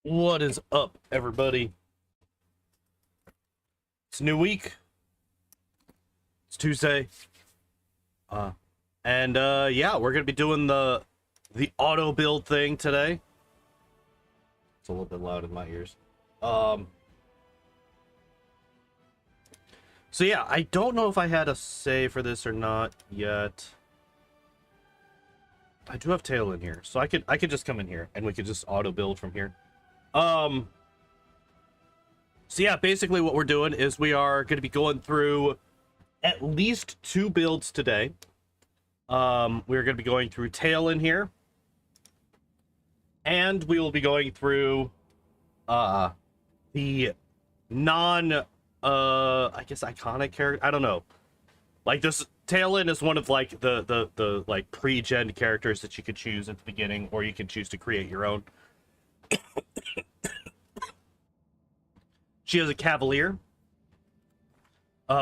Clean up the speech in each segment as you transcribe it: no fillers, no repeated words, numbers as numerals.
What is up, everybody? It's a new week. It's Tuesday. Yeah, we're gonna be doing the auto build thing today. It's a little bit loud in my ears. So yeah, I don't know if I had a save for this or not yet. I do have Taolynn here, so I could just come in here and we could just auto build from here. So yeah, basically what we're doing is we are going to be going through at least 2 builds today. We're going to be going through Taolynn here, and we will be going through the non I guess iconic character. I don't know. Like, this Taolynn is one of like the like pre-gen characters that you could choose at the beginning, or you can choose to create your own. She has a Cavalier,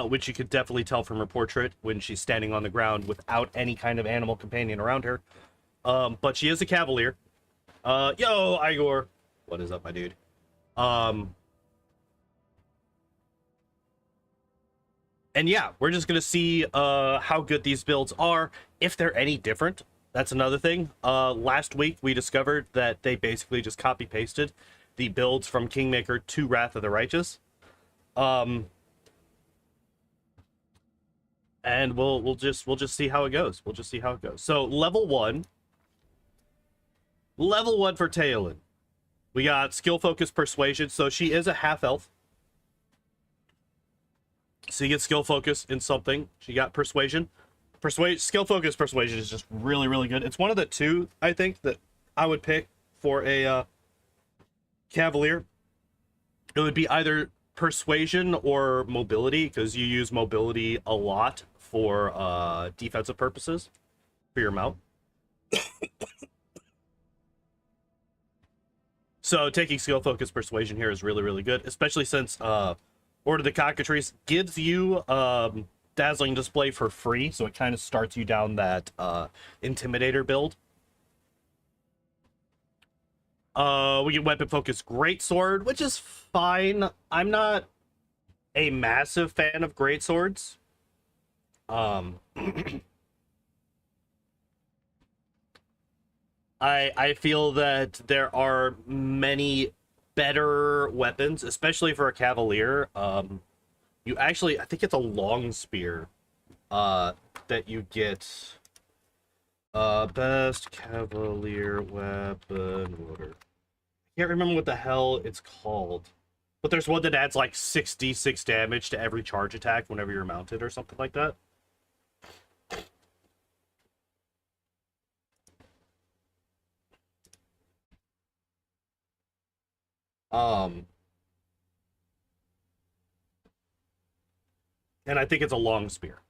which you could definitely tell from her portrait when she's standing on the ground without any kind of animal companion around her. But she is a Cavalier. Yo, Igor. What is up, my dude? And yeah, we're just going to see how good these builds are, if they're any different. That's another thing. Last week, we discovered that they basically just copy-pasted the builds from Kingmaker to Wrath of the Righteous. And we'll just see how it goes. We'll just see how it goes. So level 1 for Taolynn. We got skill focus persuasion. So she is a half elf. So you get skill focus in something. She got persuasion. Skill focus persuasion is just really good. It's one of the 2, I think, that I would pick for a Cavalier. It would be either persuasion or mobility, because you use mobility a lot for defensive purposes for your mount. So taking skill focus persuasion here is really good, especially since Order of the Cockatrice gives you dazzling display for free, so it kind of starts you down that intimidator build. We get weapon focus greatsword, which is fine. I'm not a massive fan of greatswords. I feel that there are many better weapons, especially for a Cavalier. You actually, I think it's a long spear that you get. Best Cavalier weapon order. I can't remember what the hell it's called, but there's one that adds like 6d6 damage to every charge attack whenever you're mounted or something like that. And I think it's a long spear.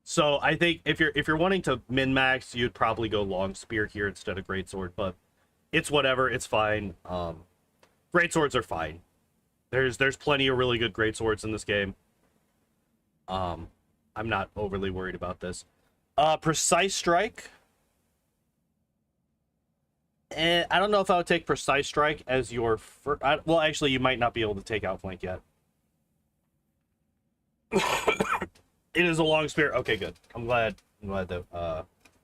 So I think if you're wanting to min-max, you'd probably go long spear here instead of greatsword, but it's whatever, it's fine. Greatswords are fine. There's plenty of really good greatswords in this game. I'm not overly worried about this. Precise strike. And I don't know if I would take precise strike as your first. Well, actually, you might not be able to take outflank yet. It is a long spear. Okay, good. I'm glad that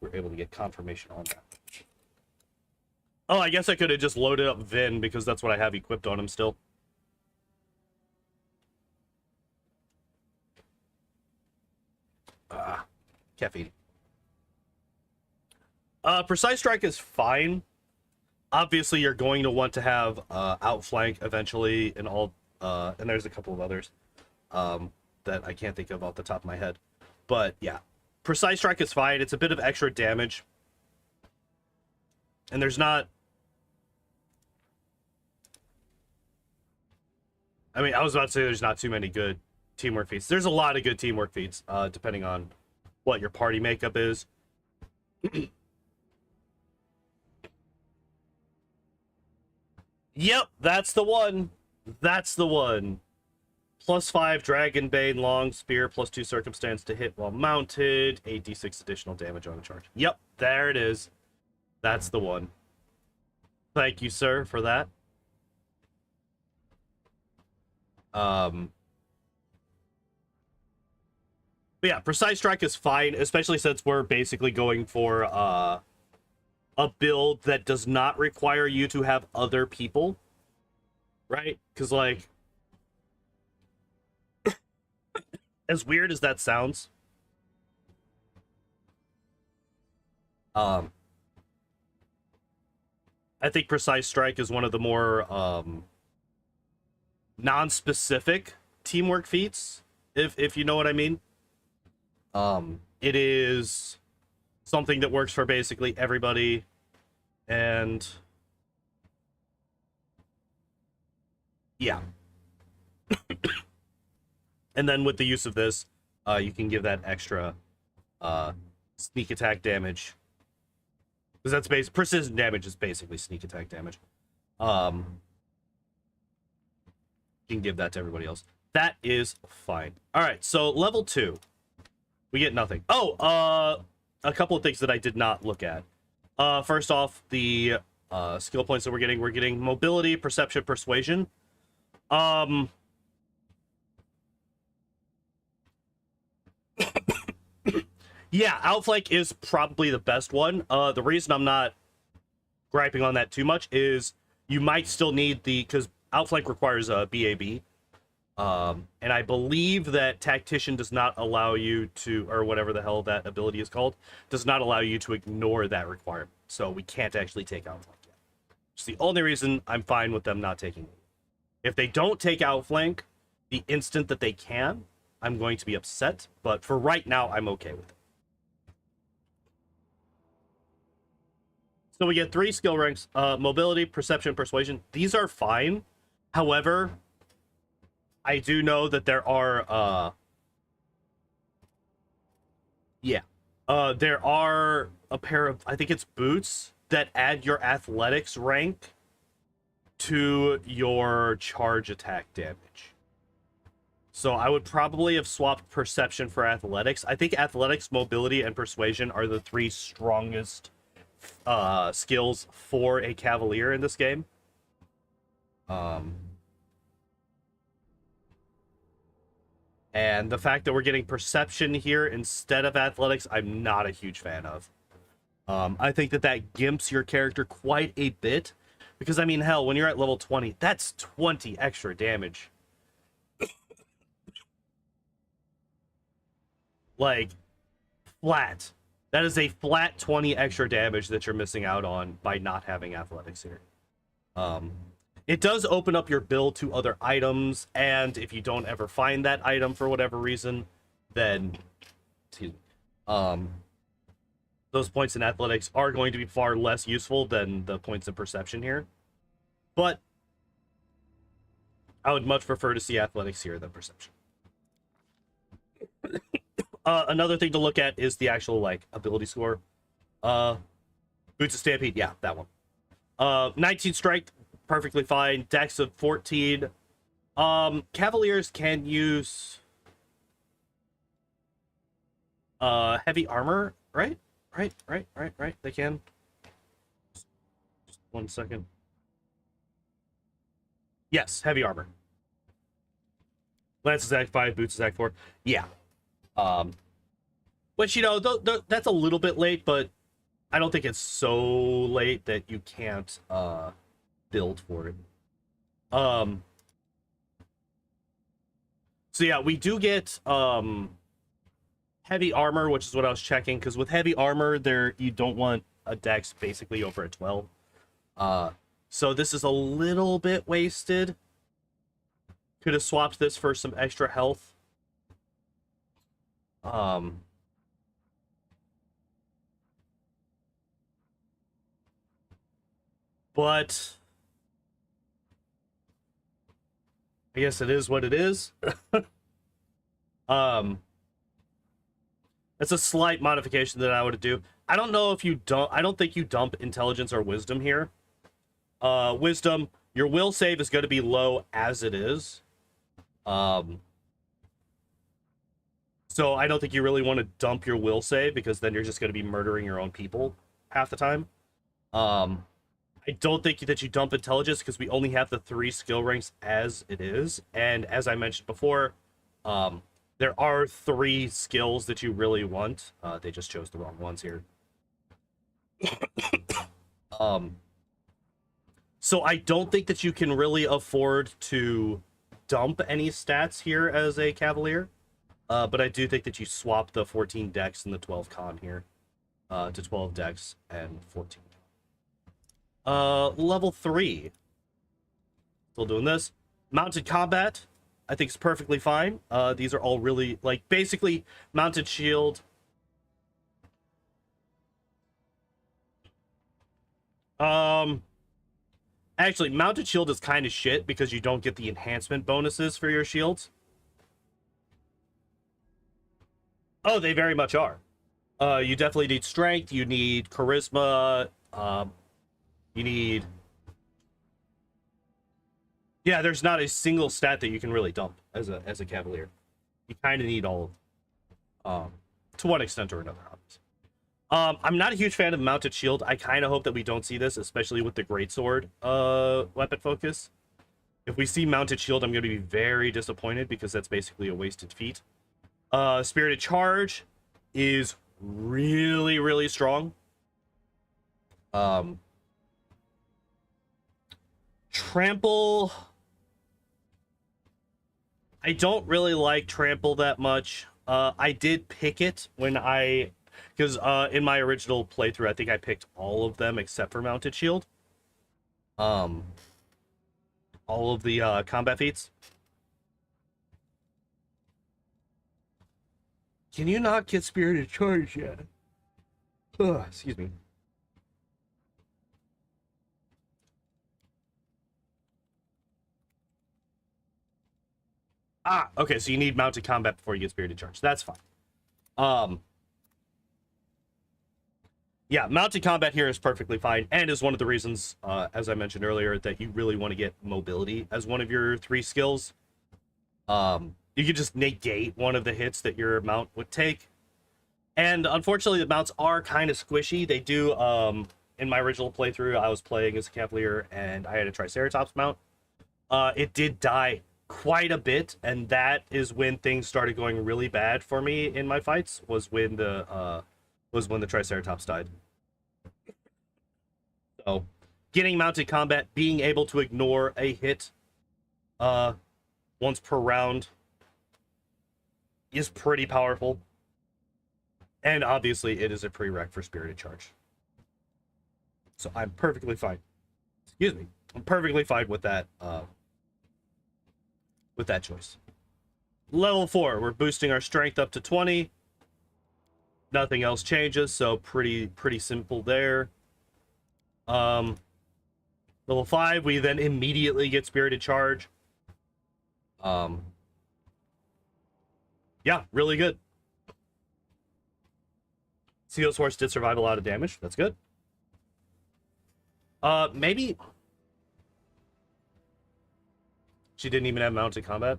we're able to get confirmation on that. Oh, I guess I could have just loaded up Vin, because that's what I have equipped on him still. Caffeine. Precise strike is fine. Obviously, you're going to want to have outflank eventually, and all. And there's a couple of others. That I can't think of off the top of my head. But yeah, precise strike is fine. It's a bit of extra damage. And there's not... I mean, I was about to say there's not too many good teamwork feats. There's a lot of good teamwork feats, depending on what your party makeup is. Yep, that's the one. That's the one. +5 Dragon Bane Long Spear, +2 Circumstance to hit while mounted, 8d6 additional damage on a charge. Yep, there it is. That's the one. Thank you, sir, for that. Um, but yeah, precise strike is fine, especially since we're basically going for a build that does not require you to have other people, right? Because like, as weird as that sounds, um, I think precise strike is one of the more non-specific teamwork feats, if you know what I mean. It is something that works for basically everybody, and yeah. And then with the use of this, you can give that extra sneak attack damage, because that's precision damage is basically sneak attack damage. You can give that to everybody else. That is fine. All right, so level 2, we get nothing. Oh, a couple of things that I did not look at. First off, the skill points that we're getting mobility, perception, persuasion. Yeah, outflank is probably the best one. The reason I'm not griping on that too much is you might still need because outflank requires a BAB. And I believe that tactician does not allow you to, or whatever the hell that ability is called, does not allow you to ignore that requirement. So we can't actually take outflank yet. It's the only reason I'm fine with them not taking it. If they don't take outflank the instant that they can, I'm going to be upset. But for right now, I'm okay with it. So we get 3 skill ranks, mobility, perception, persuasion. These are fine. However, I do know that there are, there are a pair of, I think it's boots, that add your athletics rank to your charge attack damage. So I would probably have swapped perception for athletics. I think athletics, mobility, and persuasion are the 3 strongest skills for a Cavalier in this game. And the fact that we're getting perception here instead of athletics, I'm not a huge fan of. I think that gimps your character quite a bit. Because, I mean, hell, when you're at level 20, that's 20 extra damage. Like, flat. That is a flat 20 extra damage that you're missing out on by not having athletics here. It does open up your build to other items, and if you don't ever find that item for whatever reason, then those points in athletics are going to be far less useful than the points of perception here. But I would much prefer to see athletics here than perception. Another thing to look at is the actual, like, ability score. Boots of Stampede, yeah, that one. 19 strike, perfectly fine. Dex of 14. Cavaliers can use heavy armor, right? Right. They can. Just 1 second. Yes, heavy armor. Lance is Act 5, Boots is Act 4. Yeah. Which, you know, that's a little bit late, but I don't think it's so late that you can't build for it. So yeah, we do get heavy armor, which is what I was checking, because with heavy armor there you don't want a dex basically over a 12. So this is a little bit wasted. Could have swapped this for some extra health. But I guess it is what it is. That's a slight modification that I would do. I don't know if you don't. I don't think you dump intelligence or wisdom here. Wisdom, your will save is going to be low as it is. So I don't think you really want to dump your will save, because then you're just going to be murdering your own people half the time. I don't think that you dump intelligence because we only have the 3 skill ranks as it is. And as I mentioned before, there are 3 skills that you really want. They just chose the wrong ones here. So I don't think that you can really afford to dump any stats here as a Cavalier. But I do think that you swap the 14 dex and the 12 con here to 12 dex and 14. Level 3. Still doing this. Mounted combat, I think is perfectly fine. These are all really, like, basically mounted shield. Actually, mounted shield is kind of shit because you don't get the enhancement bonuses for your shields. Oh, they very much are. You definitely need strength. You need charisma. You need... Yeah, there's not a single stat that you can really dump as a Cavalier. You kind of need all of them. To one extent or another, obviously. I'm not a huge fan of mounted shield. I kind of hope that we don't see this, especially with the greatsword weapon focus. If we see mounted shield, I'm going to be very disappointed because that's basically a wasted feat. Spirited charge is really, really strong. Trample, I don't really like trample that much. I did pick it when because in my original playthrough, I think I picked all of them except for mounted shield. All of the combat feats. Can you not get spirited charge yet? Ugh, excuse me. Ah, okay, so you need mounted combat before you get spirited charge. That's fine. Yeah, mounted combat here is perfectly fine, and is one of the reasons, as I mentioned earlier, that you really want to get mobility as one of your 3 skills. You can just negate one of the hits that your mount would take. And unfortunately, the mounts are kind of squishy. They do, in my original playthrough, I was playing as a Cavalier, and I had a Triceratops mount. It did die quite a bit, and that is when things started going really bad for me in my fights, was when the Triceratops died. So, getting mounted combat, being able to ignore a hit once per round is pretty powerful. And obviously, it is a prereq for Spirited Charge. So I'm perfectly fine. Excuse me. I'm perfectly fine with that choice. Level 4, we're boosting our strength up to 20. Nothing else changes, so pretty simple there. Level 5, we then immediately get Spirited Charge. Yeah, really good. Seal's horse did survive a lot of damage. That's good. Maybe she didn't even have mounted combat.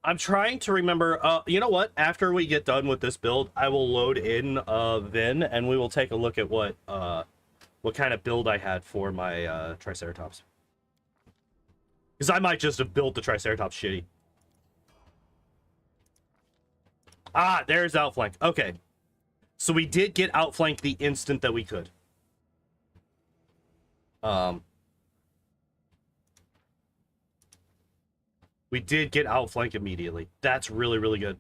I'm trying to remember. You know what? After we get done with this build, I will load in Vin, and we will take a look at what kind of build I had for my Triceratops. Because I might just have built the Triceratops shitty. Ah, there's outflank. Okay. So we did get outflanked the instant that we could. We did get outflanked immediately. That's really, really good.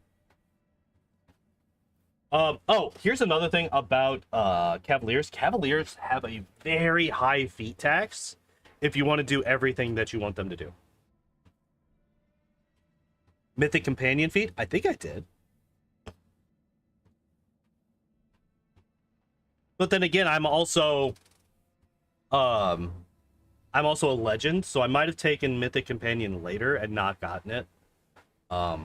Oh, here's another thing about Cavaliers. Cavaliers have a very high feat tax if you want to do everything that you want them to do. Mythic Companion feat? I think I did. But then again, I'm also a legend, so I might have taken Mythic Companion later and not gotten it. I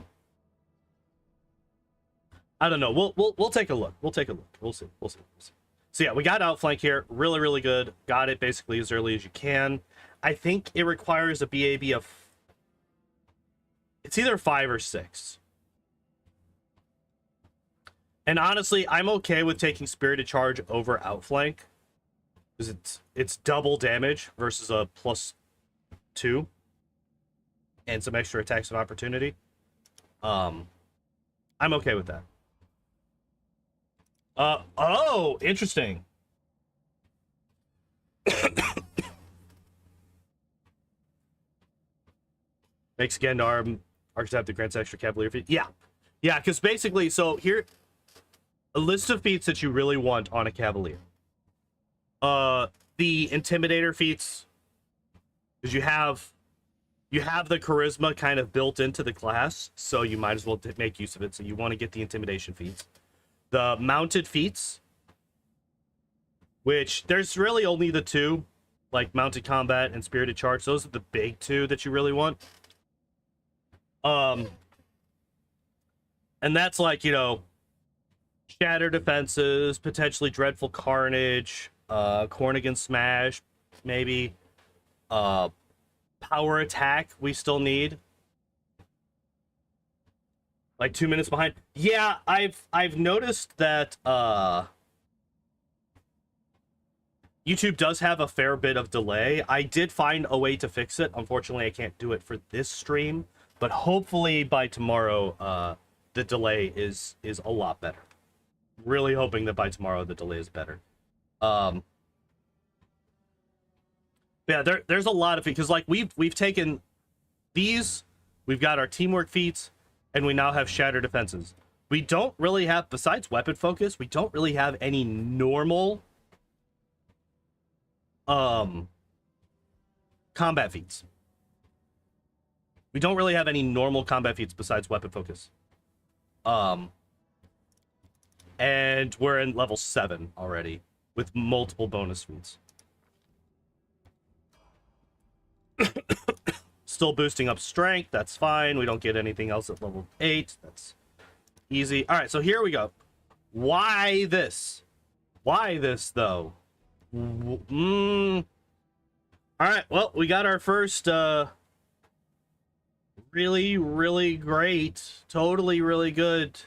don't know. We'll take a look. We'll take a look. We'll see. So yeah, we got outflank here. Really, really good. Got it basically as early as you can. I think it requires a BAB of... It's either 5 or 6. And honestly, I'm okay with taking Spirited Charge over Outflank. because it's double damage versus a +2 and some extra attacks of opportunity. I'm okay with that. Oh, interesting. Makes Gandar archetype that grants extra Cavalier feat. Yeah, because basically, so here, a list of feats that you really want on a Cavalier. The Intimidator feats, because you have the charisma kind of built into the class, so you might as well make use of it. So you want to get the intimidation feats. The mounted feats, which there's really only the two, like mounted combat and spirited charge. Those are the big two that you really want. And that's like, you know, shatter defenses, potentially dreadful carnage, Cornigan smash, maybe, power attack we still need. Like 2 minutes behind. Yeah, I've noticed that YouTube does have a fair bit of delay. I did find a way to fix it. Unfortunately, I can't do it for this stream, but hopefully by tomorrow the delay is a lot better. Really hoping that by tomorrow the delay is better. Yeah, there's a lot of it, because like we've taken these, we've got our teamwork feats, and we now have shattered defenses. We don't really have, besides weapon focus, we don't really have any normal combat feats. We don't really have any normal combat feats besides weapon focus. And we're in level 7 already with multiple bonus feats. Still boosting up strength, that's fine. We don't get anything else at level 8. That's easy. All right, so here we go. Why this? Why this, though? All right, well, we got our first really great, totally really good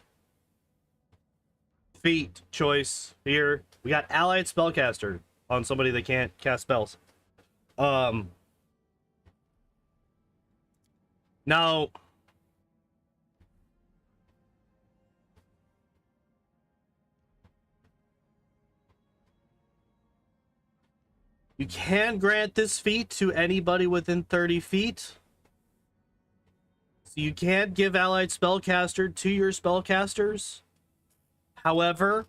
feat choice here. We got Allied Spellcaster on somebody that can't cast spells. Now, you can grant this feat to anybody within 30 feet. So you can give Allied Spellcaster to your spellcasters. However,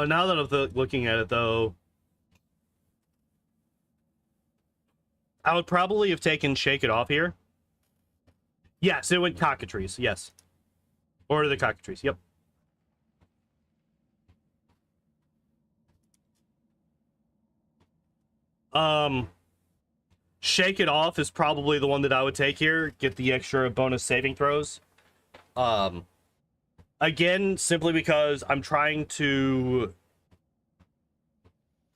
now that I'm looking at it, though, I would probably have taken Shake It Off here. Yes, it went Cockatrice, yes. Order the Cockatrice, yep. Shake It Off is probably the one that I would take here. Get the extra bonus saving throws. Again, simply because I'm trying to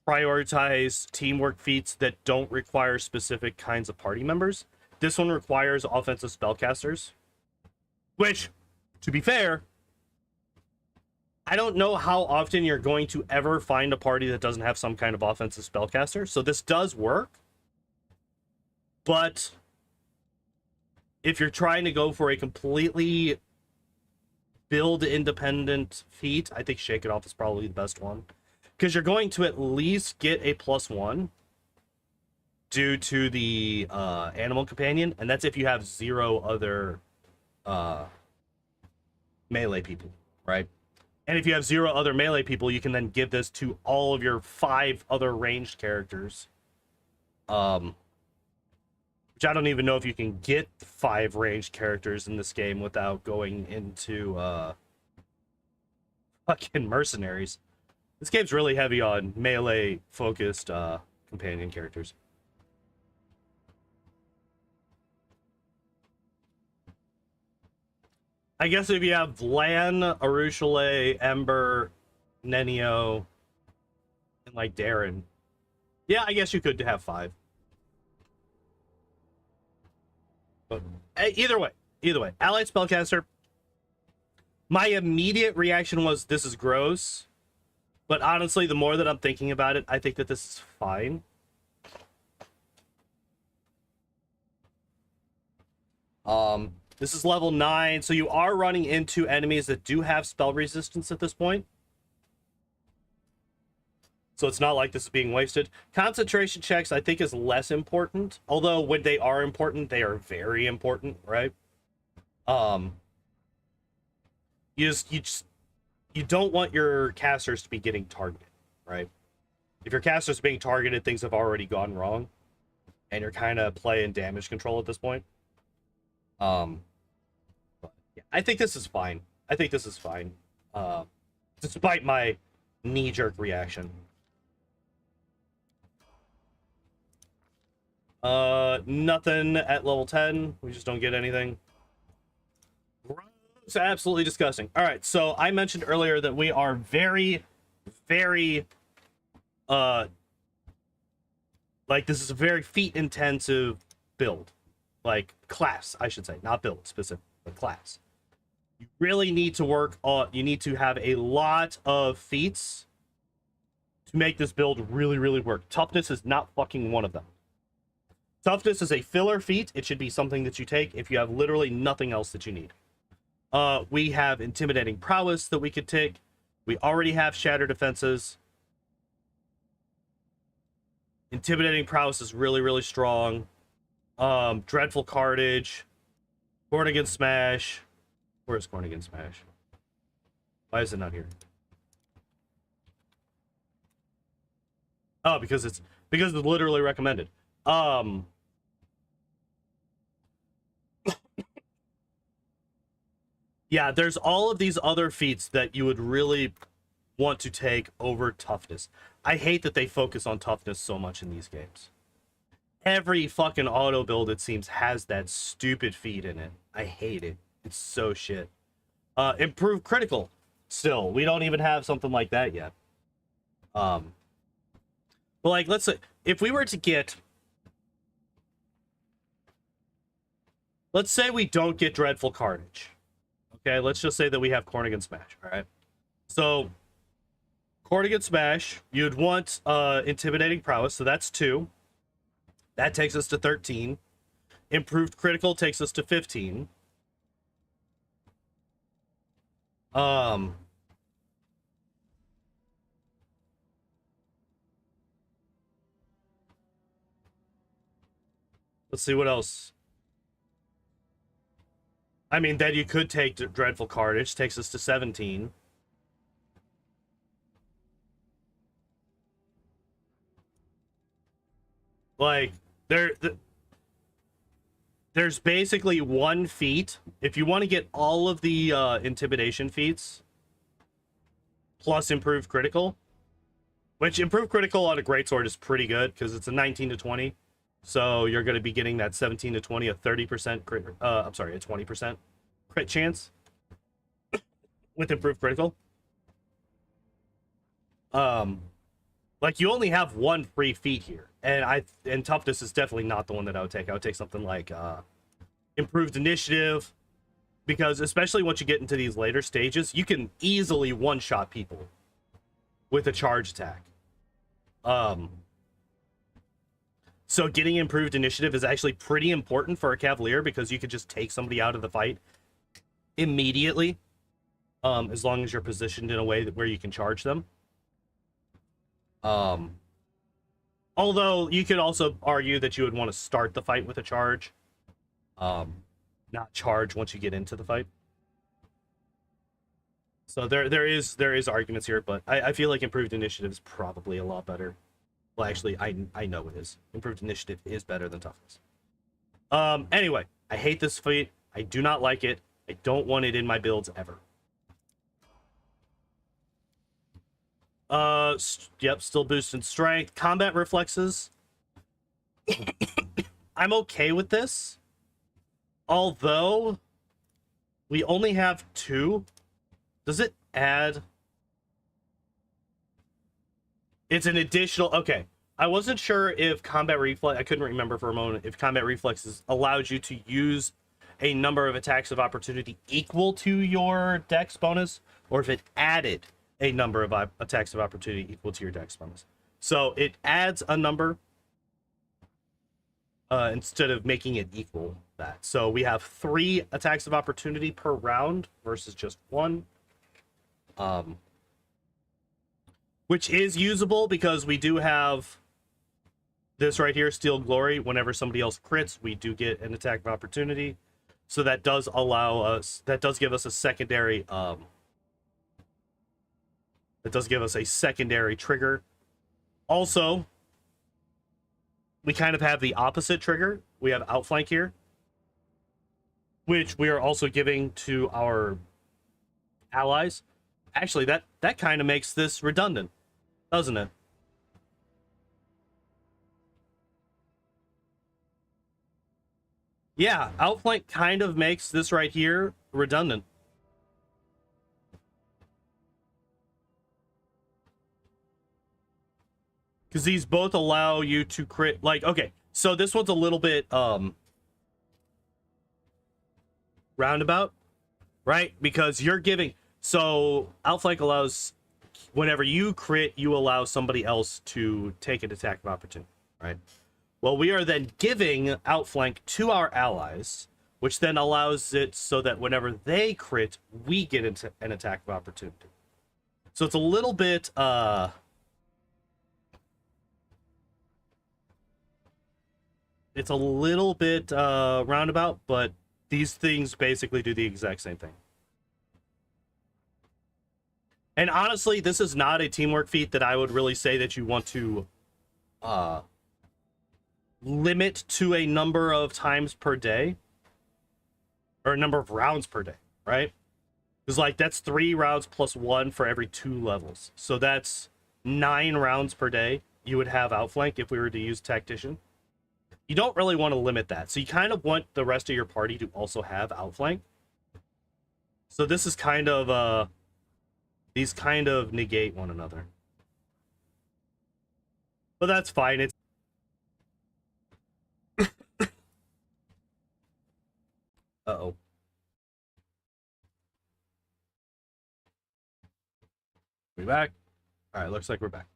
prioritize teamwork feats that don't require specific kinds of party members. This one requires offensive spellcasters, which, to be fair, I don't know how often you're going to ever find a party that doesn't have some kind of offensive spellcaster. So this does work, but if you're trying to go for a completely build independent feat, I think Shake It Off is probably the best one, because you're going to at least get a +1 due to the animal companion, and that's if you have 0 other melee people, right? And if you have 0 other melee people, you can then give this to all of your 5 other ranged characters, which I don't even know if you can get 5 ranged characters in this game without going into fucking mercenaries. This game's really heavy on melee focused companion characters. I guess if you have Lan, Arushale, Ember, Nenio, and like Darren, Yeah, I guess you could have 5. But either way, allied spellcaster. My immediate reaction was this is gross, but honestly, the more that I'm thinking about it, I think that this is fine. This is level 9, so you are running into enemies that do have spell resistance at this point. So it's not like this is being wasted. Concentration checks, I think, is less important. Although when they are important, they are very important, right? You don't want your casters to be getting targeted, right? If your casters being targeted, things have already gone wrong, and you're kind of playing damage control at this point. But yeah, I think this is fine. Despite my knee-jerk reaction. Nothing at level 10. We just don't get anything. It's absolutely disgusting. All right, so I mentioned earlier that we are very, very, like, this is a very feat-intensive build. Like, class, I should say. Not build, specific, but class. You really need to work on, you need to have a lot of feats to make this build really, really work. Toughness is not fucking one of them. Toughness is a filler feat. It should be something that you take if you have literally nothing else that you need. We have intimidating prowess that we could take. We already have shattered defenses. Intimidating prowess is really, really strong. Dreadful cartage. Cornigan smash. Where's Cornigan smash? Why is it not here? Oh, because it's literally recommended. Yeah, there's all of these other feats that you would really want to take over toughness. I hate that they focus on toughness so much in these games. Every fucking auto build, it seems, has that stupid feat in it. I hate it. It's so shit. Improved critical. Still, we don't even have something like that yet. But like, let's say, if we were to get... Let's say we don't get Dreadful Carnage. Okay, let's just say that we have Cornigan Smash, alright? So, Cornigan Smash, you'd want Intimidating Prowess, so that's 2. That takes us to 13. Improved Critical takes us to 15. Let's see what else. I mean, then you could take Dreadful Carnage, takes us to 17. Like, there's basically one feat. If you want to get all of the intimidation feats, plus improved critical, which improved critical on a greatsword is pretty good because it's a 19 to 20. So you're going to be getting that 17 to 20, a 30% crit, I'm sorry, a 20% crit chance with improved critical. Like, you only have one free feat here, and toughness is definitely not the one that I would take. I would take something like improved initiative, because especially once you get into these later stages, you can easily one-shot people with a charge attack. So getting improved initiative is actually pretty important for a Cavalier, because you could just take somebody out of the fight immediately, as long as you're positioned in a way where you can charge them. Although you could also argue that you would want to start the fight with a charge, not charge once you get into the fight. So there is arguments here, but I feel like improved initiative is probably a lot better. Well, actually, I know it is. Improved initiative is better than toughness. Anyway, I hate this feat. I do not like it. I don't want it in my builds ever. Yep, still boosting strength. Combat reflexes. I'm okay with this. Although, we only have 2. Does it add... It's an additional... Okay. I wasn't sure if combat reflex, I couldn't remember for a moment, if combat reflexes allowed you to use a number of attacks of opportunity equal to your dex bonus, or if it added a number of attacks of opportunity equal to your dex bonus. So it adds a number instead of making it equal that. So we have 3 attacks of opportunity per round versus just 1. Which is usable because we do have this right here, Steel Glory. Whenever somebody else crits, we do get an attack of opportunity. So that does allow us, that does give us a secondary, trigger. Also, we kind of have the opposite trigger. We have Outflank here, which we are also giving to our allies. Actually, that kind of makes this redundant, doesn't it? Yeah, Outflank kind of makes this right here redundant. Because these both allow you to crit, like, okay, so this one's a little bit roundabout, right? Because you're giving, so Outflank allows, whenever you crit, you allow somebody else to take an attack of opportunity, right? Well, we are then giving Outflank to our allies, which then allows it so that whenever they crit, we get into an attack of opportunity. So it's a little bit roundabout, but these things basically do the exact same thing. And honestly, this is not a teamwork feat that I would really say that you want to limit to a number of times per day, or a number of rounds per day, right? Because like that's 3 rounds plus 1 for every 2 levels, so that's 9 rounds per day you would have Outflank if we were to use Tactician. You don't really want to limit that, so you kind of want the rest of your party to also have Outflank. So this is kind of these kind of negate one another, but that's fine. It's uh-oh. We back? All right, looks like we're back.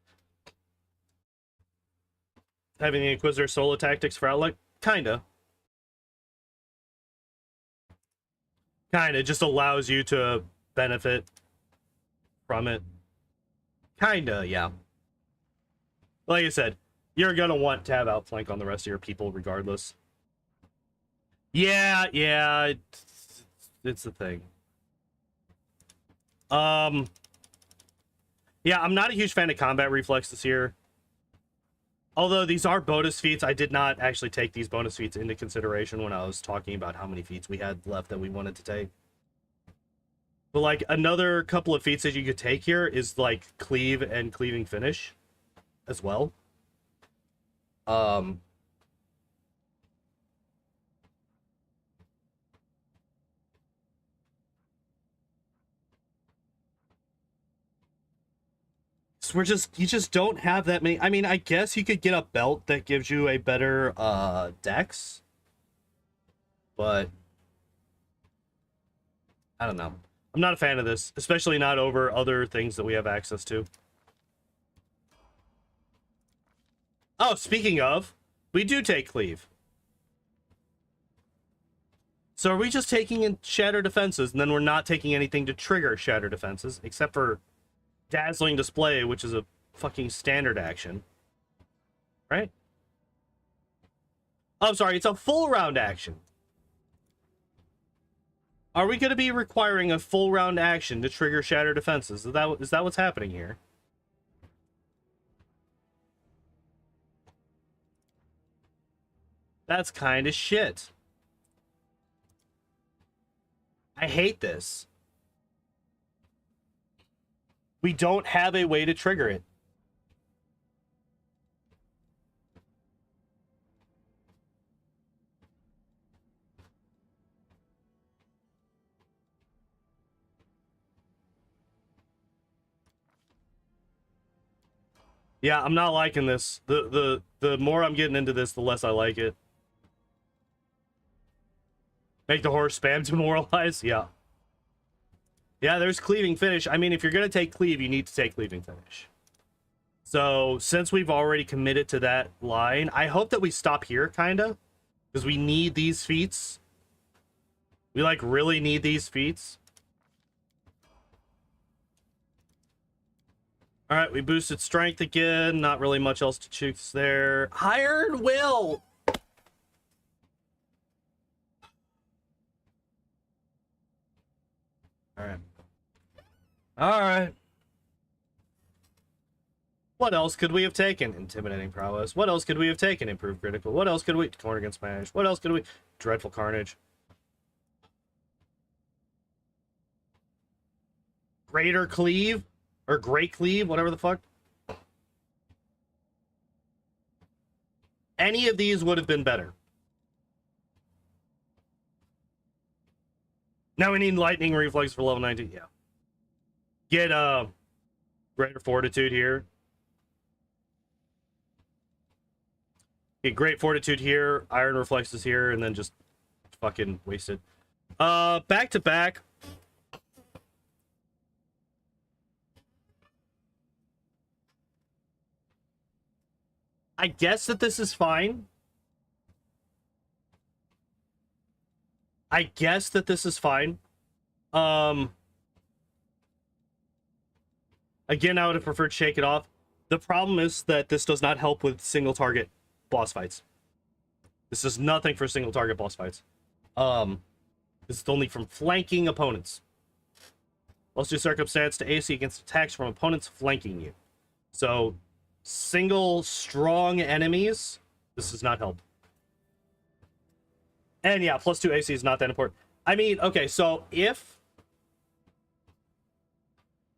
Having the Inquisitor solo tactics for Outlook? Kinda just allows you to benefit from it. Kinda, yeah. Like I said, you're gonna want to have Outflank on the rest of your people regardless. Yeah, it's the thing. Yeah, I'm not a huge fan of combat reflexes here. Although these are bonus feats, I did not actually take these bonus feats into consideration when I was talking about how many feats we had left that we wanted to take. But like another couple of feats that you could take here is like Cleave and Cleaving Finish as well. So you just don't have that many. I mean, I guess you could get a belt that gives you a better dex, but I don't know. I'm not a fan of this, especially not over other things that we have access to. Oh, speaking of, we do take Cleave. So are we just taking in Shatter Defenses, and then we're not taking anything to trigger Shatter Defenses, except for Dazzling Display, which is a fucking standard action. Right? Oh, I'm sorry, it's a full round action. Are we going to be requiring a full round action to trigger Shatter Defenses? Is that what's happening here? That's kind of shit. I hate this. We don't have a way to trigger it. Yeah, I'm not liking this. The more I'm getting into this, the less I like it. Make the horse spam demoralize? Yeah. Yeah, there's cleaving finish. I mean, if you're going to take cleave, you need to take cleaving finish. So, since we've already committed to that line, I hope that we stop here, kind of. Because we need these feats. We, like, really need these feats. Alright, we boosted strength again. Not really much else to choose there. Iron Will! Alright. Alright. What else could we have taken? Intimidating prowess. What else could we have taken? Improved critical. What else could we... Corner against smash. What else could we... Dreadful carnage. Greater cleave? Or great cleave? Whatever the fuck. Any of these would have been better. Now we need lightning reflex for level 19. Yeah. Get greater fortitude here. Get great fortitude here, iron reflexes here, and then just fucking waste it. Back to back. I guess that this is fine. I guess that this is fine. Again, I would have preferred Shake It Off. The problem is that this does not help with single target boss fights. This is nothing for single target boss fights. This is only from flanking opponents. Plus 2 circumstance to AC against attacks from opponents flanking you. So, single strong enemies, this does not help. And yeah, plus 2 AC is not that important. I mean, okay, so if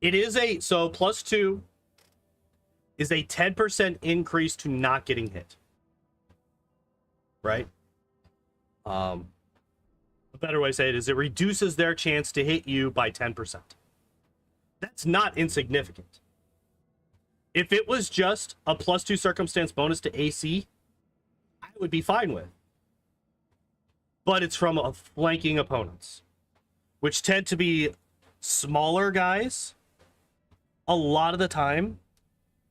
it is a... So, plus 2 is a 10% increase to not getting hit. Right? A better way to say it is it reduces their chance to hit you by 10%. That's not insignificant. If it was just a plus 2 circumstance bonus to AC, I would be fine with. But it's from flanking opponents, which tend to be smaller guys a lot of the time,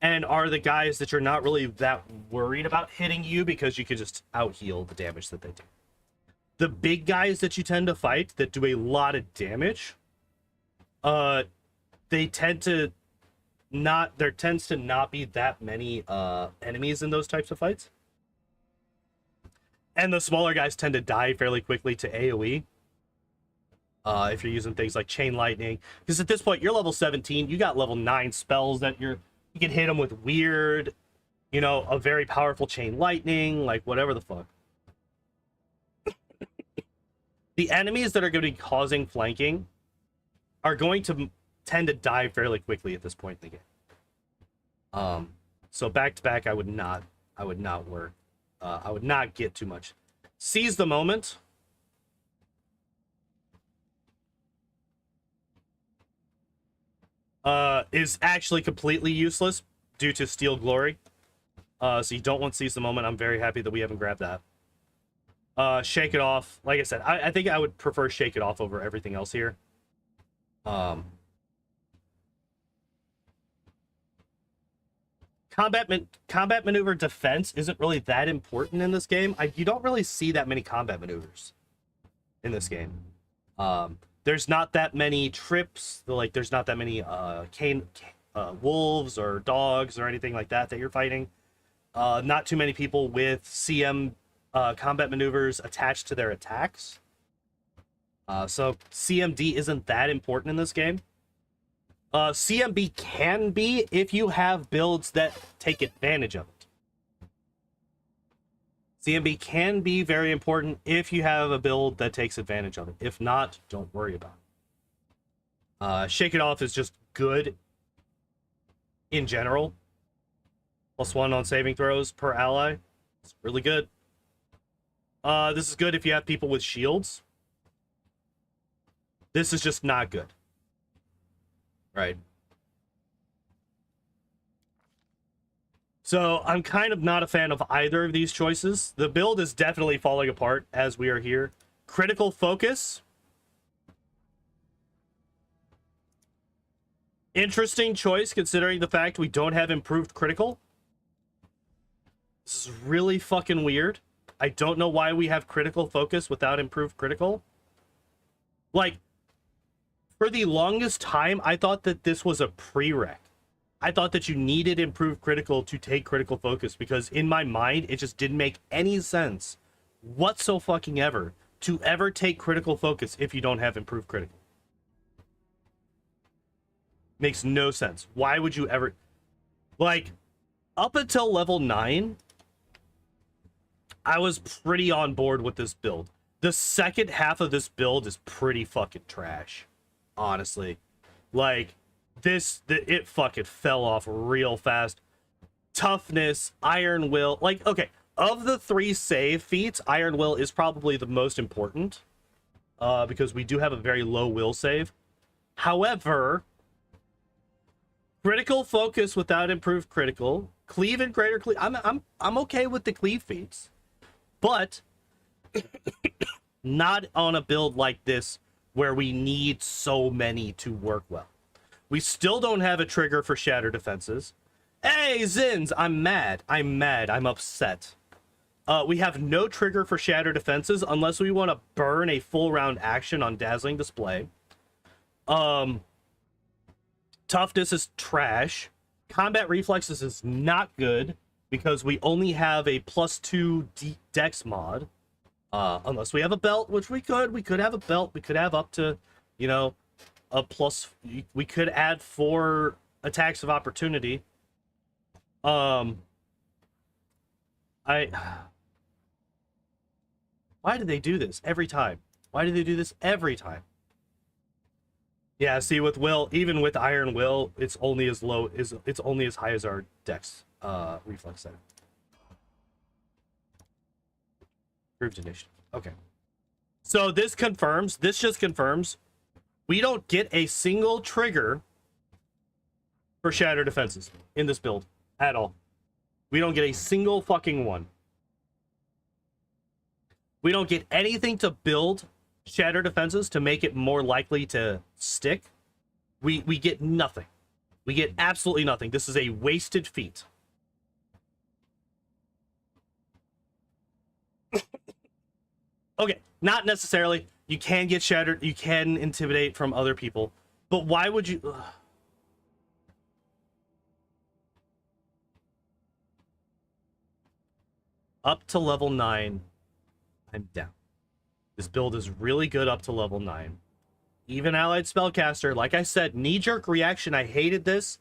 and are the guys that you're not really that worried about hitting you because you can just out-heal the damage that they do. The big guys that you tend to fight that do a lot of damage, they tend to not... There tends to not be that many enemies in those types of fights. And the smaller guys tend to die fairly quickly to AoE. If you're using things like Chain Lightning. Because at this point, you're level 17. You got level 9 spells that you can hit them with weird, you know, a very powerful Chain Lightning, like whatever the fuck. The enemies that are going to be causing flanking are going to tend to die fairly quickly at this point in the game. So back to back, I would not work. I would not get too much. Seize the moment. Is actually completely useless due to Steel Glory. So you don't want Seize the Moment. I'm very happy that we haven't grabbed that. Shake It Off. Like I said, I think I would prefer Shake It Off over everything else here. Combat maneuver defense isn't really that important in this game. You don't really see that many combat maneuvers in this game. There's not that many trips. Like, there's not that many wolves or dogs or anything like that you're fighting. Not too many people with CM combat maneuvers attached to their attacks. So CMD isn't that important in this game. CMB can be if you have builds that take advantage of it. CMB can be very important if you have a build that takes advantage of it. If not, don't worry about it. Shake It Off is just good in general. +1 on saving throws per ally. It's really good. This is good if you have people with shields. This is just not good. Right. So I'm kind of not a fan of either of these choices. The build is definitely falling apart as we are here. Critical focus. Interesting choice considering the fact we don't have improved critical. This is really fucking weird. I don't know why we have critical focus without improved critical. Like, for the longest time, I thought that this was a prereq. I thought that you needed improved critical to take critical focus because in my mind, it just didn't make any sense whatsoever to ever take critical focus if you don't have improved critical. Makes no sense. Why would you ever... Like, up until level 9, I was pretty on board with this build. The second half of this build is pretty fucking trash. Honestly. Like, it fucking fell off real fast. Toughness, Iron Will. Like, okay, of the 3 save feats, Iron Will is probably the most important. Because we do have a very low will save. However... Critical focus without improved critical. Cleave and greater cleave. I'm okay with the cleave feats. But not on a build like this where we need so many to work well. We still don't have a trigger for shatter defenses. Hey, Zins, I'm mad. I'm upset. We have no trigger for shatter defenses unless we want to burn a full round action on Dazzling Display. Toughness is trash. Combat reflexes is not good because we only have a +2 dex mod. Unless we have a belt, which we could have a belt. We could have up to, you know, a plus. We could add 4 attacks of opportunity. Why do they do this every time? Why do they do this every time? Yeah, see, with Will, even with Iron Will, it's only as high as our Dex reflex setting. Improved initiative. Okay. So this just confirms we don't get a single trigger for shatter defenses in this build at all. We don't get a single fucking one. We don't get anything to build shatter defenses to make it more likely to stick. We get nothing. We get absolutely nothing. This is a wasted feat. Okay, not necessarily. You can get shattered. You can intimidate from other people. But why would you... Ugh. Up to level 9, I'm down. This build is really good up to level 9. Even Allied Spellcaster, like I said, knee-jerk reaction, I hated this,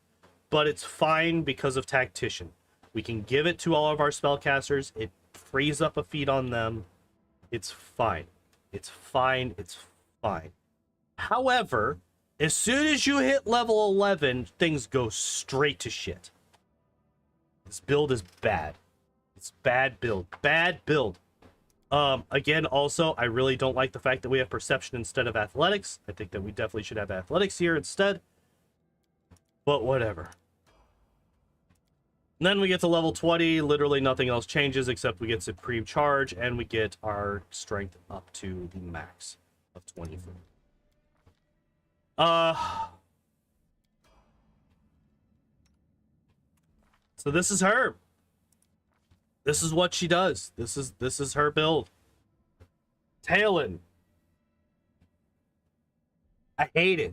but it's fine because of Tactician. We can give it to all of our spellcasters. It frees up a feat on them. It's fine. It's fine. It's fine. However, as soon as you hit level 11, things go straight to shit. This build is bad. It's bad build. Bad build. Again, also, I really don't like the fact that we have perception instead of athletics. I think that we definitely should have athletics here instead. But whatever. And then we get to level 20. Literally nothing else changes except we get Supreme Charge and we get our strength up to the max of 24. So this is her. This is what she does. This is her build. Taolynn. I hate it.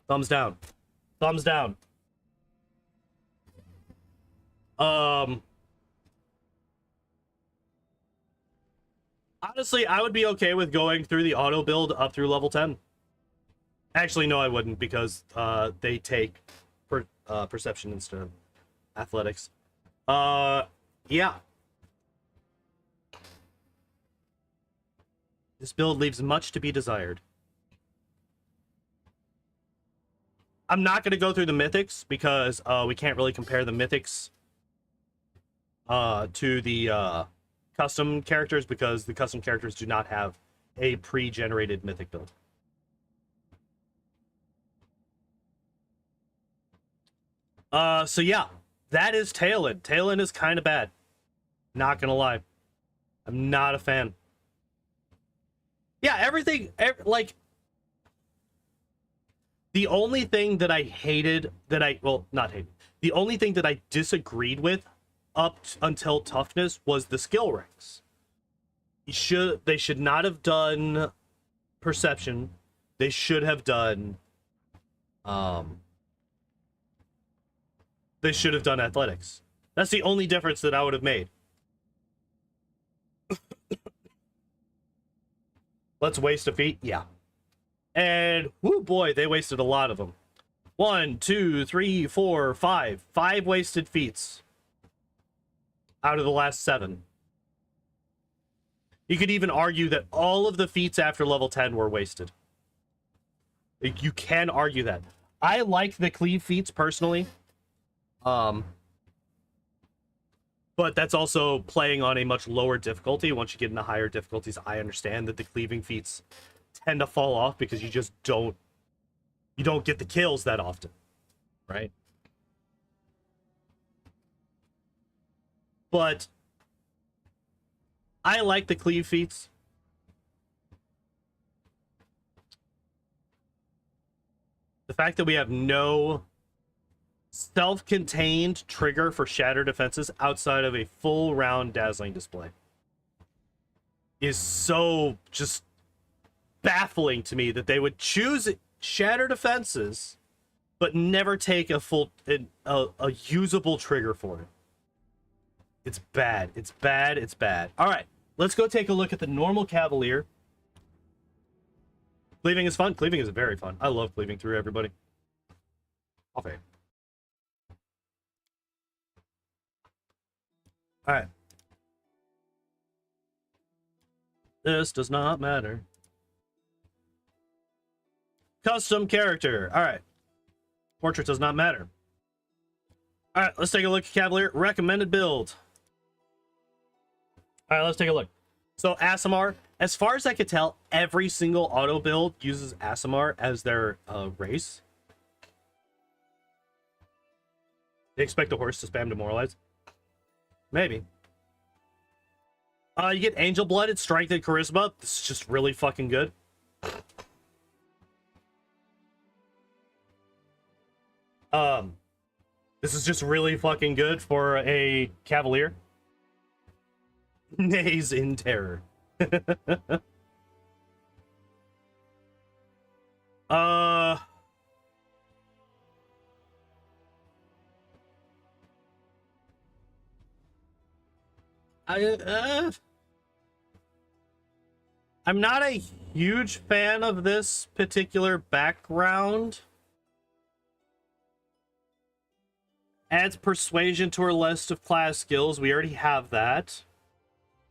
Thumbs down. Thumbs down. Honestly, I would be okay with going through the auto build up through level 10. Actually, no, I wouldn't because they take perception instead of athletics. Yeah. This build leaves much to be desired. I'm not going to go through the mythics because we can't really compare the mythics to the custom characters because the custom characters do not have a pre-generated mythic build. So yeah, that is Taolynn. Taolynn is kind of bad. Not gonna lie. I'm not a fan. Yeah, everything, like, the only thing that I hated, well, not hated, the only thing that I disagreed with until toughness was the skill ranks. They should not have done perception. They should have done, they should have done athletics. That's the only difference that I would have made. Let's waste a feat. Yeah. And, whoo boy, they wasted a lot of them. 1, 2, 3, 4, 5. 5 wasted feats out of the last 7. You could even argue that all of the feats after level 10 were wasted. You can argue that. I like the cleave feats personally. But that's also playing on a much lower difficulty. Once you get into higher difficulties, I understand that the cleaving feats tend to fall off because you just don't get the kills that often, right? But I like the cleave feats. The fact that we have no self-contained trigger for shatter defenses outside of a full round dazzling display is so just baffling to me, that they would choose shatter defenses but never take a full a usable trigger for it. It's bad. It's bad. It's bad. All right, let's go take a look at the normal Cavalier. Cleaving is fun. Cleaving is very fun. I love cleaving through everybody. Okay. All right. This does not matter. Custom character. All right. Portrait does not matter. All right, let's take a look at Cavalier. Recommended build. All right, let's take a look. So Aasimar, as far as I could tell, every single auto build uses Aasimar as their race. They expect a horse to spam Demoralize. Maybe. You get Angel Blooded, Strength, and Charisma. This is just really fucking good. This is just really fucking good for a Cavalier. Nays in Terror. I'm not a huge fan of this particular background. Adds persuasion to our list of class skills. We already have that.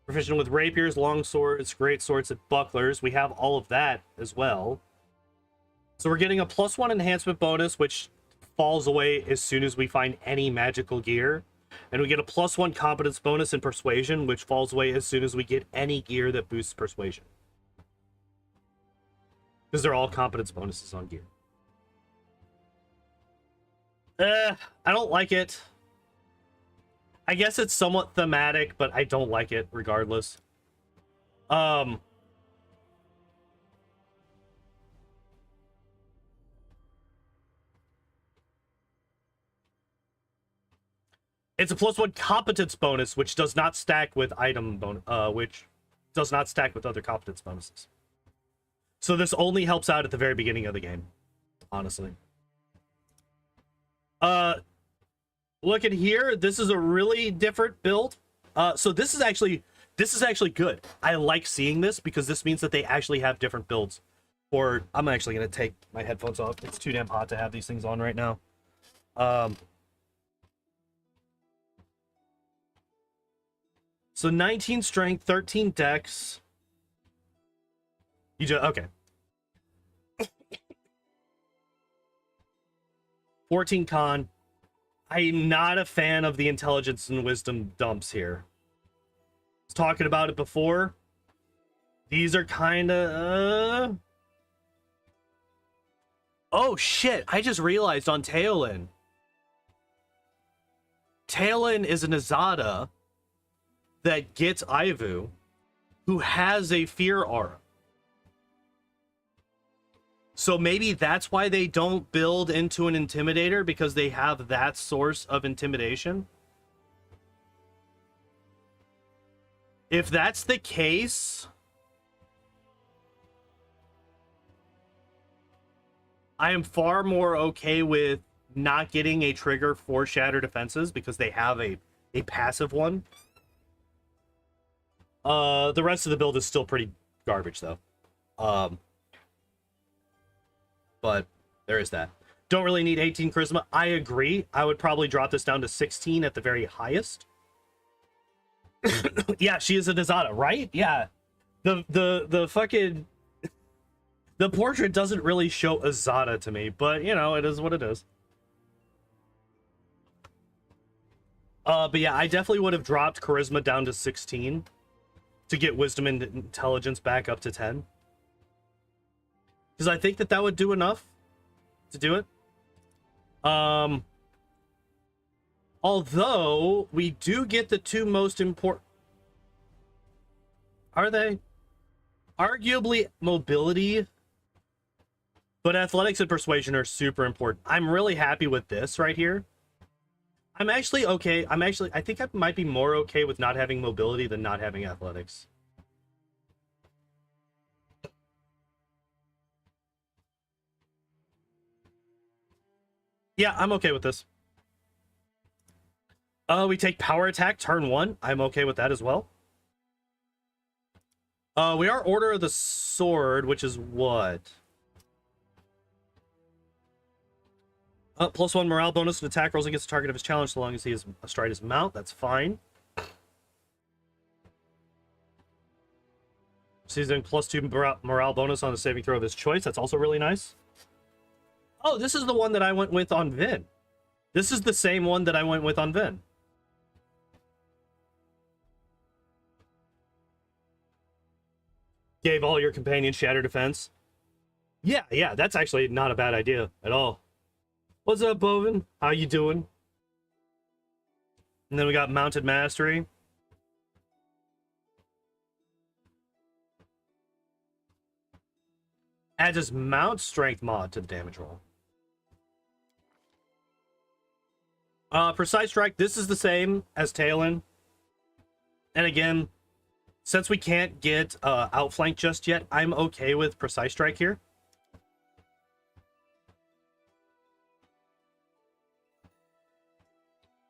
Proficient with rapiers, long swords, great swords, and bucklers. We have all of that as well. So we're getting a +1 enhancement bonus, which falls away as soon as we find any magical gear. And we get a +1 competence bonus in persuasion, which falls away as soon as we get any gear that boosts persuasion. Because they're all competence bonuses on gear. I don't like it. I guess it's somewhat thematic, but I don't like it regardless. It's a +1 competence bonus, which does not stack with item bonus, which does not stack with other competence bonuses. So this only helps out at the very beginning of the game, honestly. Look at here. This is a really different build. So this is actually good. I like seeing this because this means that they actually have different builds. Or I'm actually gonna take my headphones off. It's too damn hot to have these things on right now. So 19 strength, 13 dex. You just okay. 14 con. I'm not a fan of the intelligence and wisdom dumps here. I was talking about it before. These are kind of... Oh, shit. I just realized on Taolynn. Taolynn is an Azada that gets Ivu, who has a fear aura. So maybe that's why they don't build into an Intimidator, because they have that source of intimidation. If that's the case, I am far more okay with not getting a trigger for Shatter Defenses, because they have a passive one. The rest of the build is still pretty garbage, though. But there is that. Don't really need 18 charisma. I agree. I would probably drop this down to 16 at the very highest. Yeah, she is a Azada, right? Yeah. The fucking... The portrait doesn't really show Azada to me, but, you know, it is what it is. But yeah, I definitely would have dropped charisma down to 16 to get wisdom and intelligence back up to 10. Because I think that would do enough to do it. Although we do get the two most important... Are they? Arguably mobility, but athletics and persuasion are super important. I'm really happy with this right here. I'm actually okay. I think I might be more okay with not having mobility than not having athletics. Yeah, I'm okay with this. We take power attack turn 1. I'm okay with that as well. We are Order of the Sword, which is what? +1 morale bonus and attack rolls against the target of his challenge so long as he is astride his mount. That's fine. Season +2 morale bonus on the saving throw of his choice. That's also really nice. Oh, this is the one that I went with on Vin. This is the same one that I went with on Vin. Gave all your companions Shatter Defense. Yeah, that's actually not a bad idea at all. What's up, Bovin? How you doing? And then we got Mounted Mastery. Adds his mount strength mod to the damage roll. Precise Strike, this is the same as Taolynn. And again, since we can't get Outflank just yet, I'm okay with Precise Strike here.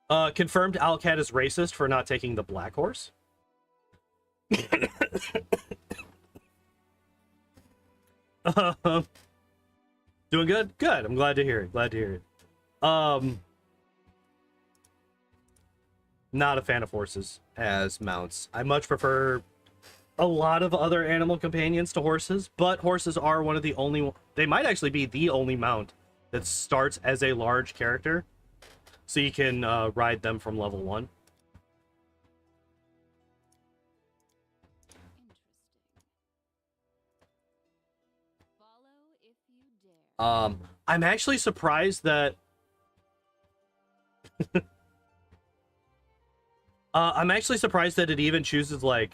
Confirmed Owlcat is racist for not taking the black horse. Doing good? Good. I'm glad to hear it. Glad to hear it. Not a fan of horses as mounts. I much prefer a lot of other animal companions to horses, but horses are one of the only... They might actually be the only mount that starts as a large character. So you can ride them from level 1. I'm actually surprised that I'm actually surprised that it even chooses like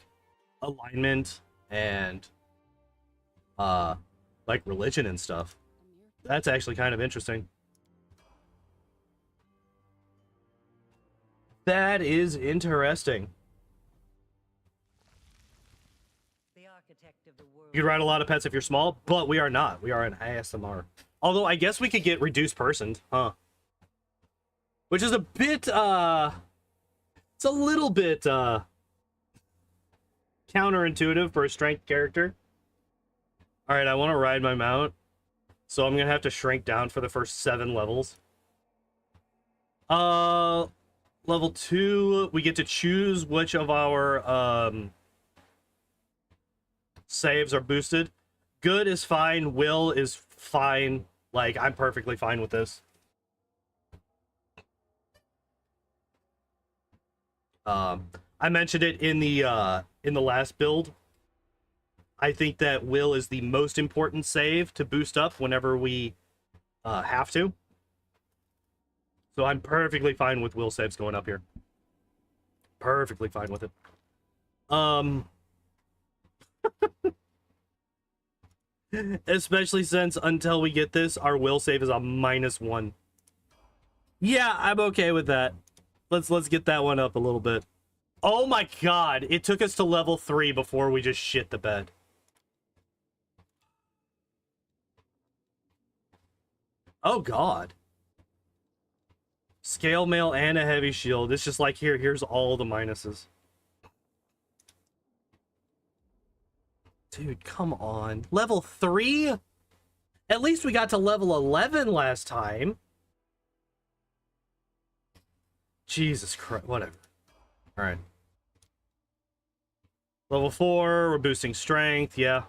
alignment and like religion and stuff. That's actually kind of interesting. That is interesting. The architect of the world. You could ride a lot of pets if you're small, but we are not. We are an ASMR. Although I guess we could get reduced personed, huh? Which is a bit, it's a little bit, counterintuitive for a strength character. Alright, I want to ride my mount. So I'm gonna have to shrink down for the first 7 levels. Level 2, we get to choose which of our, saves are boosted. Good is fine. Will is fine. Like, I'm perfectly fine with this. I mentioned it in the last build. I think that Will is the most important save to boost up whenever we have to. So I'm perfectly fine with will saves going up here. Perfectly fine with it. Especially since until we get this, our will save is a -1. Yeah, I'm okay with that. Let's get that one up a little bit. Oh my god, it took us to level 3 before we just shit the bed. Oh god. Scale mail and a heavy shield. It's just like here's all the minuses. Dude, come on. Level 3? At least we got to level 11 last time. Jesus Christ, whatever. All right. Level 4, we're boosting strength, yeah.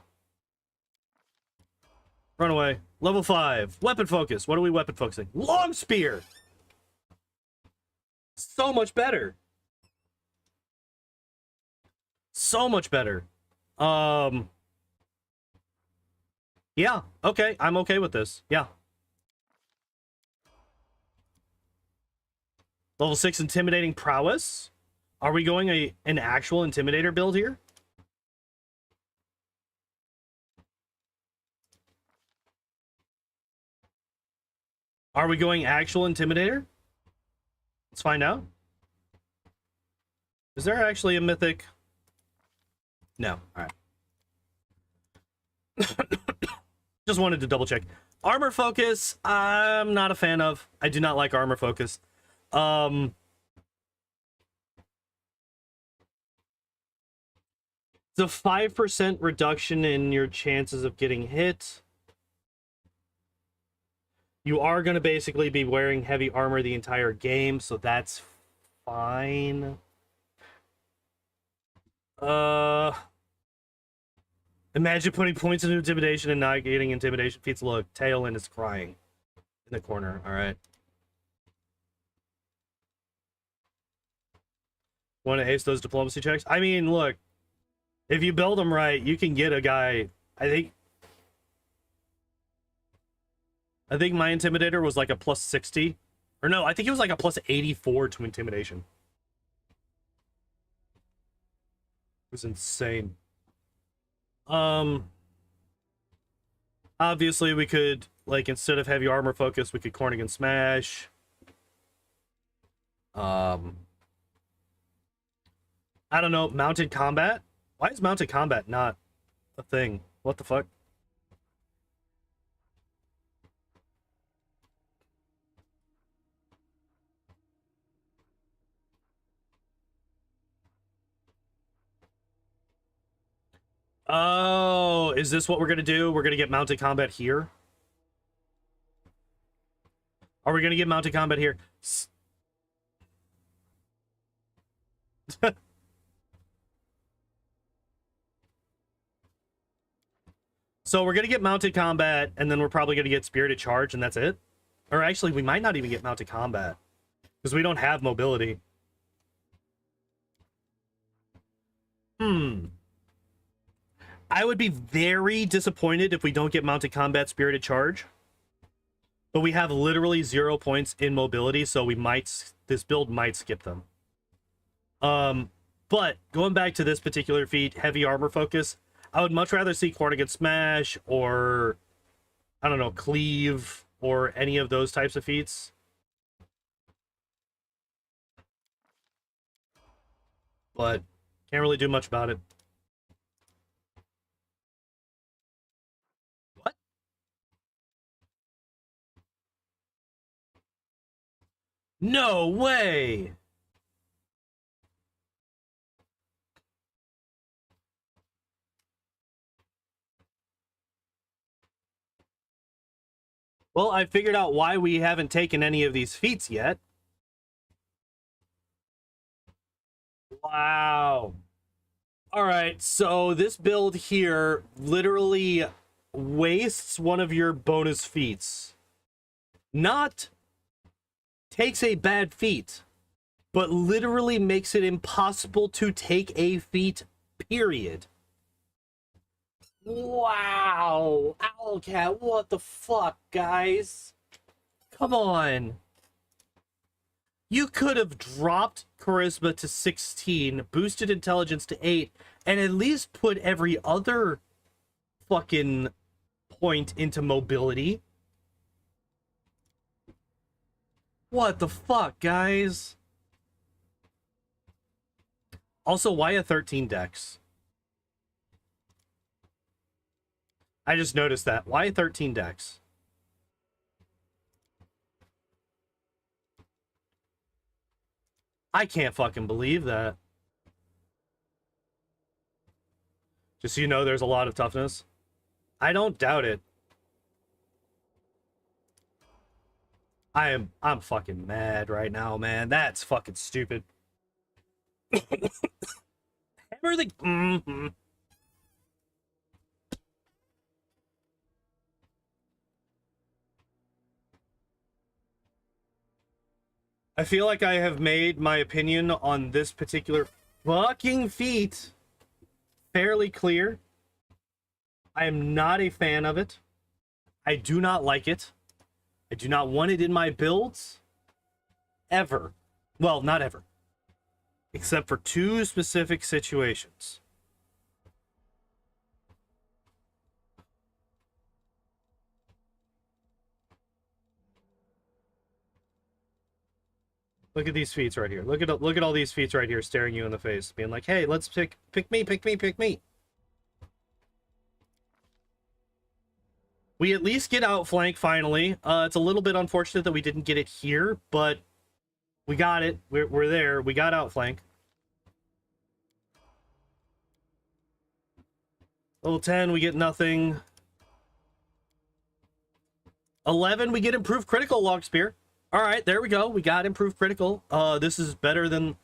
Run away. Level 5, weapon focus. What are we weapon focusing? Long spear! So much better. So much better. Yeah, okay, I'm okay with this. Yeah. Level 6, intimidating prowess. Are we going an actual intimidator build here? Are we going actual intimidator? Let's find out. Is there actually a mythic? No. All right. Just wanted to double check. Armor focus, I'm not a fan of. I do not like armor focus. It's a 5% reduction in your chances of getting hit. You are going to basically be wearing heavy armor the entire game, so that's fine. Imagine putting points into intimidation and not getting intimidation feats. Look, Taolynn is crying in the corner. All right. Want to ace those diplomacy checks? I mean, look, if you build them right, you can get a guy. I think my intimidator was like a +60, or no, I think it was like a +84 to intimidation. It was insane. Obviously we could, like, instead of heavy armor focus, we could Cornigan smash. I don't know, mounted combat. Why is mounted combat not a thing? What the fuck? Oh, is this what we're gonna do? We're gonna get mounted combat here? Are we gonna get mounted combat here? So we're gonna get mounted combat, and then we're probably gonna get spirited charge, and that's it? Or actually, we might not even get mounted combat, because we don't have mobility. I would be very disappointed if we don't get mounted combat spirited charge. But we have literally 0 points in mobility, so this build might skip them. But going back to this particular feat, heavy armor focus, I would much rather see Cornigan smash or, I don't know, cleave or any of those types of feats. But can't really do much about it. What? No way! Well, I figured out why we haven't taken any of these feats yet. Wow. All right, so this build here literally wastes one of your bonus feats. Not takes a bad feat, but literally makes it impossible to take a feat, period. Wow. Owlcat, what the fuck, guys? Come on. You could have dropped charisma to 16, boosted intelligence to 8, and at least put every other fucking point into mobility. What the fuck, guys? Also, why a 13 dex? I just noticed that. Why 13 dex? I can't fucking believe that. Just so you know, there's a lot of toughness. I don't doubt it. I'm fucking mad right now, man. That's fucking stupid. Hammer the... Mm-hmm. I feel like I have made my opinion on this particular fucking feat fairly clear. I am not a fan of it. I do not like it. I do not want it in my builds. Ever. Well, not ever. Except for 2 specific situations. Look at these feats right here. Look at all these feats right here staring you in the face, being like, "Hey, let's pick me, pick me, pick me." We at least get outflank finally. It's a little bit unfortunate that we didn't get it here, but we got it. We're there. We got outflank. Level 10, we get nothing. 11, we get improved critical log spear. All right, there we go. We got improved critical. This is better than,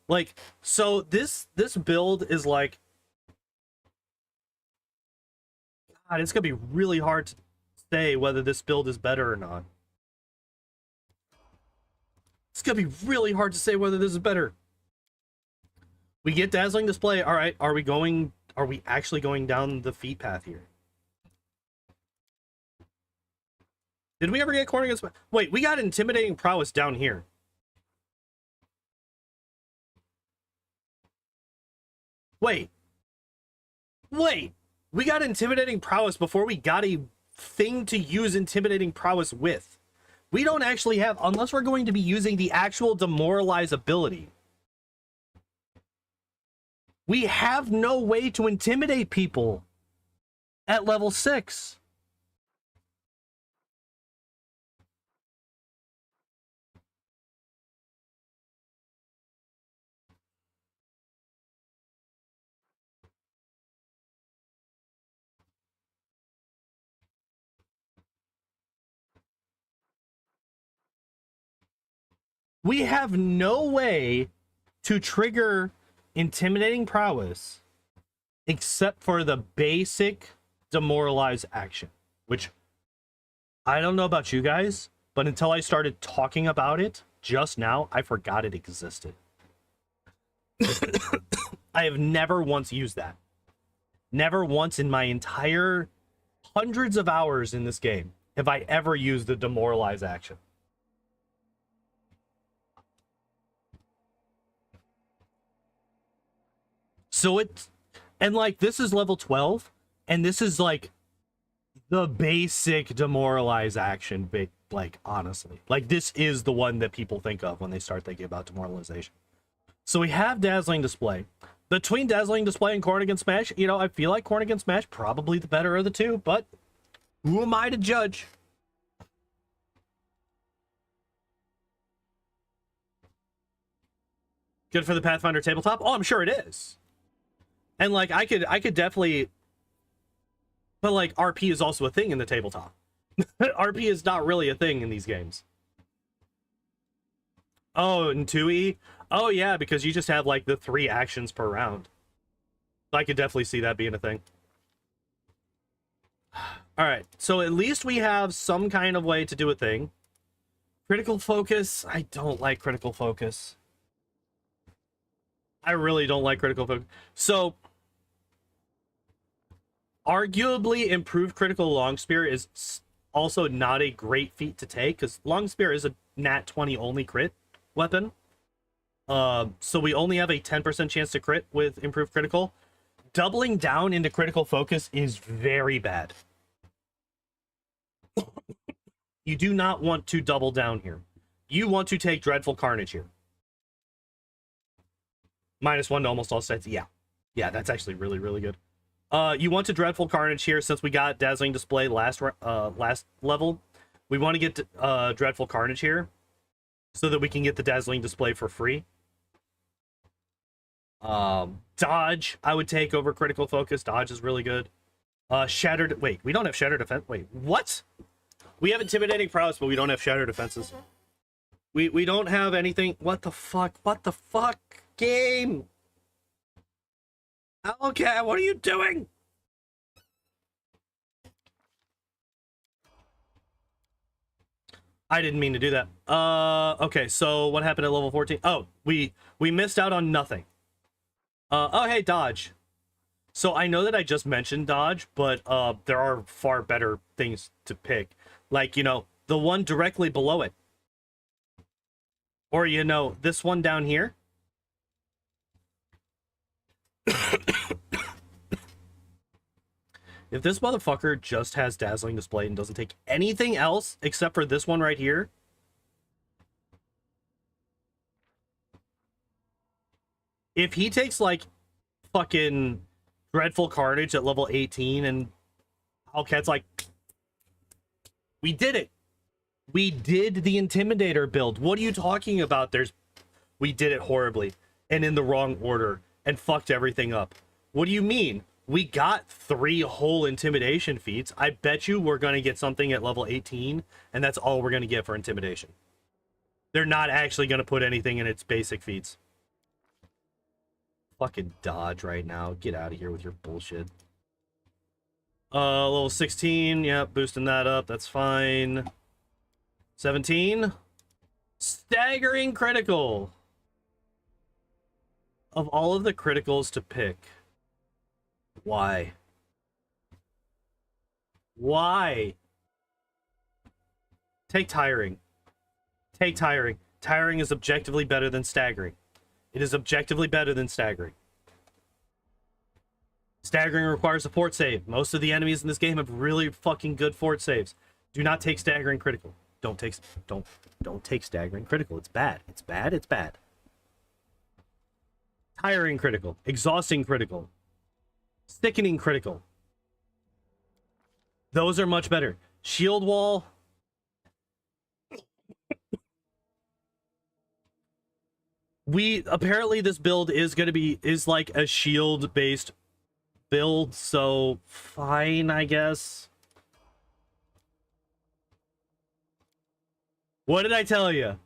like, so this build is like, God, it's gonna be really hard to say whether this build is better or not. It's gonna be really hard to say whether this is better. We get dazzling display. All right, are we actually going down the feat path here? Did we ever get corner against... Wait, we got intimidating prowess down here. Wait. We got intimidating prowess before we got a thing to use intimidating prowess with. We don't actually have... Unless we're going to be using the actual demoralize ability. We have no way to intimidate people at level 6. We have no way to trigger intimidating prowess except for the basic demoralize action, which I don't know about you guys, but until I started talking about it just now, I forgot it existed. I have never once used that. Never once in my entire hundreds of hours in this game have I ever used the demoralize action. So it's, and like, this is level 12, and this is like the basic demoralize action, like, honestly. Like, this is the one that people think of when they start thinking about demoralization. So we have dazzling display. Between dazzling display and corn against smash, you know, I feel like corn against smash probably the better of the two, but who am I to judge? Good for the Pathfinder tabletop? Oh, I'm sure it is. And like, I could definitely, but like, RP is also a thing in the tabletop. RP is not really a thing in these games. Oh, and 2E? Oh yeah, because you just have like the 3 actions per round. I could definitely see that being a thing. All right, so at least we have some kind of way to do a thing. Critical focus, I don't like critical focus. I really don't like critical focus. So, arguably, improved critical long spear is also not a great feat to take, because long spear is a nat 20 only crit weapon. So we only have a 10% chance to crit with improved critical. Doubling down into critical focus is very bad. You do not want to double down here. You want to take Dreadful Carnage here. -1 to almost all stats. Yeah. Yeah, that's actually really, really good. You want to Dreadful Carnage here since we got Dazzling Display last level. We want to get Dreadful Carnage here so that we can get the Dazzling Display for free. Dodge, I would take over Critical Focus. Dodge is really good. Shattered... Wait, we don't have Shattered Defense. Wait, what? We have Intimidating Prowess, but we don't have Shattered Defenses. We don't have anything... What the fuck? What the fuck? Game! Owlcat, what are you doing? I didn't mean to do that. Okay, so what happened at level 14? Oh, we missed out on nothing. Oh, hey, dodge. So I know that I just mentioned dodge, but there are far better things to pick. Like, you know, the one directly below it. Or, you know, this one down here. If this motherfucker just has Dazzling Display and doesn't take anything else except for this one right here, if he takes like fucking Dreadful Carnage at level 18 and Owlcat's like, we did it. We did the Intimidator build. What are you talking about? We did it horribly and in the wrong order and fucked everything up. What do you mean? We got 3 whole Intimidation feats. I bet you we're going to get something at level 18, and that's all we're going to get for Intimidation. They're not actually going to put anything in its basic feats. Fucking dodge right now. Get out of here with your bullshit. Level 16. Yep, boosting that up. That's fine. 17. Staggering critical. Of all of the criticals to pick, why? Why? Take tiring. Take tiring. Tiring is objectively better than staggering. It is objectively better than staggering. Staggering requires a fort save. Most of the enemies in this game have really fucking good fort saves. Do not take staggering critical. Don't take staggering critical. It's bad. It's bad. It's bad. Tiring critical. Exhausting critical. Sickening critical. Those are much better. Shield wall. Apparently this build is going to be like a shield based build, so fine, I guess. What did I tell you?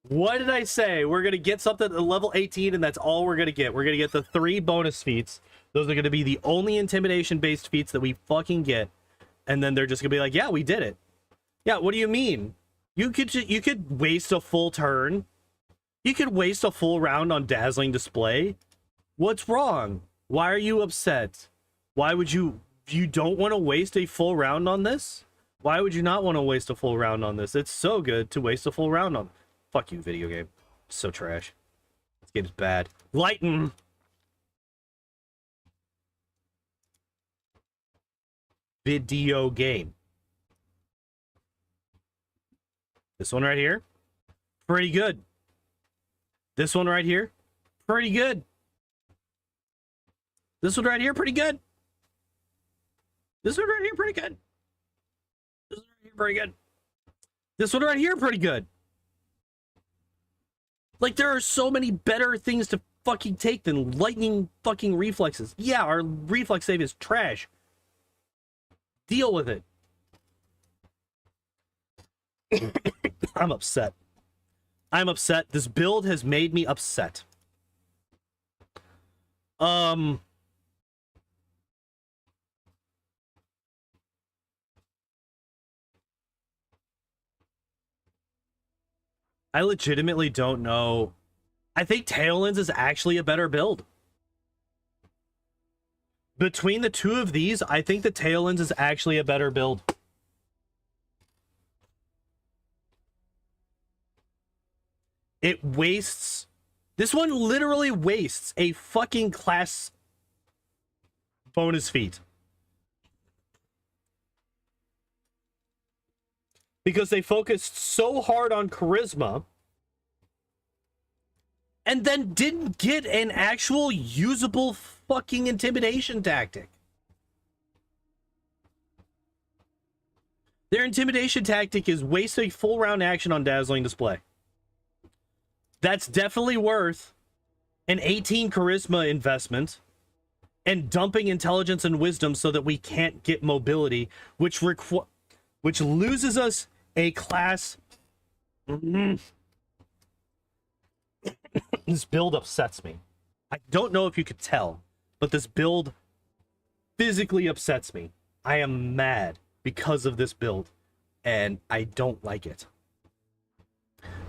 What did I say? We're going to get something at level 18 and that's all we're going to get. We're going to get the 3 bonus feats. Those are going to be the only intimidation-based feats that we fucking get. And then they're just going to be like, yeah, we did it. Yeah, what do you mean? You could waste a full turn. You could waste a full round on Dazzling Display. What's wrong? Why are you upset? Why would you don't want to waste a full round on this? Why would you not want to waste a full round on this? It's so good to waste a full round on. Fuck you, video game. It's so trash. This game's bad. Lighten. Video game. This one right here, pretty good. This one right here, pretty good. This one right here, pretty good. This one right here, pretty good. This one right here, pretty good. This one right here, pretty good. Like, there are so many better things to fucking take than lightning fucking reflexes. Yeah, our reflex save is trash. Deal with it. I'm upset. I'm upset. This build has made me upset. I legitimately don't know. I think Taolynn's is actually a better build. Between the two of these, I think the Taolynn's is actually a better build. It wastes... This one literally wastes a fucking class bonus feat. Because they focused so hard on charisma and then didn't get an actual usable fucking intimidation tactic. Their intimidation tactic is waste a full round action on dazzling display. That's definitely worth an 18 charisma investment and dumping intelligence and wisdom so that we can't get mobility, which loses us a class. This build upsets me. I don't know if you could tell, but this build physically upsets me. I am mad because of this build, and I don't like it.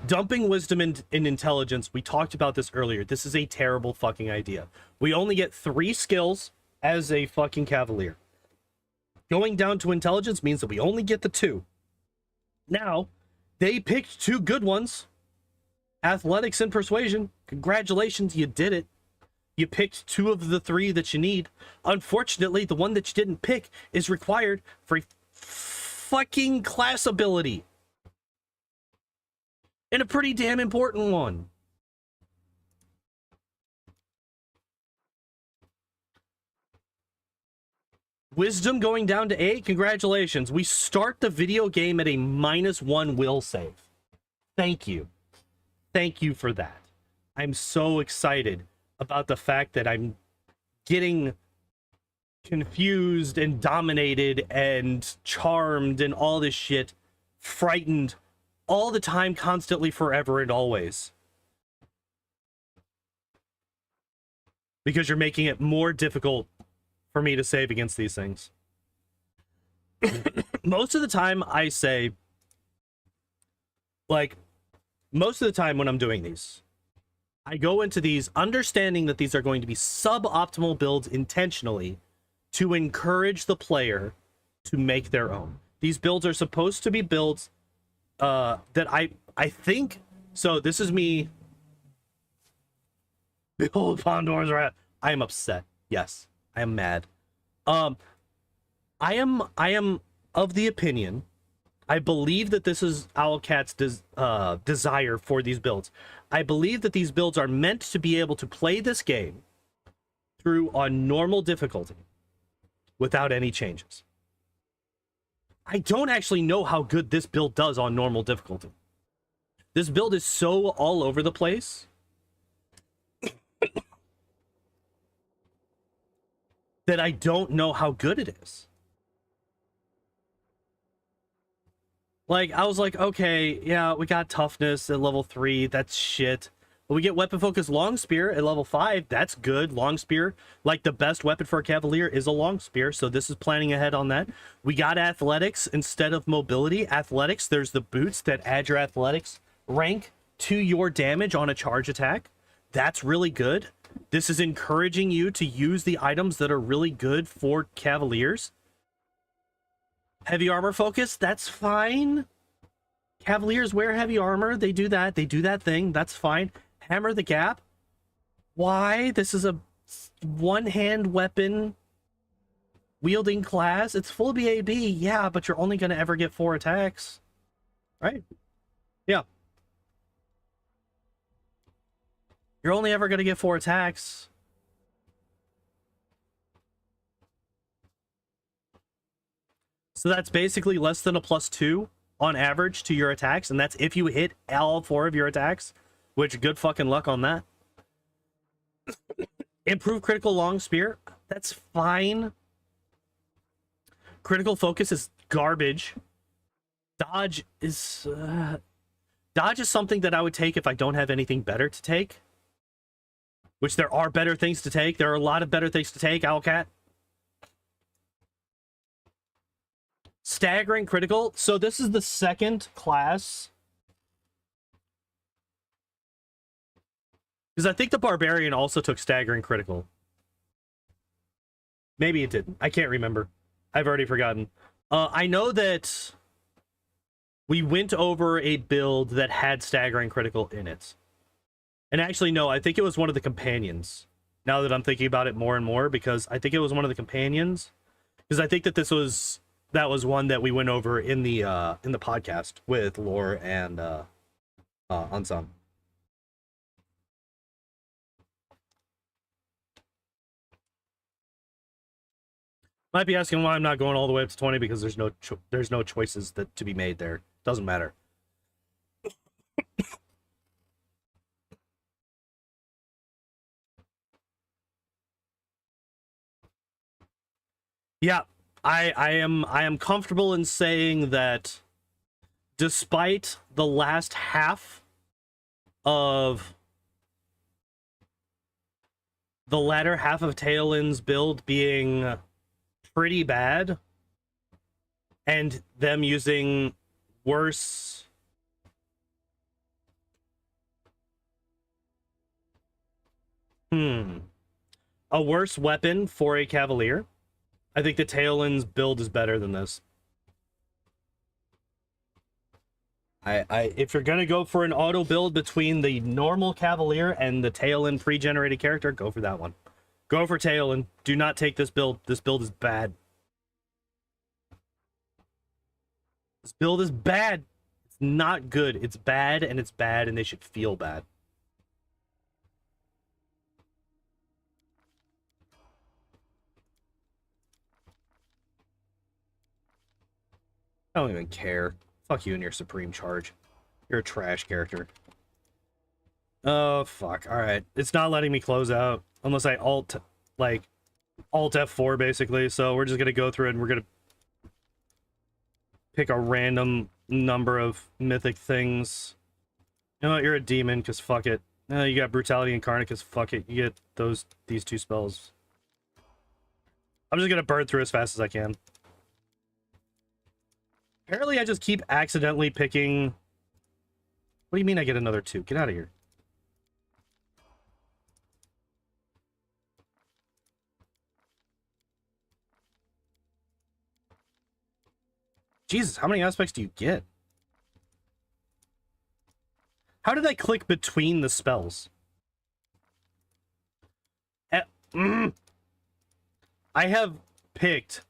Dumping wisdom and intelligence, we talked about this earlier. This is a terrible fucking idea. We only get 3 skills as a fucking Cavalier. Going down to intelligence means that we only get the 2. Now, they picked 2 good ones. Athletics and persuasion. Congratulations, you did it. You picked 2 of the 3 that you need. Unfortunately, the one that you didn't pick is required for a fucking class ability. And a pretty damn important one. Wisdom going down to 8. Congratulations. We start the video game at a -1 will save. Thank you. Thank you for that. I'm so excited about the fact that I'm getting confused and dominated and charmed and all this shit, frightened all the time, constantly, forever and always. Because you're making it more difficult for me to save against these things. Most of the time I say, like, most of the time when I'm doing these, I go into these understanding that these are going to be suboptimal builds intentionally to encourage the player to make their own. These builds are supposed to be builds that I think, so this is me. Behold Pandor's wrath. I am upset. Yes, I am mad. I am of the opinion, I believe that this is Owlcat's desire for these builds. I believe that these builds are meant to be able to play this game through on normal difficulty without any changes. I don't actually know how good this build does on normal difficulty. This build is so all over the place that I don't know how good it is. Like, I was like, okay, yeah, we got toughness at level 3. That's shit. But we get weapon focus long spear at level 5. That's good. Long spear, like the best weapon for a Cavalier is a long spear. So this is planning ahead on that. We got athletics instead of mobility. Athletics, there's the boots that add your athletics rank to your damage on a charge attack. That's really good. This is encouraging you to use the items that are really good for Cavaliers. Heavy armor focus, that's fine. Cavaliers wear heavy armor. They do that. They do that thing. That's fine. Hammer the gap. Why? This is a one-hand weapon wielding class. It's full BAB. Yeah, but you're only going to ever get 4 attacks. Right? Yeah. You're only ever going to get 4 attacks. So that's basically less than a +2 on average to your attacks, and that's if you hit all 4 of your attacks, which good fucking luck on that. Improve critical long spear, that's fine. Critical focus is garbage. Dodge is something that I would take if I don't have anything better to take, which there are better things to take. There are a lot of better things to take, Owlcat. Staggering critical. So this is the second class. Because I think the Barbarian also took staggering critical. Maybe it didn't. I can't remember. I've already forgotten. I know that we went over a build that had staggering critical in it. And actually, no, I think it was one of the companions. Now that I'm thinking about it more and more, because I think it was one of the companions. Because I think that that was one that we went over in the podcast with Lore and Unsung. Might be asking why I'm not going all the way up to 20 because there's no choices to be made there. Doesn't matter. Yeah, I am comfortable in saying that despite the last half of the latter half of Taolynn's build being pretty bad and them using worse a worse weapon for a Cavalier, I think the Taolynn's build is better than this. If you're gonna go for an auto build between the normal Cavalier and the Taolynn pre-generated character, go for that one. Go for Taolynn. Do not take this build. This build is bad. This build is bad. It's not good. It's bad, and it's bad, and they should feel bad. I don't even care. Fuck you and your supreme charge. You're a trash character. Oh, fuck. Alright. It's not letting me close out. Unless I alt F4, basically. So we're just gonna go through it, and we're gonna pick a random number of mythic things. You know what? You're a demon, because fuck it. You got Brutality Incarnate, because fuck it. You get these two spells. I'm just gonna burn through as fast as I can. Apparently, I just keep accidentally picking... What do you mean I get another 2? Get out of here. Jesus, how many aspects do you get? How did I click between the spells? I have picked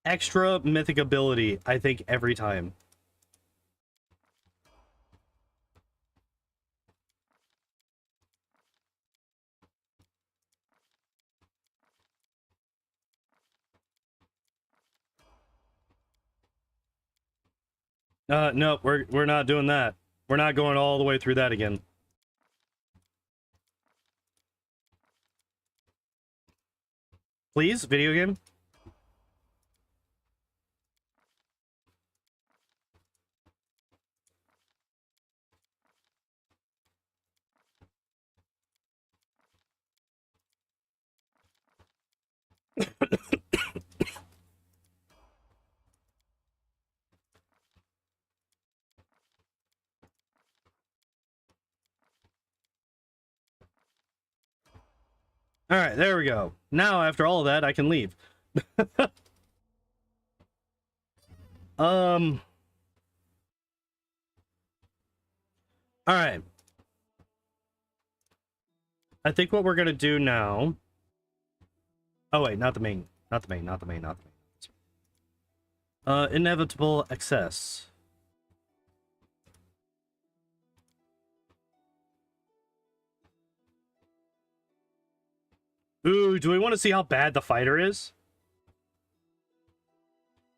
extra mythic ability, I think, every time. No, we're not doing that. We're not going all the way through that again. Please, video game? All right, there we go. Now, after all of that, I can leave. All right. I think what we're gonna do now... Oh, wait, not the main. Not the main, not the main, not the main. Inevitable excess. Ooh, do we want to see how bad the fighter is?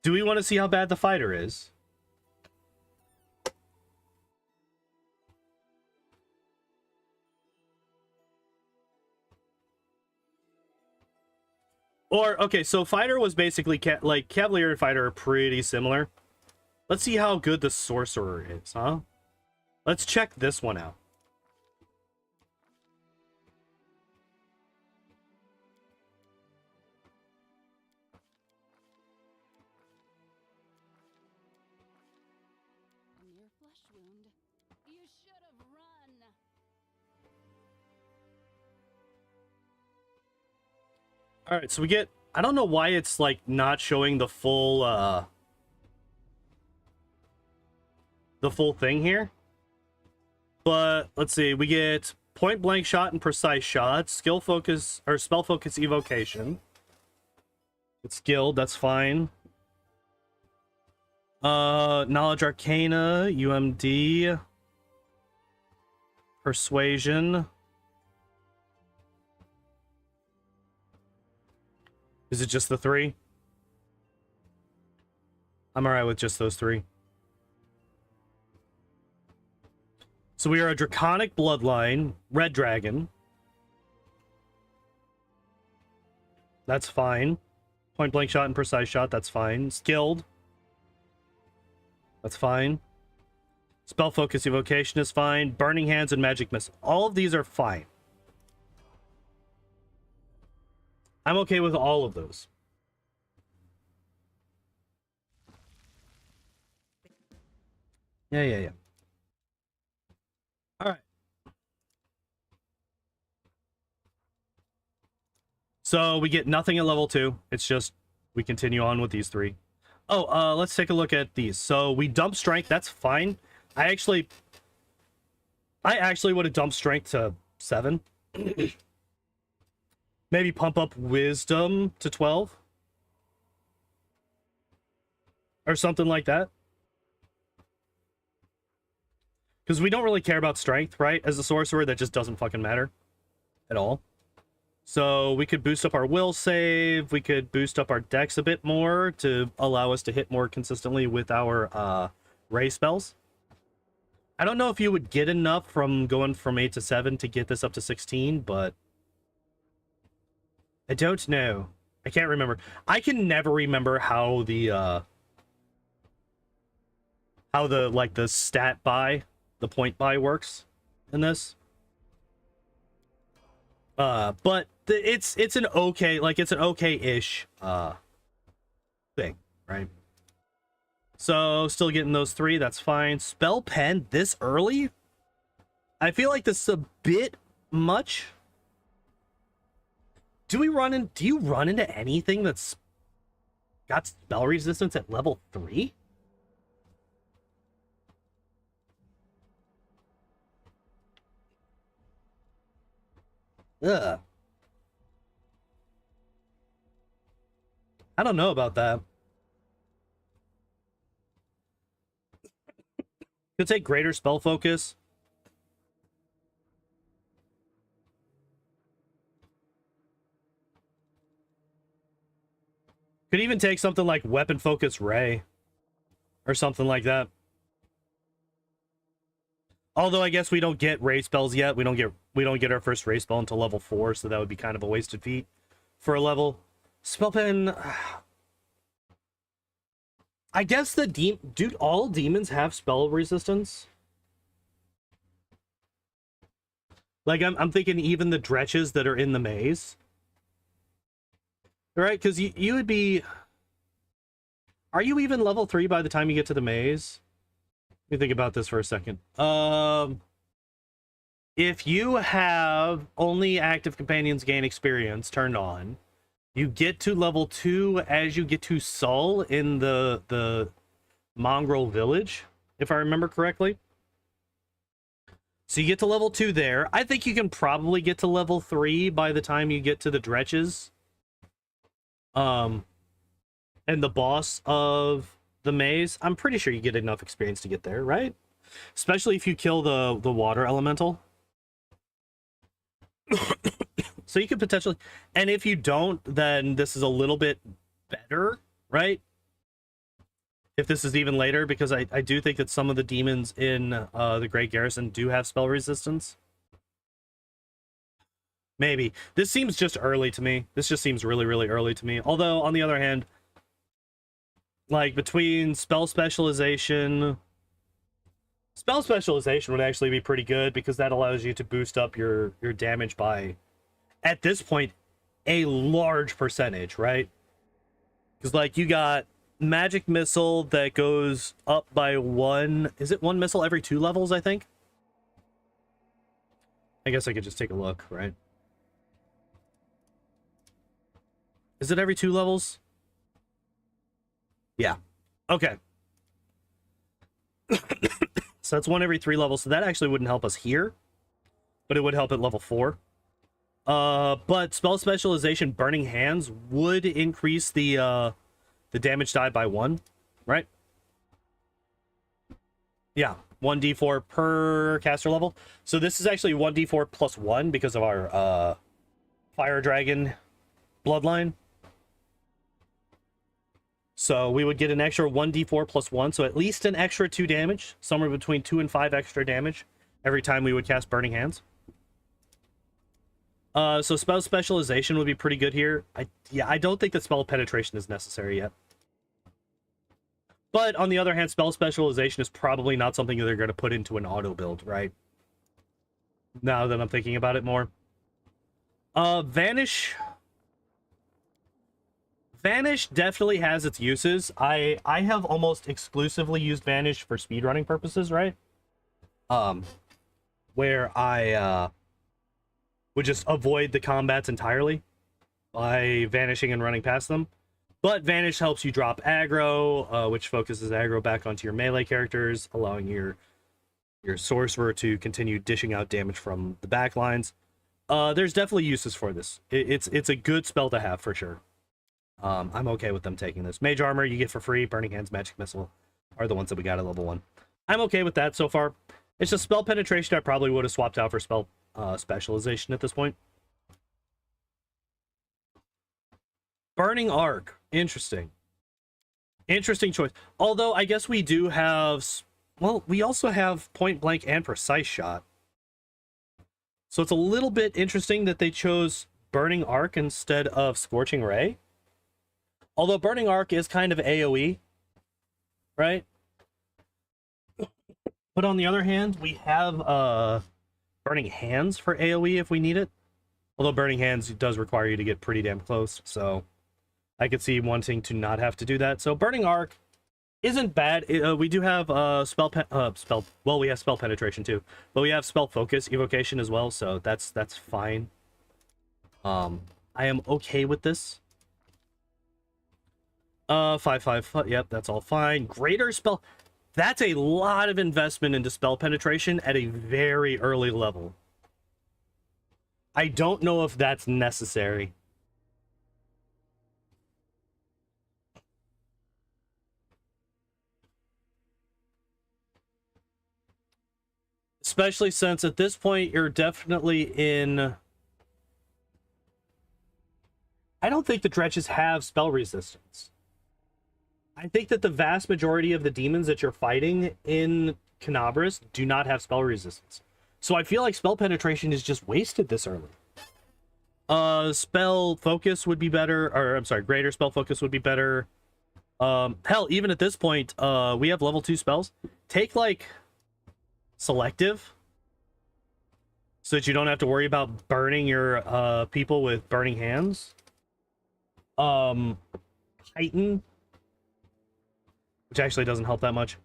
Do we want to see how bad the fighter is? Or, okay, so fighter was basically, like, Cavalier and fighter are pretty similar. Let's see how good the sorcerer is, huh? Let's check this one out. All right, so we get... I don't know why it's, like, not showing the full, the full thing here. But let's see, we get point blank shot and precise shot, skill focus or spell focus evocation. It's skilled, that's fine. Knowledge Arcana, UMD, Persuasion. Is it just the 3? I'm alright with just those 3. So we are a Draconic Bloodline, Red Dragon. That's fine. Point blank shot and precise shot, that's fine. Skilled. That's fine. Spell focus evocation is fine. Burning hands and magic missile. All of these are fine. I'm okay with all of those. Yeah. All right. So we get nothing at level 2. It's just we continue on with these 3. Oh, let's take a look at these. So we dump strength. That's fine. I actually would have dumped strength to 7. Maybe pump up wisdom to 12. Or something like that. Because we don't really care about strength, right? As a sorcerer, that just doesn't fucking matter. At all. So we could boost up our will save. We could boost up our dex a bit more to allow us to hit more consistently with our ray spells. I don't know if you would get enough from going from 8 to 7 to get this up to 16, but I don't know. I can't remember. I can never remember how the the stat buy, the point buy works in this. But it's an okay, like it's an okay-ish thing, right? So still getting those 3, that's fine. Spell pen this early? I feel like this is a bit much. Do you run into anything that's got spell resistance at level 3? Ugh. I don't know about that. Could take greater spell focus. Could even take something like weapon focus ray or something like that. Although I guess we don't get ray spells yet. We don't get our first ray spell until level 4, so that would be kind of a wasted feat for a level. Spell pen. I guess dude, all demons have spell resistance. Like I'm thinking even the dretches that are in the maze. Right? Because you would be. Are you even level 3 by the time you get to the maze? Let me think about this for a second. If you have only active companions gain experience turned on, you get to level 2 as you get to Sol in the mongrel village, if I remember correctly. So you get to level 2 there. I think you can probably get to level 3 by the time you get to the dretches. And the boss of the maze. I'm pretty sure you get enough experience to get there, right? Especially if you kill the water elemental. So you could potentially, and if you don't, then this is a little bit better, right? If this is even later, because I do think that some of the demons in the Great Garrison do have spell resistance. Maybe. This seems just early to me. This just seems really, really early to me. Although, on the other hand, like, between spell specialization would actually be pretty good, because that allows you to boost up your damage by, at this point, a large percentage, right? Because, like, you got magic missile that goes up by 1... Is it 1 missile every 2 levels, I think? I guess I could just take a look, right? Is it every 2 levels? Yeah. Okay. So that's 1 every 3 levels. So that actually wouldn't help us here, but it would help at level 4. But spell specialization, Burning Hands, would increase the damage die by 1, right? Yeah, 1d4 per caster level. So this is actually 1d4 plus 1 because of our fire dragon bloodline. So we would get an extra 1d4 plus 1, so at least an extra 2 damage, somewhere between 2 and 5 extra damage every time we would cast Burning Hands. So spell specialization would be pretty good here. I don't think that spell penetration is necessary yet. But on the other hand, spell specialization is probably not something that they're going to put into an auto build, right? Now that I'm thinking about it more. Vanish. Vanish definitely has its uses. I have almost exclusively used Vanish for speedrunning purposes, right? Where I would just avoid the combats entirely by vanishing and running past them. But Vanish helps you drop aggro, which focuses aggro back onto your melee characters, allowing your Sorcerer to continue dishing out damage from the back lines. There's definitely uses for this. It's a good spell to have for sure. I'm okay with them taking this. Mage Armor you get for free. Burning Hands, Magic Missile are the ones that we got at level 1. I'm okay with that so far. It's just spell penetration I probably would have swapped out for spell specialization at this point. Burning Arc. Interesting. Interesting choice. Although I guess we do have... Well, we also have Point Blank and Precise Shot. So it's a little bit interesting that they chose Burning Arc instead of Scorching Ray. Although Burning Arc is kind of AoE, right? But on the other hand, we have Burning Hands for AoE if we need it. Although Burning Hands does require you to get pretty damn close, so I could see wanting to not have to do that. So Burning Arc isn't bad. We do have we have spell penetration too, but we have spell focus evocation as well, so that's fine. I am okay with this. 5/5, yep, that's all fine. Greater spell, that's a lot of investment into spell penetration at a very early level. I don't know if that's necessary. Especially since at this point you're definitely in... I don't think the dredges have spell resistance. I think that the vast majority of the demons that you're fighting in Canabras do not have spell resistance. So I feel like spell penetration is just wasted this early. Spell focus would be better, or I'm sorry, greater spell focus would be better. Hell, even at this point, we have level 2 spells. Take like selective, so that you don't have to worry about burning your people with burning hands. Heighten, which actually doesn't help that much.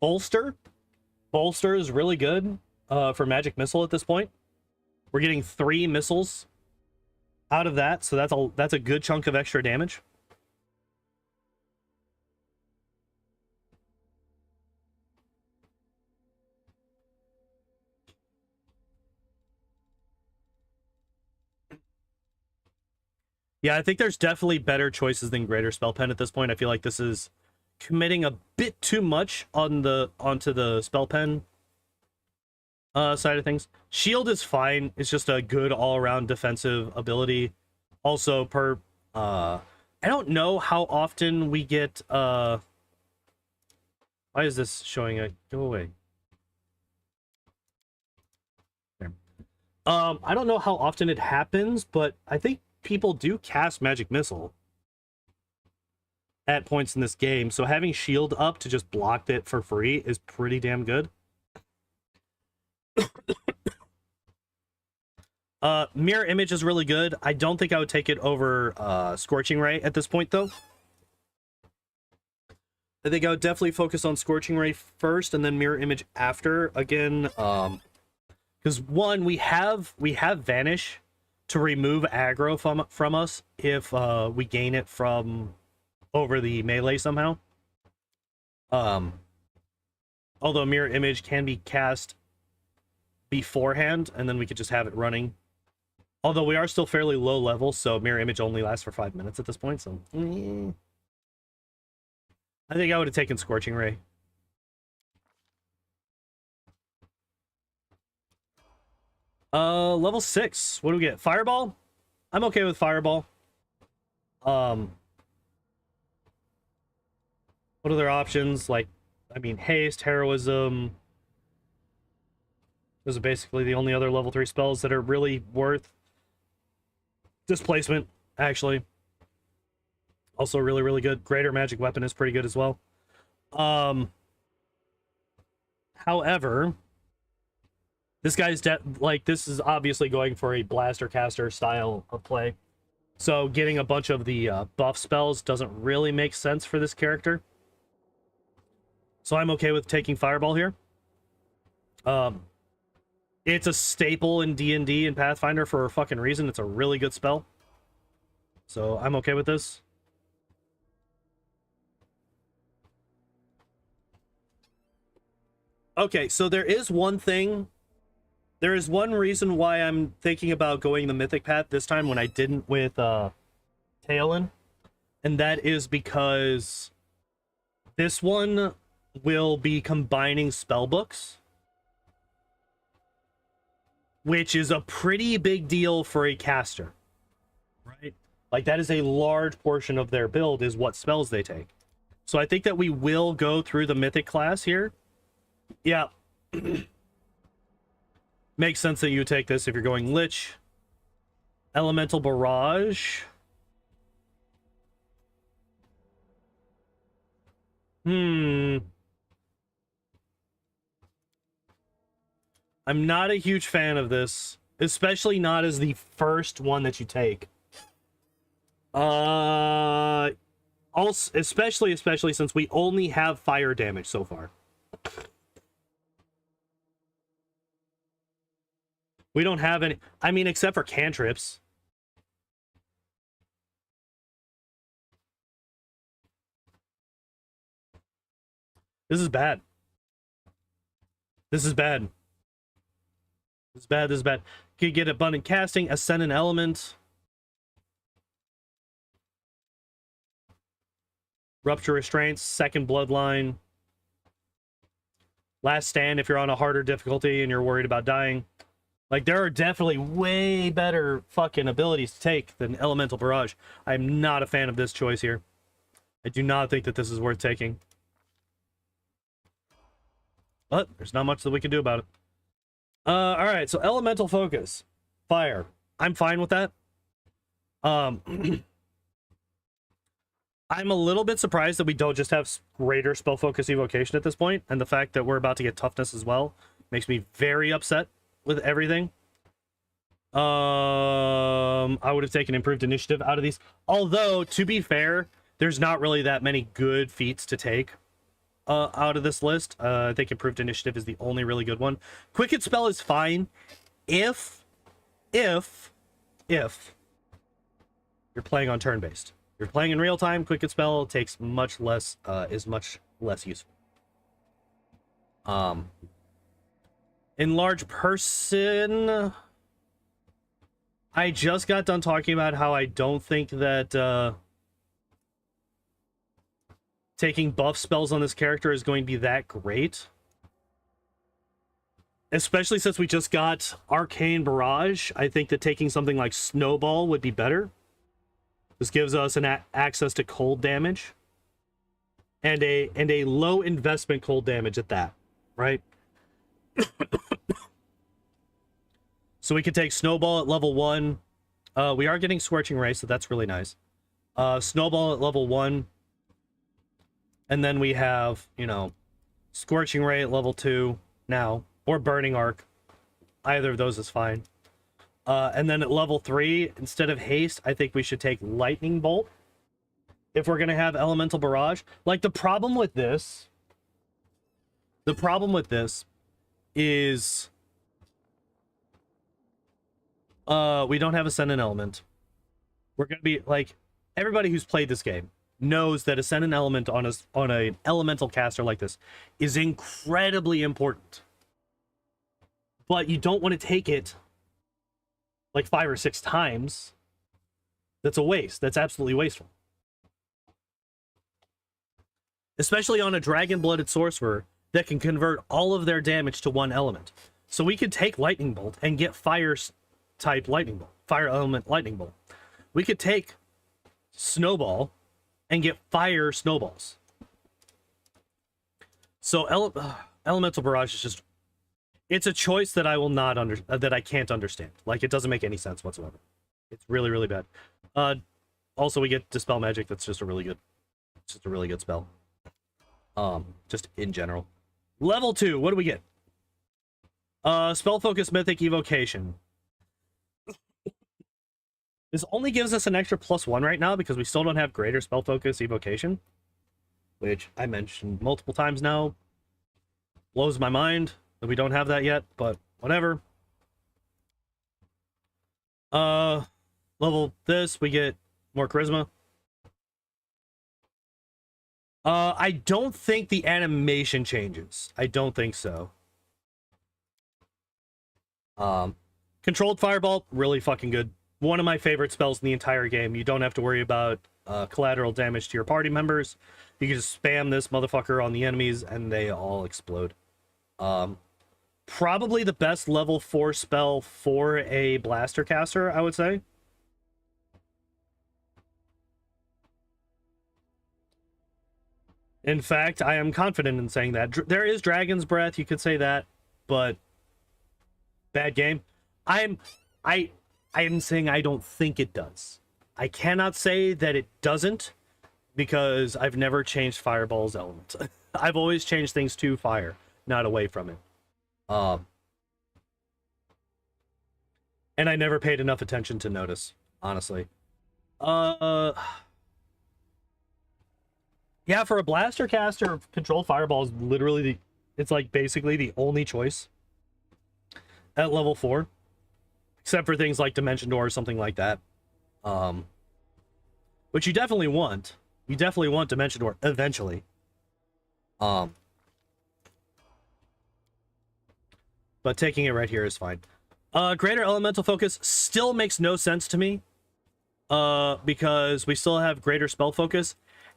Bolster is really good for Magic Missile at this point. We're getting 3 missiles out of that, so that's a good chunk of extra damage. Yeah, I think there's definitely better choices than Greater Spell Pen at this point. I feel like this is committing a bit too much onto the Spell Pen side of things. Shield is fine. It's just a good all-around defensive ability. Also, I don't know how often we get... Why is this showing a... Go away. There. I don't know how often it happens, but I think people do cast Magic Missile at points in this game, so having shield up to just block it for free is pretty damn good. Mirror Image is really good. I don't think I would take it over Scorching Ray at this point, though. I think I would definitely focus on Scorching Ray first and then Mirror Image after. Again, because one, we have Vanish to remove aggro from us if we gain it from over the melee somehow. Um, although mirror image can be cast beforehand, and then we could just have it running. Although we are still fairly low level, so mirror image only lasts for 5 minutes at this point. So I think I would have taken Scorching Ray. Level 6. What do we get? Fireball? I'm okay with Fireball. What other options? Like, I mean, Haste, Heroism. Those are basically the only other level 3 spells that are really worth Displacement, actually. Also really, really good. Greater Magic Weapon is pretty good as well. However, this guy's this is obviously going for a blaster caster style of play. So getting a bunch of the buff spells doesn't really make sense for this character. So I'm okay with taking Fireball here. It's a staple in D&D and Pathfinder for a fucking reason. It's a really good spell. So I'm okay with this. Okay, so there is one thing. There is one reason why I'm thinking about going the Mythic path this time when I didn't with Taolynn. And that is because this one will be combining spellbooks, which is a pretty big deal for a caster, right? Like, that is a large portion of their build is what spells they take. So I think that we will go through the Mythic class here. Yeah. Makes sense that you take this if you're going Lich. Elemental Barrage. I'm not a huge fan of this, especially not as the first one that you take. Also, especially since we only have fire damage so far. We don't have any, I mean, except for cantrips. This is bad. This is bad. This is bad. This is bad. Could get abundant casting, ascendant element. Rupture restraints, second bloodline. Last stand if you're on a harder difficulty and you're worried about dying. Like, there are definitely way better fucking abilities to take than Elemental Barrage. I'm not a fan of this choice here. I do not think that this is worth taking. But there's not much that we can do about it. Alright, so Elemental Focus. Fire. I'm fine with that. I'm a little bit surprised that we don't just have greater spell focus evocation at this point, and the fact that we're about to get toughness as well makes me very upset with everything. I would have taken improved initiative out of these. Although, to be fair, there's not really that many good feats to take out of this list. I think improved initiative is the only really good one. Quicken Spell is fine if you're playing on turn-based. If you're playing in real time, Quicken Spell takes much less, is much less useful. Enlarge Person. I just got done talking about how I don't think that taking buff spells on this character is going to be that great. Especially since we just got Arcane Barrage. I think that taking something like Snowball would be better. This gives us an access to cold damage. And a low investment cold damage at that, right? So we can take Snowball at level 1. We are getting Scorching Ray, so that's really nice. Snowball at level 1. And then we have, you know, Scorching Ray at level 2 now. Or Burning Arc. Either of those is fine. And then at level 3, instead of Haste, I think we should take Lightning Bolt. If we're going to have Elemental Barrage. Like, the problem with this is we don't have Ascendant Element. We're going to be, like, everybody who's played this game knows that Ascendant Element on an elemental caster like this is incredibly important. But you don't want to take it like 5 or 6 times. That's a waste. That's absolutely wasteful. Especially on a dragon-blooded sorcerer that can convert all of their damage to one element. So we could take Lightning Bolt and get fire-type Lightning Bolt. Fire element Lightning Bolt. We could take Snowball and get fire snowballs. So Elemental Barrage is just... It's a choice that I will not that I can't understand. Like, it doesn't make any sense whatsoever. It's really, really bad. Also, we get Dispel Magic. That's just a really good... It's just a really good spell. Just in general. Level 2, what do we get? Spell Focus Mythic Evocation. This only gives us an extra +1 right now because we still don't have Greater Spell Focus Evocation, which I mentioned multiple times now. Blows my mind that we don't have that yet, but whatever. Level this, we get more Charisma. I don't think the animation changes. I don't think so. Controlled Fireball, really fucking good. One of my favorite spells in the entire game. You don't have to worry about collateral damage to your party members. You can just spam this motherfucker on the enemies and they all explode. Probably the best level 4 spell for a blaster caster, I would say. In fact, I am confident in saying that. There is Dragon's Breath, you could say that, but bad game. I am saying I don't think it does. I cannot say that it doesn't because I've never changed Fireball's element. I've always changed things to fire, not away from it. And I never paid enough attention to notice, honestly. Yeah, for a blaster caster, Controlled Fireball is literally it's like basically the only choice at level 4. Except for things like Dimension Door or something like that. Which you definitely want. You definitely want Dimension Door eventually. But taking it right here is fine. Greater Elemental Focus still makes no sense to me. Because we still have Greater Spell Focus.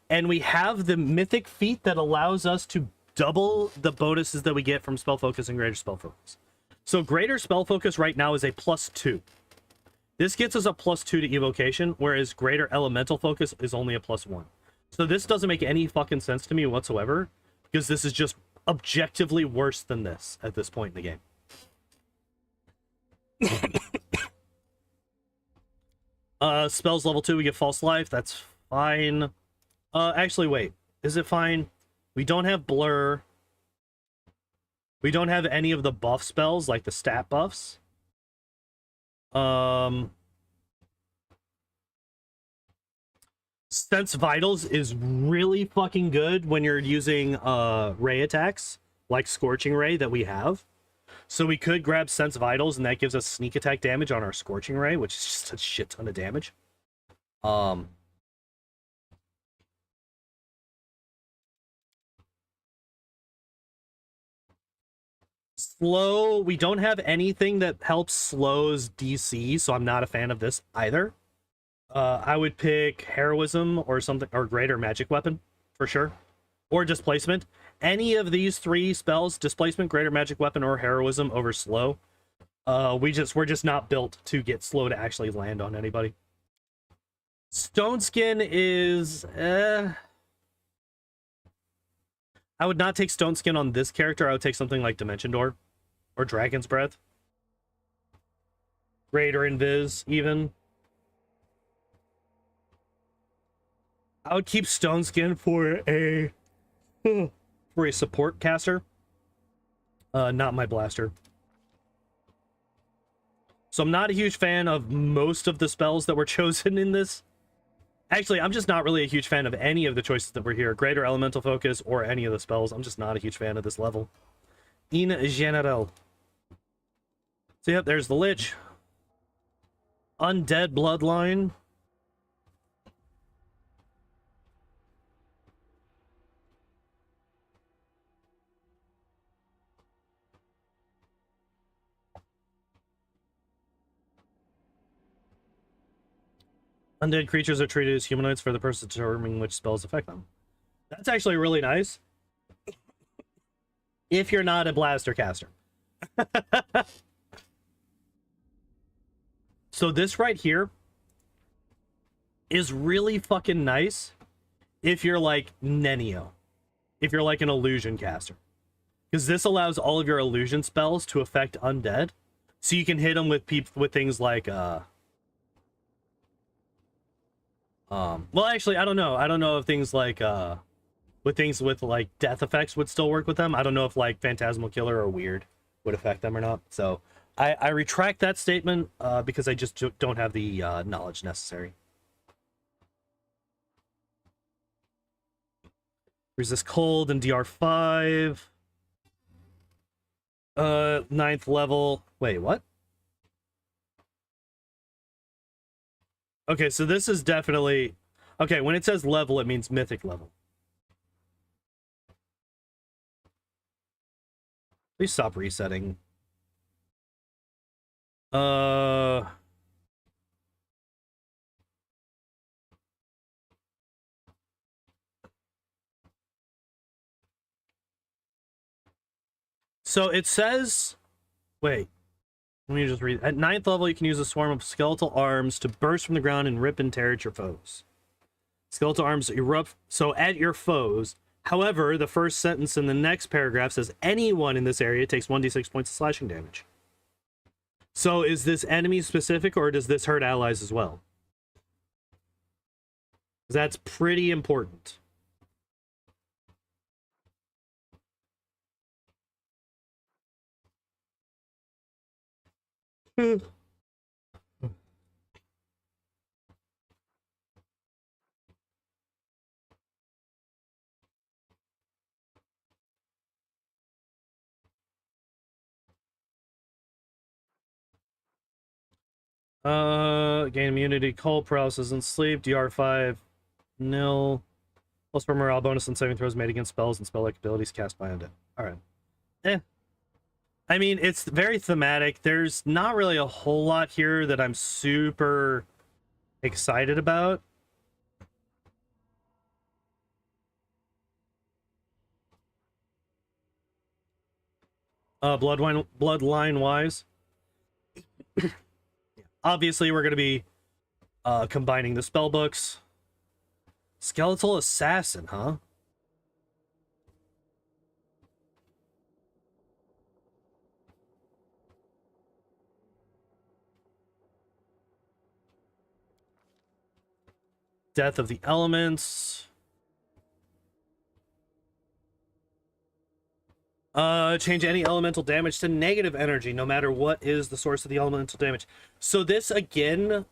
And we have the Mythic Feat that allows us to double the bonuses that we get from Spell Focus and Greater Spell Focus. So Greater Spell Focus right now is a +2. This gets us a +2 to Evocation, whereas Greater Elemental Focus is only a +1. So this doesn't make any fucking sense to me whatsoever, because this is just objectively worse than this at this point in the game. Spells level 2, we get False Life. That's fine. Actually, wait. Is it fine? We don't have Blur. We don't have any of the buff spells, like the stat buffs. Sense Vitals is really fucking good when you're using ray attacks, like Scorching Ray that we have. So we could grab Sense Vitals, and that gives us sneak attack damage on our Scorching Ray, which is just a shit ton of damage. Slow, we don't have anything that helps slows DC, so I'm not a fan of this either. I would pick Heroism or something, or Greater Magic Weapon, for sure. Or Displacement. Any of these 3 spells, Displacement, Greater Magic Weapon, or Heroism over Slow. We're just not built to get Slow to actually land on anybody. Stone Skin is... I would not take Stone Skin on this character. I would take something like Dimension Door or Dragon's Breath. Greater Invis, even. I would keep Stone Skin for a support caster. Not my blaster. So I'm not a huge fan of most of the spells that were chosen in this. Actually, I'm just not really a huge fan of any of the choices that were here. Greater Elemental Focus or any of the spells. I'm just not a huge fan of this level. In general. So yep, there's the Lich. Undead Bloodline. Undead creatures are treated as humanoids for the person determining which spells affect them. That's actually really nice. If you're not a blaster caster. So this right here is really fucking nice if you're like Nenio. If you're like an illusion caster. Because this allows all of your illusion spells to affect undead. So you can hit them with things like well actually I don't know. I don't know if things like things with like death effects would still work with them. I don't know if like Phantasmal Killer or Weird would affect them or not. So I retract that statement because I just don't have the knowledge necessary. Resist cold and DR5. 9th level. Wait, what? Okay, so this is definitely... Okay, when it says level, it means mythic level. Please stop resetting. So it says... Wait. Let me just read. At 9th level, you can use a swarm of skeletal arms to burst from the ground and rip and tear at your foes. Skeletal arms erupt, so at your foes. However, the first sentence in the next paragraph says anyone in this area takes 1d6 points of slashing damage. So is this enemy specific, or does this hurt allies as well? That's pretty important. Gain immunity, cold paralysis, and sleep. DR5, nil. Plus for morale bonus on saving throws made against spells and spell-like abilities cast by undead. Alright. I mean, it's very thematic. There's not really a whole lot here that I'm super excited about. Bloodline-wise. Obviously, we're going to be combining the spell books. Skeletal Assassin, huh? Death of the Elements. Change any elemental damage to negative energy, no matter what is the source of the elemental damage. So this, again,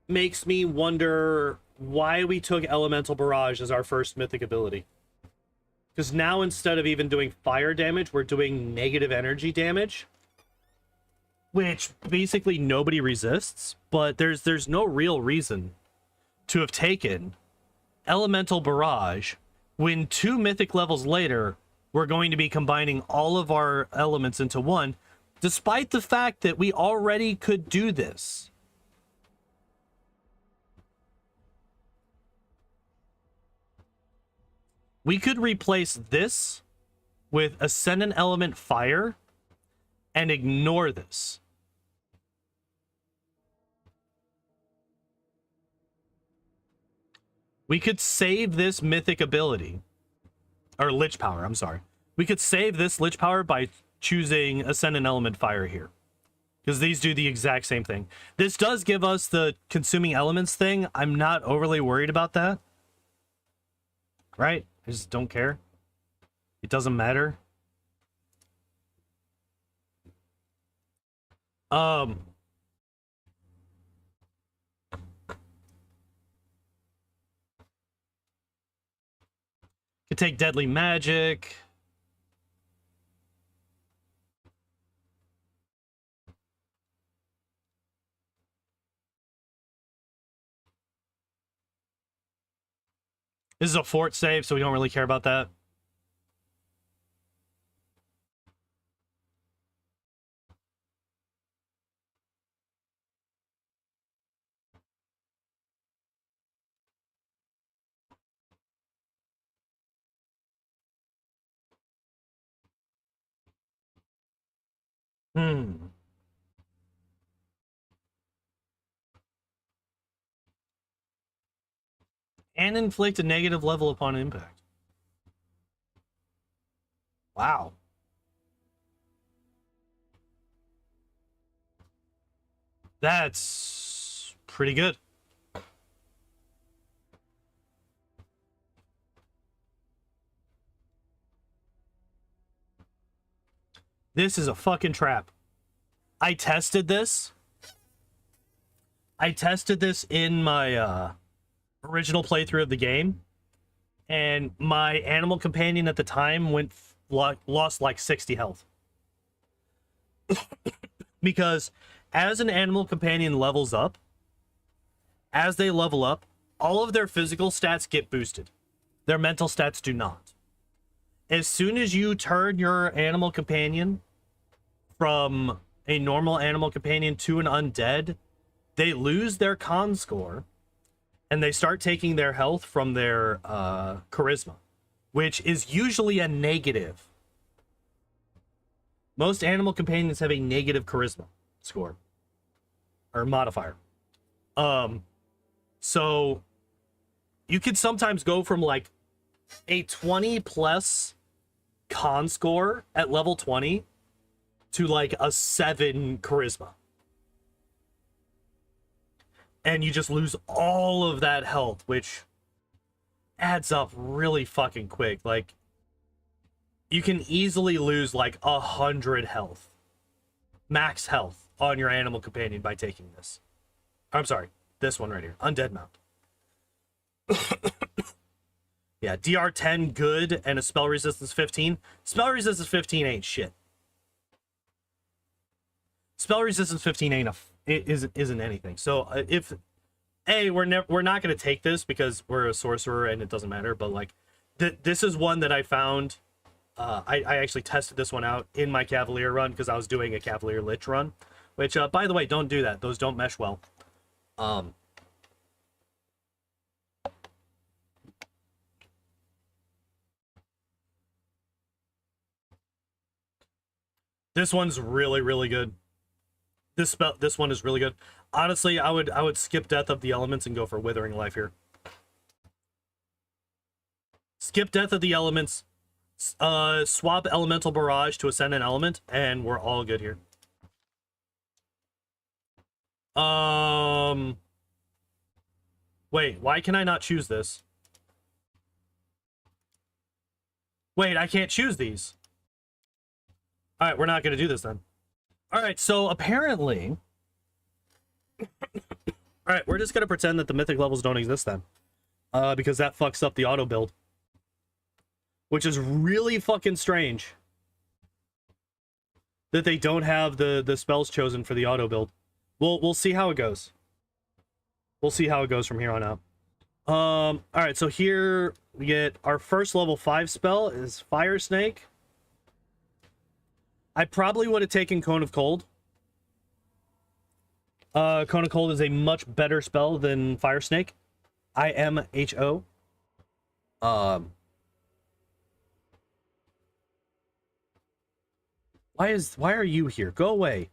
makes me wonder why we took Elemental Barrage as our first mythic ability. Because now, instead of even doing fire damage, we're doing negative energy damage. Which, basically, nobody resists. But there's no real reason to have taken Elemental Barrage when 2 mythic levels later, we're going to be combining all of our elements into one, despite the fact that we already could do this. We could replace this with Ascendant Element Fire and ignore this. We could save this mythic ability, or Lich Power, I'm sorry. We could save this Lich Power by choosing Ascendant Element Fire here, because these do the exact same thing. This does give us the Consuming Elements thing. I'm not overly worried about that. Right? I just don't care. It doesn't matter. Could take Deadly Magic. This is a fort save, so we don't really care about that. Hmm. And inflict a negative level upon impact. Wow. That's pretty good. This is a fucking trap. I tested this. I tested this in my original playthrough of the game, and my animal companion at the time lost like 60 health. Because as an animal companion levels up, as they level up, all of their physical stats get boosted. Their mental stats do not. As soon as you turn your animal companion from a normal animal companion to an undead, they lose their con score and they start taking their health from their charisma, which is usually a negative. Most animal companions have a negative charisma score or modifier. So you could sometimes go from like a 20 plus con score at level 20 to like a 7 charisma. And you just lose all of that health, which adds up really fucking quick. Like, you can easily lose like 100 health, max health on your animal companion by taking this. I'm sorry, this one right here, Undead Mount. Yeah, DR 10 good and a spell resistance 15. Spell resistance 15 ain't shit. Spell resistance 15 isn't anything. So if we're not going to take this because we're a sorcerer and it doesn't matter, but like this is one that I found. I actually tested this one out in my Cavalier run because I was doing a Cavalier Lich run, which by the way, don't do that. Those don't mesh well. This one's really, really good. This one is really good. Honestly, I would skip Death of the Elements and go for Withering Life here. Skip Death of the Elements, swap Elemental Barrage to Ascend an Element, and we're all good here. Wait, why can I not choose this? Wait, I can't choose these. All right, we're not going to do this then. All right, so apparently... All right, we're just going to pretend that the mythic levels don't exist then. Because that fucks up the auto build. Which is really fucking strange. That they don't have the spells chosen for the auto build. We'll see how it goes. We'll see how it goes from here on out. All right, so here we get our first level 5 spell is Fire Snake. I probably would have taken Cone of Cold. Cone of Cold is a much better spell than Fire Snake. IMHO. Why are you here? Go away.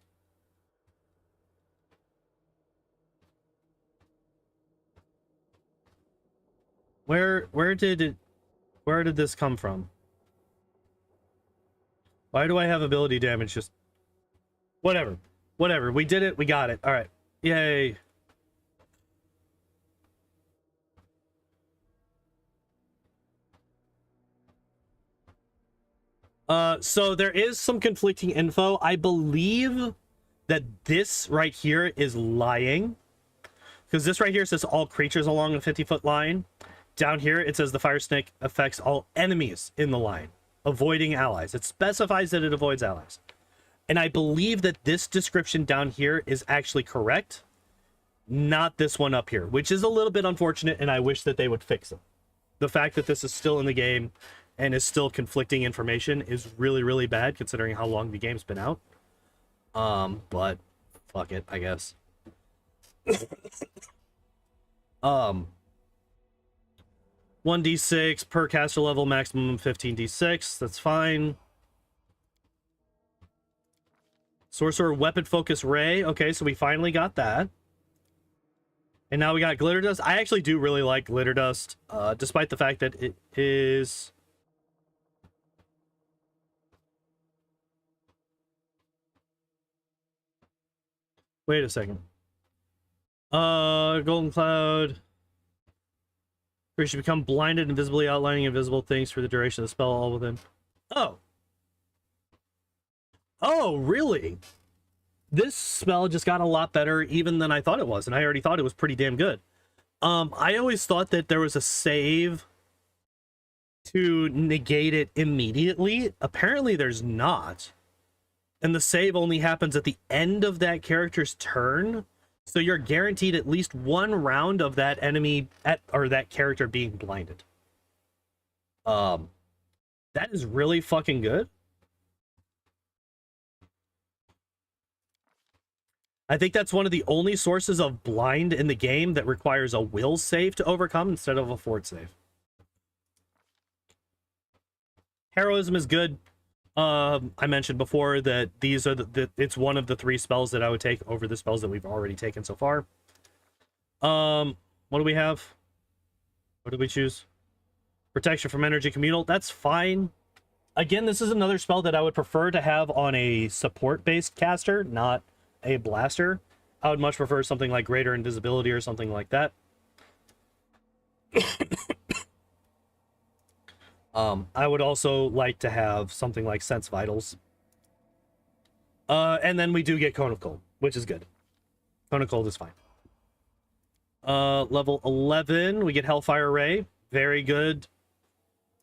Where did this come from? Why do I have ability damage? Just whatever. Whatever. We did it. We got it. All right. Yay. So there is some conflicting info. I believe that this right here is lying. Because this right here says all creatures along the 50-foot line. Down here, it says the Fire Snake affects all enemies in the line, avoiding allies. It specifies that it avoids allies. And I believe that this description down here is actually correct, not this one up here, which is a little bit unfortunate, and I wish that they would fix it. The fact that this is still in the game and is still conflicting information is really, really bad, considering how long the game's been out. But fuck it, I guess. 1d6 per caster level, maximum 15d6. That's fine. Sorcerer weapon focus ray. Okay, so we finally got that. And now we got glitter dust. I actually do really like glitter dust, despite the fact that it is... Wait a second. Golden cloud. We should become blinded and visibly outlining invisible things for the duration of the spell all within. Oh. Oh, really? This spell just got a lot better even than I thought it was, and I already thought it was pretty damn good. I always thought that there was a save to negate it immediately. Apparently there's not. And the save only happens at the end of that character's turn. So you're guaranteed at least one round of that enemy or that character being blinded. That is really fucking good. I think that's one of the only sources of blind in the game that requires a will save to overcome instead of a fort save. Heroism is good. I mentioned before that these are it's one of the 3 spells that I would take over the spells that we've already taken so far. What do we have? What did we choose? Protection from energy communal. That's fine. Again, this is another spell that I would prefer to have on a support-based caster, not a blaster. I would much prefer something like greater invisibility or something like that. I would also like to have something like Sense Vitals. And then we do get Cone of Cold, which is good. Cone of Cold is fine. Level 11, we get Hellfire Ray. Very good.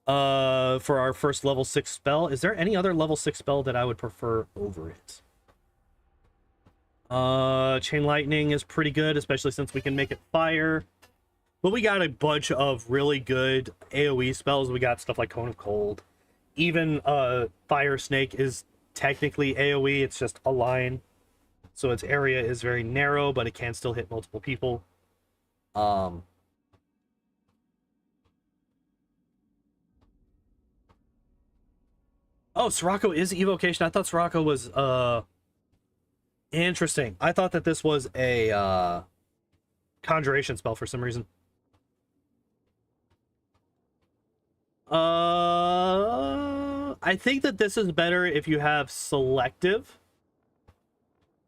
For our first level 6 spell. Is there any other level 6 spell that I would prefer over it? Chain Lightning is pretty good, especially since we can make it fire. But we got a bunch of really good AoE spells. We got stuff like Cone of Cold. Even Fire Snake is technically AoE. It's just a line. So its area is very narrow, but it can still hit multiple people. Oh, Sirocco is evocation. I thought Sirocco was interesting. I thought that this was a conjuration spell for some reason. I think that this is better if you have selective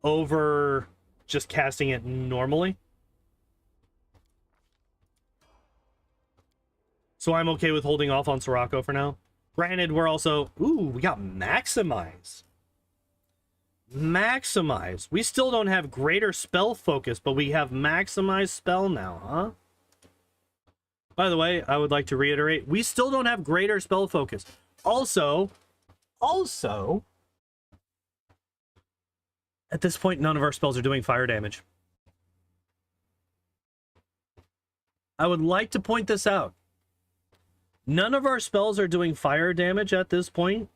over just casting it normally. So I'm okay with holding off on Sirocco for now. Granted, we're also... Ooh, we got Maximize. Maximize. We still don't have greater spell focus, but we have Maximize spell now, huh? By the way, I would like to reiterate, we still don't have greater spell focus. Also, at this point, none of our spells are doing fire damage. I would like to point this out. None of our spells are doing fire damage at this point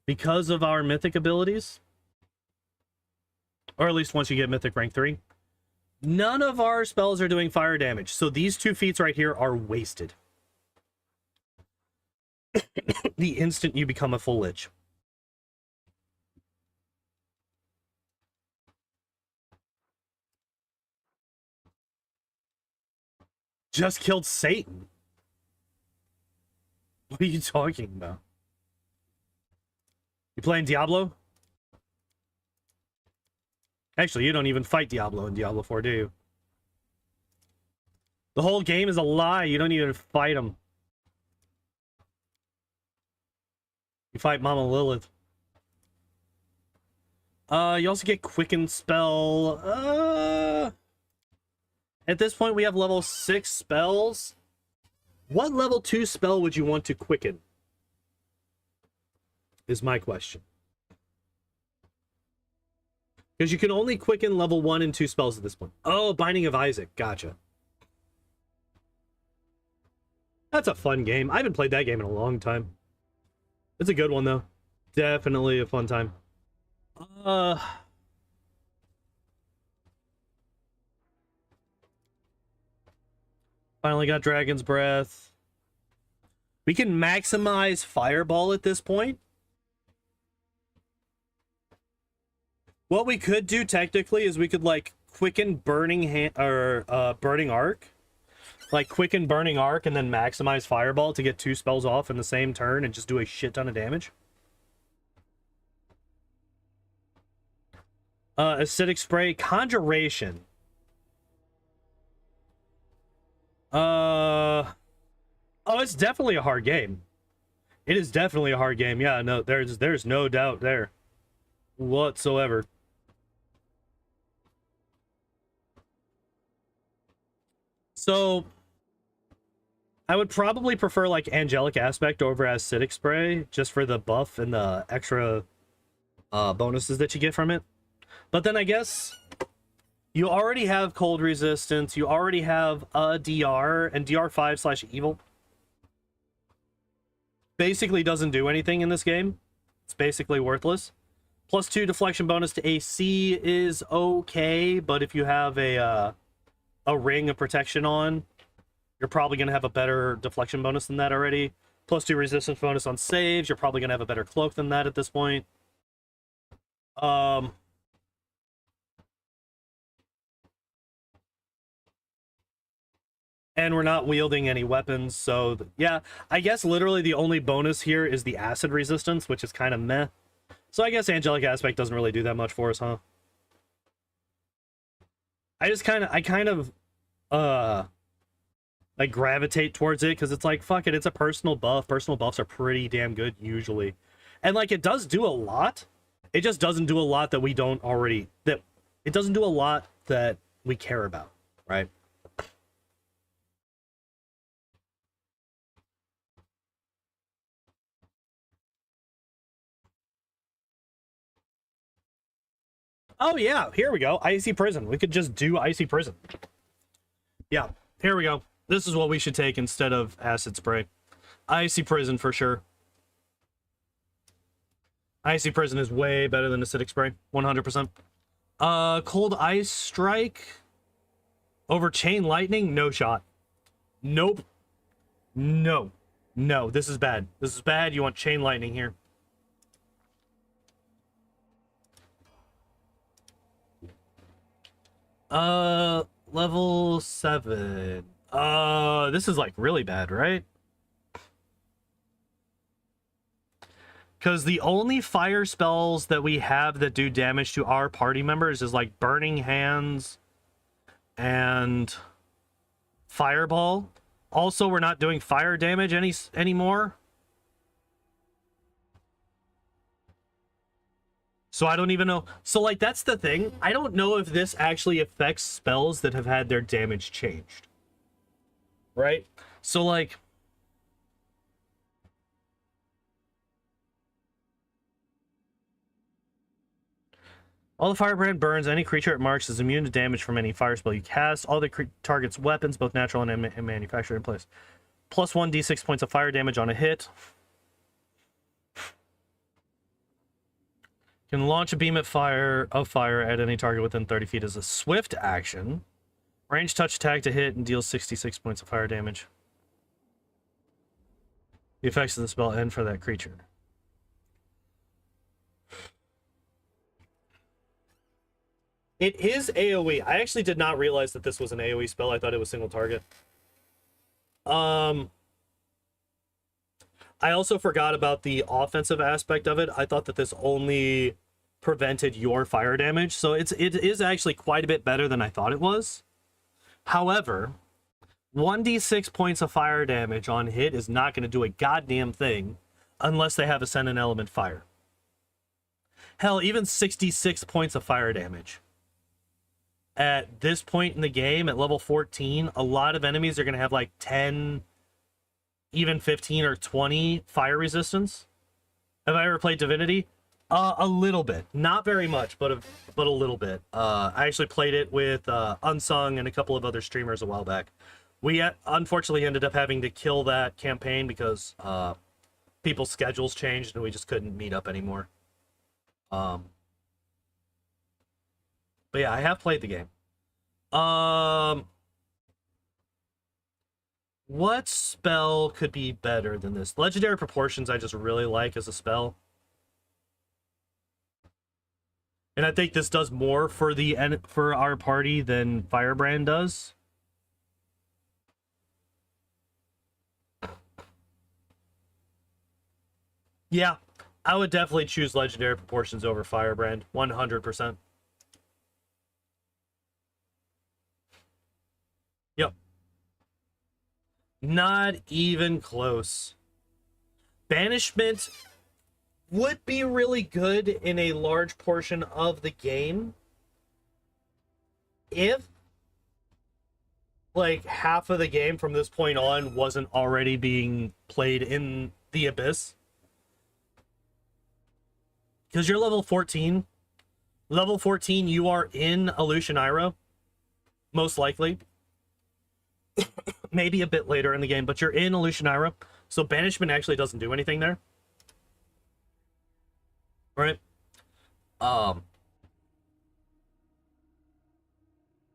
because of our mythic abilities. Or at least once you get mythic rank 3. None of our spells are doing fire damage, so these 2 feats right here are wasted. The instant you become a full lich. Just killed Satan. What are you talking about? You playing Diablo? Actually, you don't even fight Diablo in Diablo 4, do you? The whole game is a lie. You don't even fight him. You fight Mama Lilith. You also get Quicken spell. At this point, we have level 6 spells. What level 2 spell would you want to quicken? Is my question. Because you can only quicken level 1 and 2 spells at this point. Oh, Binding of Isaac. Gotcha. That's a fun game. I haven't played that game in a long time. It's a good one, though. Definitely a fun time. Finally got Dragon's Breath. We can maximize Fireball at this point. What we could do technically is we could like quicken burning arc. Like quicken burning arc and then maximize fireball to get 2 spells off in the same turn and just do a shit ton of damage. Acidic spray, conjuration. Oh, it's definitely a hard game. It is definitely a hard game. Yeah, no, there's no doubt there whatsoever. So I would probably prefer like angelic aspect over acidic spray just for the buff and the extra bonuses that you get from it. But then I guess you already have cold resistance, you already have a DR, and DR5/evil basically doesn't do anything in this game. It's basically worthless. +2 deflection bonus to AC is okay, but if you have a ring of protection on, you're probably going to have a better deflection bonus than that already. +2 resistance bonus on saves, you're probably going to have a better cloak than that at this point. And we're not wielding any weapons, so yeah, I guess literally the only bonus here is the acid resistance, which is kind of meh. So I guess angelic aspect doesn't really do that much for us, huh? I kind of like gravitate towards it because it's like, fuck it, it's a personal buff. Personal buffs are pretty damn good usually, and like it does do a lot. It just doesn't do a lot that we don't already, that it doesn't do a lot that we care about, right? Oh yeah, here we go. Icy Prison. We could just do Icy Prison. Yeah, here we go. This is what we should take instead of Acid Spray. Icy Prison for sure. Icy Prison is way better than Acidic Spray. 100%. Cold Ice Strike over Chain Lightning? No shot. Nope. No. No, this is bad. This is bad. You want Chain Lightning here. Level 7. This is like really bad, right? Because the only fire spells that we have that do damage to our party members is like Burning Hands and Fireball. Also, we're not doing fire damage anymore. So I don't even know. So like that's the thing. I don't know if this actually affects spells that have had their damage changed. Right? So like all the firebrand burns. Any creature it marks is immune to damage from any fire spell you cast. All the target's weapons, both natural and manufactured, in place. +1 d6 points of fire damage on a hit. Can launch a beam of fire at any target within 30 feet as a swift action. Range touch attack to hit and deals 66 points of fire damage. The effects of the spell end for that creature. It is AoE. I actually did not realize that this was an AoE spell. I thought it was single target. I also forgot about the offensive aspect of it. I thought that this only prevented your fire damage. So it is actually quite a bit better than I thought it was. However, 1d6 points of fire damage on hit is not going to do a goddamn thing unless they have Ascendant Element Fire. Hell, even 66 points of fire damage. At this point in the game, at level 14, a lot of enemies are going to have like 10, even 15 or 20 fire resistance. Have I ever played Divinity? A little bit. Not very much, but a little bit. I actually played it with Unsung and a couple of other streamers a while back. We unfortunately ended up having to kill that campaign because people's schedules changed and we just couldn't meet up anymore. But yeah, I have played the game. What spell could be better than this? Legendary Proportions I just really like as a spell. And I think this does more for for our party than Firebrand does. Yeah, I would definitely choose Legendary Proportions over Firebrand, 100%. Yep. Not even close. Banishment would be really good in a large portion of the game if like half of the game from this point on wasn't already being played in the Abyss. Because you're level 14. Level 14, you are in Illusion Ira, most likely. Maybe a bit later in the game, but you're in Illusion Ira, so Banishment actually doesn't do anything there. Right?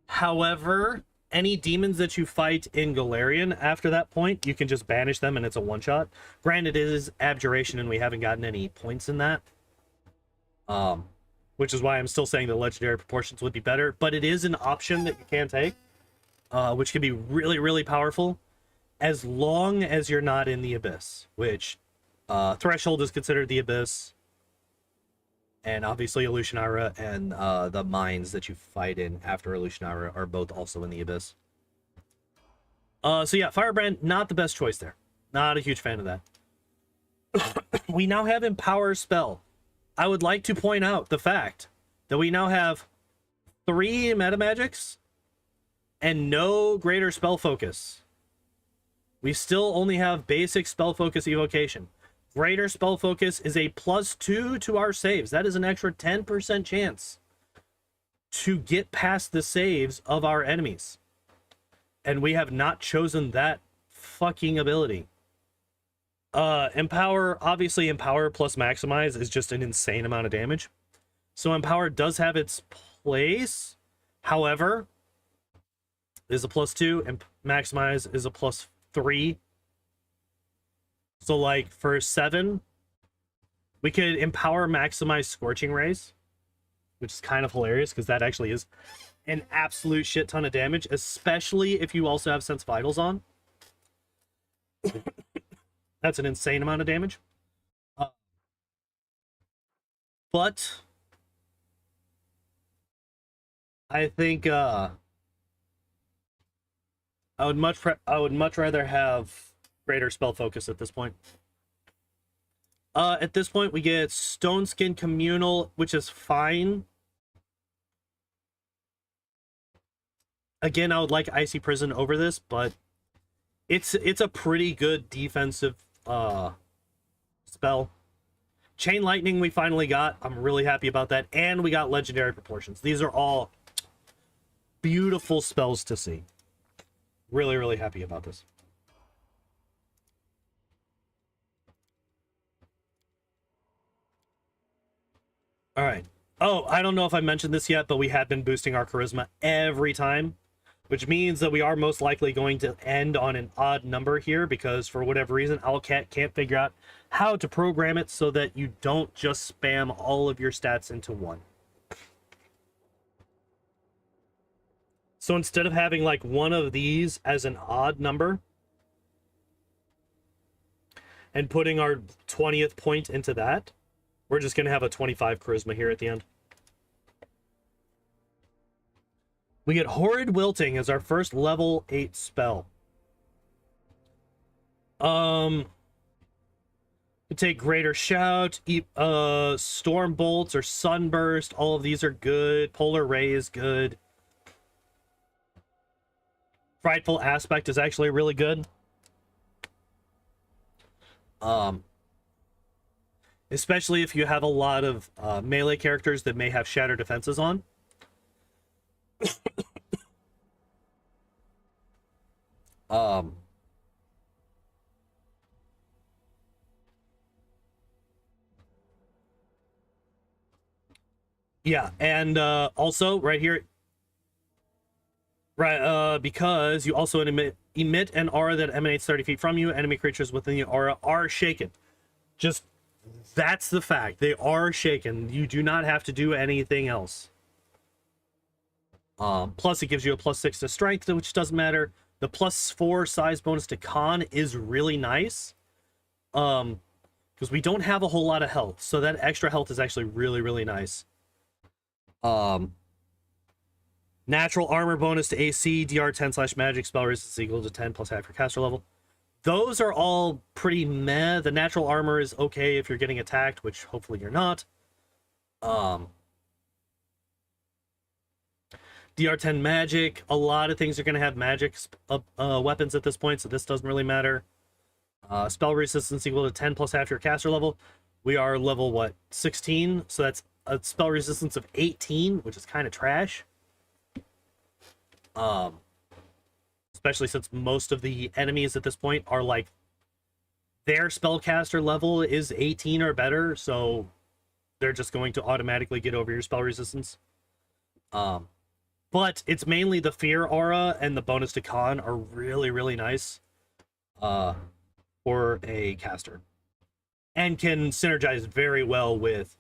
However, any demons that you fight in Galarian after that point, you can just banish them and it's a one-shot. Granted, it is Abjuration and we haven't gotten any points in that. Which is why I'm still saying the Legendary Proportions would be better, but it is an option that you can take, which can be really, really powerful, as long as you're not in the Abyss, which Threshold is considered the Abyss, and obviously Illusion Ira and the mines that you fight in after Illusion Ira are both also in the Abyss. So yeah, Firebrand, not the best choice there. Not a huge fan of that. We now have Empower Spell. I would like to point out the fact that we now have 3 meta magics and no greater spell focus. We still only have basic spell focus evocation. Greater spell focus is a +2 to our saves. That is an extra 10% chance to get past the saves of our enemies. And we have not chosen that fucking ability. Empower, obviously Empower plus Maximize is just an insane amount of damage. So Empower does have its place. However, is a +2 and Maximize is a +3. So like for 7, we could Empower Maximize Scorching Rays, which is kind of hilarious because that actually is an absolute shit ton of damage, especially if you also have Sense Vitals on. That's an insane amount of damage. But I think I would much rather have greater spell focus at this point. At this point we get Stone Skin Communal, which is fine. Again, I would like Icy Prison over this, but it's a pretty good defensive spell. Chain Lightning we finally got. I'm really happy about that. And we got Legendary Proportions. These are all beautiful spells to see. Really, really happy about this. All right. Oh, I don't know if I mentioned this yet, but we have been boosting our charisma every time, which means that we are most likely going to end on an odd number here because for whatever reason, Owlcat can't figure out how to program it so that you don't just spam all of your stats into 1. So instead of having like one of these as an odd number and putting our 20th point into that, we're just going to have a 25 charisma here at the end. We get Horrid Wilting as our first level 8 spell. We take Greater Shout, Storm Bolts or Sunburst. All of these are good. Polar Ray is good. Frightful Aspect is actually really good. Especially if you have a lot of melee characters that may have Shatter Defenses on. Yeah, and also right here, right, because you also emit an aura that emanates 30 feet from you. Enemy creatures within the aura are shaken. Just That's the fact. They are shaken. You do not have to do anything else. Plus, it gives you a +6 to strength, which doesn't matter. The +4 size bonus to con is really nice. Because we don't have a whole lot of health, so that extra health is actually really, really nice. Natural armor bonus to AC, DR10/magic, spell resistance equal to 10 plus half your caster level. Those are all pretty meh. The natural armor is okay if you're getting attacked, which hopefully you're not. DR10 magic. A lot of things are going to have magic weapons at this point, so this doesn't really matter. Spell resistance equal to 10 plus half your caster level. We are level, what, 16? So that's a spell resistance of 18, which is kind of trash. Especially since most of the enemies at this point are like, their spellcaster level is 18 or better, so they're just going to automatically get over your spell resistance. But it's mainly the fear aura and the bonus to con are really, really nice for a caster, and can synergize very well with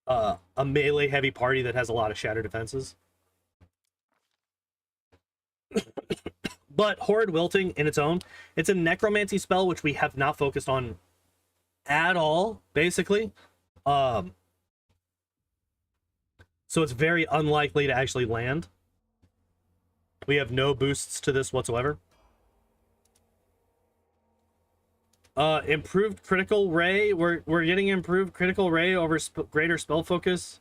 a melee heavy party that has a lot of shatter defenses. But Horrid Wilting in its own, it's a necromancy spell which we have not focused on at all, basically. So it's very unlikely to actually land. We have no boosts to this whatsoever. Improved critical ray. We're getting improved critical ray over greater spell focus.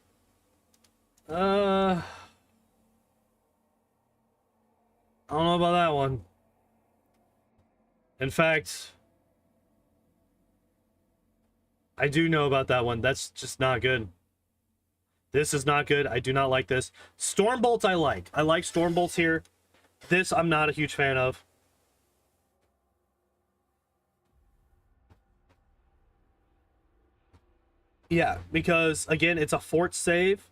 I don't know about that one. In fact, I do know about that one. That's just not good. This is not good. I do not like this. Stormbolts I like. I like Stormbolts here. This I'm not a huge fan of. Yeah, because again, it's a fort save.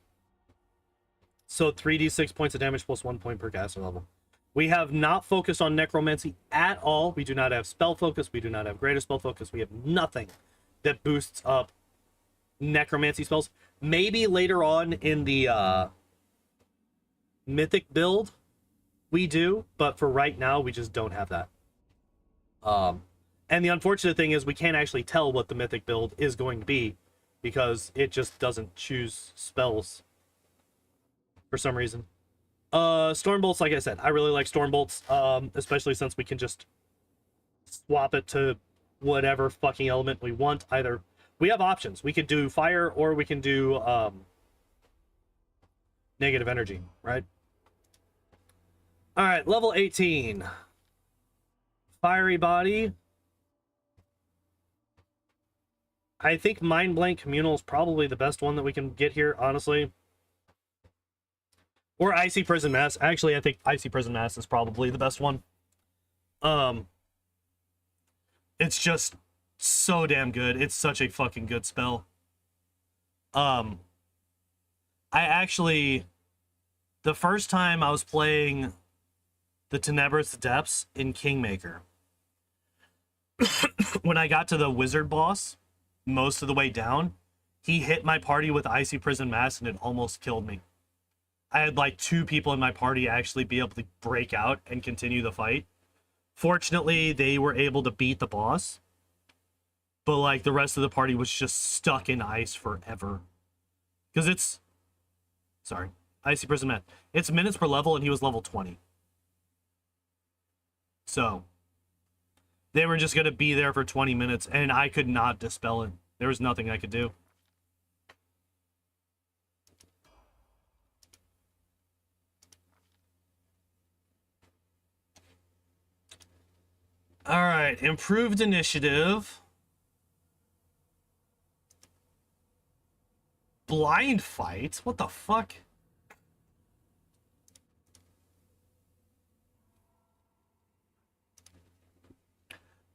So 3d6 points of damage plus 1 point per caster level. We have not focused on necromancy at all. We do not have spell focus. We do not have greater spell focus. We have nothing that boosts up necromancy spells. Maybe later on in the mythic build we do, but for right now we just don't have that. And the unfortunate thing is we can't actually tell what the mythic build is going to be because it just doesn't choose spells for some reason. Stormbolts, like I said, I really like Stormbolts, especially since we can just swap it to whatever fucking element we want. Either we have options. We could do fire or we can do negative energy, right? All right, level 18. Fiery body. I think Mind Blank Communal is probably the best one that we can get here, honestly. Or Icy Prison Mass. Actually, I think Icy Prison Mass is probably the best one. It's just so damn good. It's such a fucking good spell. I actually, the first time I was playing the Tenebrous Depths in Kingmaker, when I got to the wizard boss, most of the way down, he hit my party with Icy Prison Mass and it almost killed me. I had like 2 people in my party actually be able to break out and continue the fight. Fortunately, they were able to beat the boss. But like the rest of the party was just stuck in ice forever. Because it's... Sorry. Icy Prison Man. It's minutes per level and he was level 20. So, they were just going to be there for 20 minutes and I could not dispel it. There was nothing I could do. All right, improved initiative. Blind fight? What the fuck?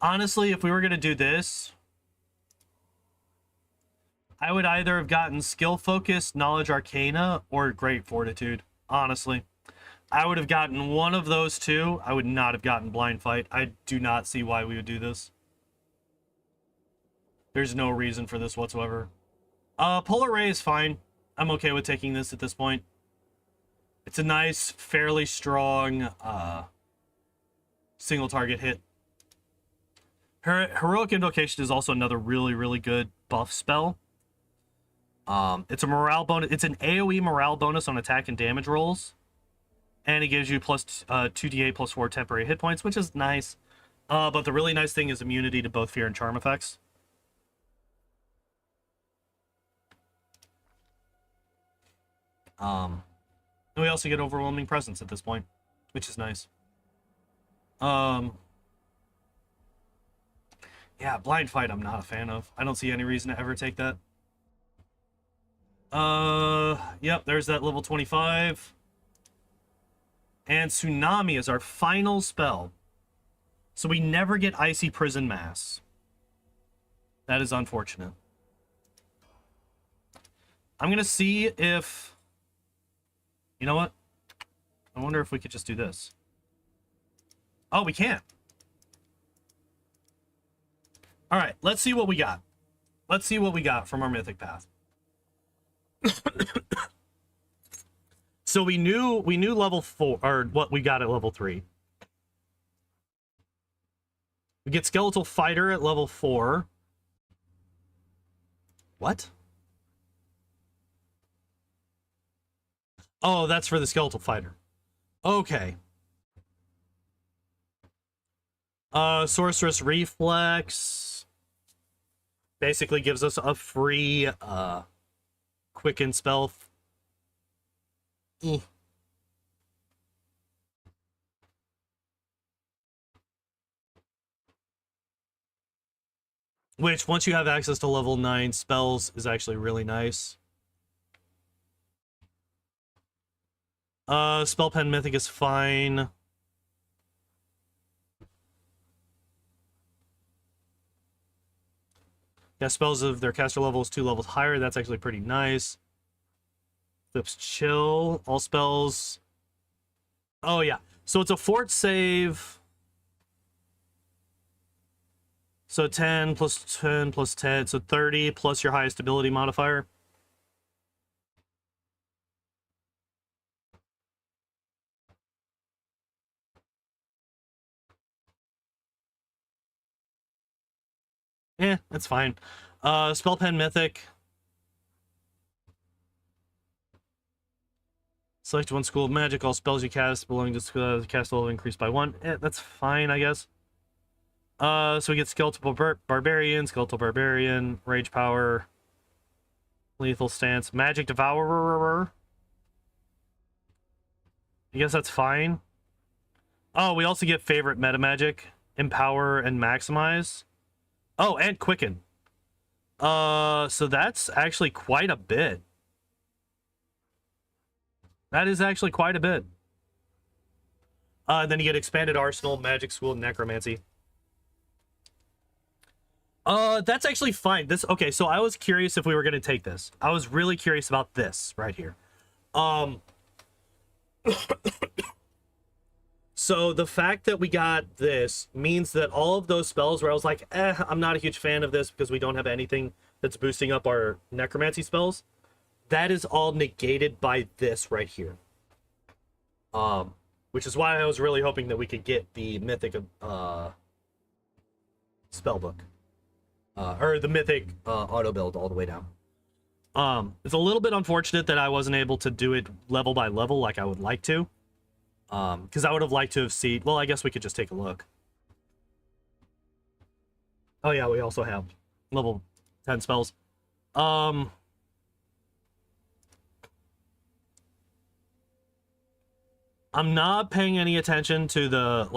Honestly, if we were going to do this, I would either have gotten skill focus, knowledge arcana, or great fortitude. Honestly. I would have gotten one of those two. I would not have gotten blind fight. I do not see why we would do this. There's no reason for this whatsoever. Polar Ray is fine. I'm okay with taking this at this point. It's a nice, fairly strong single target hit. Heroic Invocation is also another really, really good buff spell. It's a morale bonus. It's an AoE morale bonus on attack and damage rolls. And it gives you plus 2d8 plus 4 temporary hit points, which is nice. But the really nice thing is immunity to both fear and charm effects. And we also get overwhelming presence at this point, which is nice. Yeah, blind fight I'm not a fan of. I don't see any reason to ever take that. Yep, there's that level 25. And Tsunami is our final spell. So we never get Icy Prison Mass. That is unfortunate. I'm gonna see if... You know what? I wonder if we could just do this. Oh, we can't. All right, let's see what we got. Let's see what we got from our Mythic Path. So we knew level 4, or what we got at level 3. We get Skeletal Fighter at level 4. What? Oh, that's for the Skeletal Fighter. Okay. Sorceress Reflex basically gives us a free quicken spell. Which, once you have access to level 9 spells, is actually really nice. Spell Pen Mythic is fine. Yeah, spells of their caster level is 2 levels higher. That's actually pretty nice. Flips Chill. All spells. Oh, yeah. So it's a fort save. So 10 plus 10 plus 10. So 30 plus your highest ability modifier. That's fine. Spell Pen Mythic. Select one school of magic. All spells you cast belonging to the cast level increased by 1. That's fine, I guess. So we get Skeletal Barbarian, Skeletal Barbarian, Rage Power, Lethal Stance, Magic Devourer. I guess that's fine. Oh, we also get Favorite Meta Magic, Empower, and Maximize. Oh, and Quicken. So that's actually quite a bit. That is actually quite a bit. Then you get Expanded Arsenal, Magic School, and Necromancy. That's actually fine. Okay, so I was curious if we were going to take this. I was really curious about this right here. So the fact that we got this means that all of those spells where I was like, I'm not a huge fan of this because we don't have anything that's boosting up our necromancy spells, that is all negated by this right here. Which is why I was really hoping that we could get the mythic spellbook. Or the mythic auto build all the way down. It's a little bit unfortunate that I wasn't able to do it level by level like I would like to. Because I would have liked to have seen... Well, I guess we could just take a look. Oh yeah, we also have level 10 spells. I'm not paying any attention to the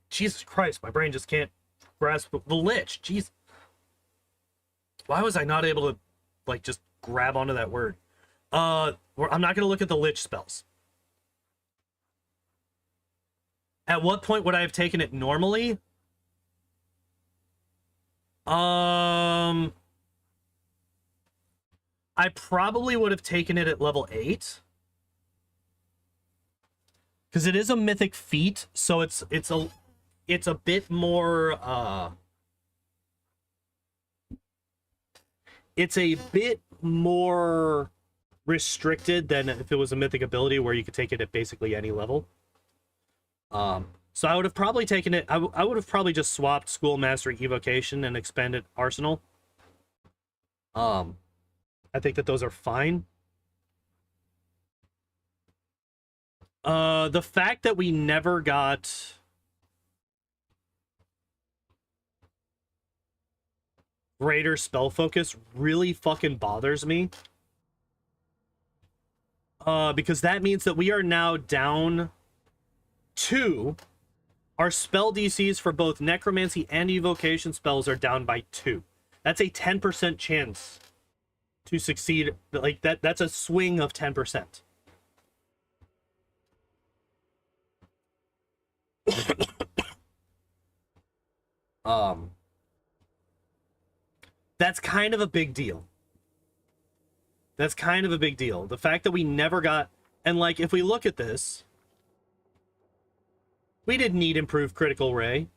Jesus Christ, my brain just can't grasp the Lich. Jeez. Why was I not able to, like, just grab onto that word? I'm not going to look at the Lich spells. At what point would I have taken it normally? I probably would have taken it at level 8. because it is a mythic feat, so it's a bit more it's a bit more restricted than if it was a mythic ability where you could take it at basically any level. So I would have probably taken it. I would have probably just swapped School Mastery Evocation and expanded Arsenal. I think that those are fine. The fact that we never got greater spell focus really fucking bothers me. Because that means that we are now down to our spell DCs for both necromancy and evocation spells are down by 2. That's a 10% chance to succeed. Like that's a swing of 10%. That's kind of a big deal. That's kind of a big deal. The fact that we never got, and like if we look at this, we didn't need improved critical ray.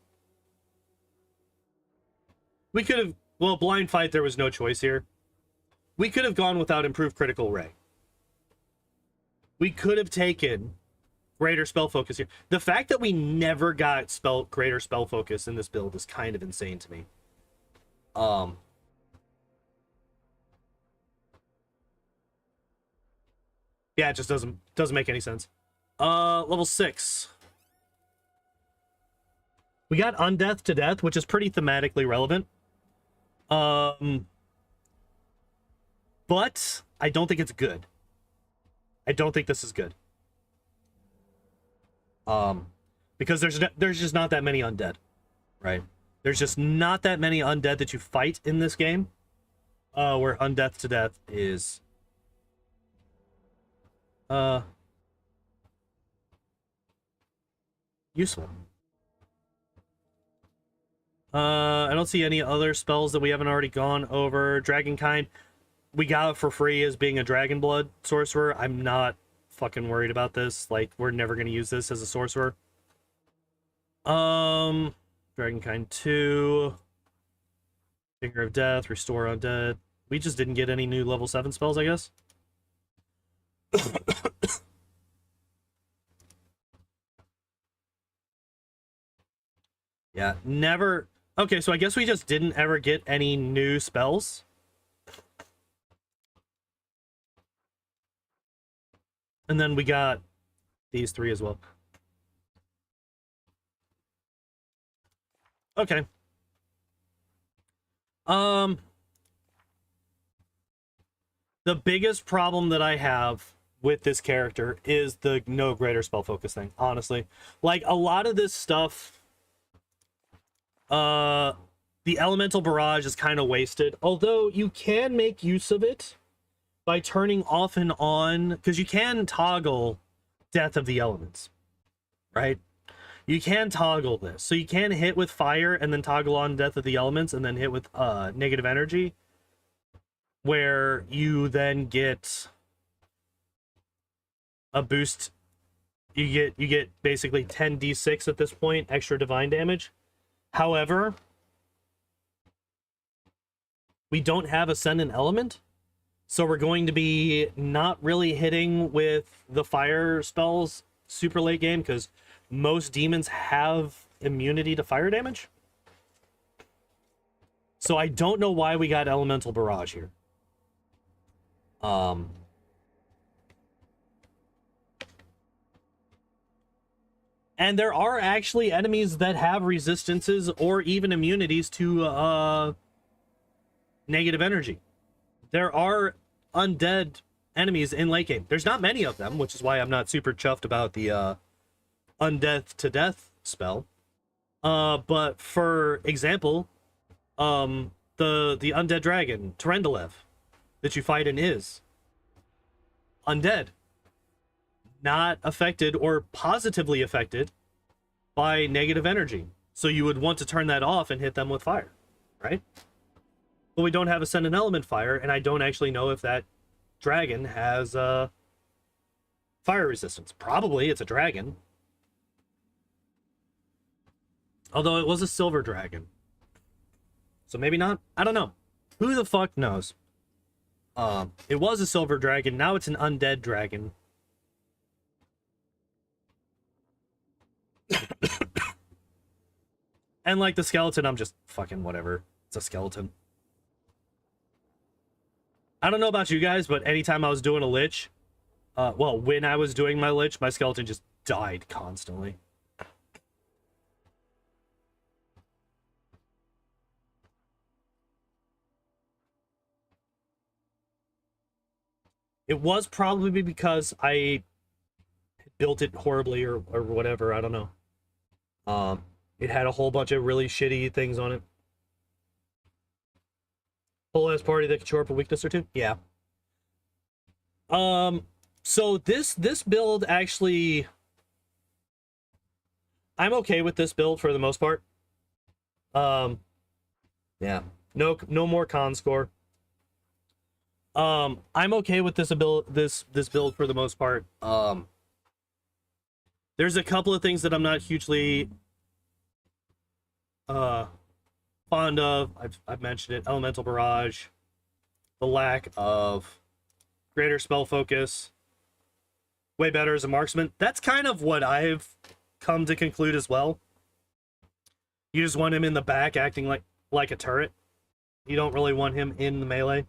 We could have, well, blind fight, there was no choice here. We could have gone without improved critical ray. We could have taken greater spell focus here. The fact that we never got greater spell focus in this build is kind of insane to me. Yeah, it just doesn't make any sense. Level 6. We got Undeath to Death, which is pretty thematically relevant. But I don't think it's good. I don't think this is good. Because there's just not that many undead, right? There's just not that many undead that you fight in this game. Where Undeath to Death is useful. I don't see any other spells that we haven't already gone over. Dragonkind, we got it for free as being a Dragon Blood sorcerer. I'm not fucking worried about this. Like, we're never going to use this as a sorcerer. Dragonkind 2. Finger of Death, Restore Undead. We just didn't get any new level 7 spells, I guess. Yeah, never. Okay, so I guess we just didn't ever get any new spells. And then we got these 3 as well. Okay. The biggest problem that I have with this character is the no greater spell focus thing, honestly. Like, a lot of this stuff, the elemental barrage is kind of wasted, although you can make use of it by turning off and on, because you can toggle Death of the Elements, right? You can toggle this, so you can hit with fire and then toggle on Death of the Elements and then hit with negative energy, where you then get a boost. You get basically 10d6 at this point, extra divine damage. However, we don't have Ascendant Element, so we're going to be not really hitting with the fire spells super late game, because most demons have immunity to fire damage. So I don't know why we got Elemental Barrage here. And there are actually enemies that have resistances or even immunities to negative energy. There are undead enemies in late game. There's not many of them, which is why I'm not super chuffed about the Undeath to Death spell. But for example, the undead dragon, Terendelev, that you fight in is undead. Not affected or positively affected by negative energy. So you would want to turn that off and hit them with fire, right? But we don't have Ascendant Element fire, and I don't actually know if that dragon has fire resistance. Probably, it's a dragon. Although it was a silver dragon. So maybe not. I don't know. Who the fuck knows? It was a silver dragon. Now it's an undead dragon. And like the skeleton, I'm just fucking whatever. It's a skeleton. I don't know about you guys, but anytime I was doing a lich, well, when I was doing my lich, my skeleton just died constantly. It was probably because I built it horribly or whatever. I don't know. It had a whole bunch of really shitty things on it. Whole ass party that could show up a weakness or two. Yeah. So this build actually, I'm okay with this build for the most part. Yeah. No more con score. I'm okay with this build for the most part. There's a couple of things that I'm not hugely fond of. I've mentioned it. Elemental Barrage, the lack of greater spell focus, way better as a marksman. That's kind of what I've come to conclude as well. You just want him in the back acting like a turret. You don't really want him in the melee.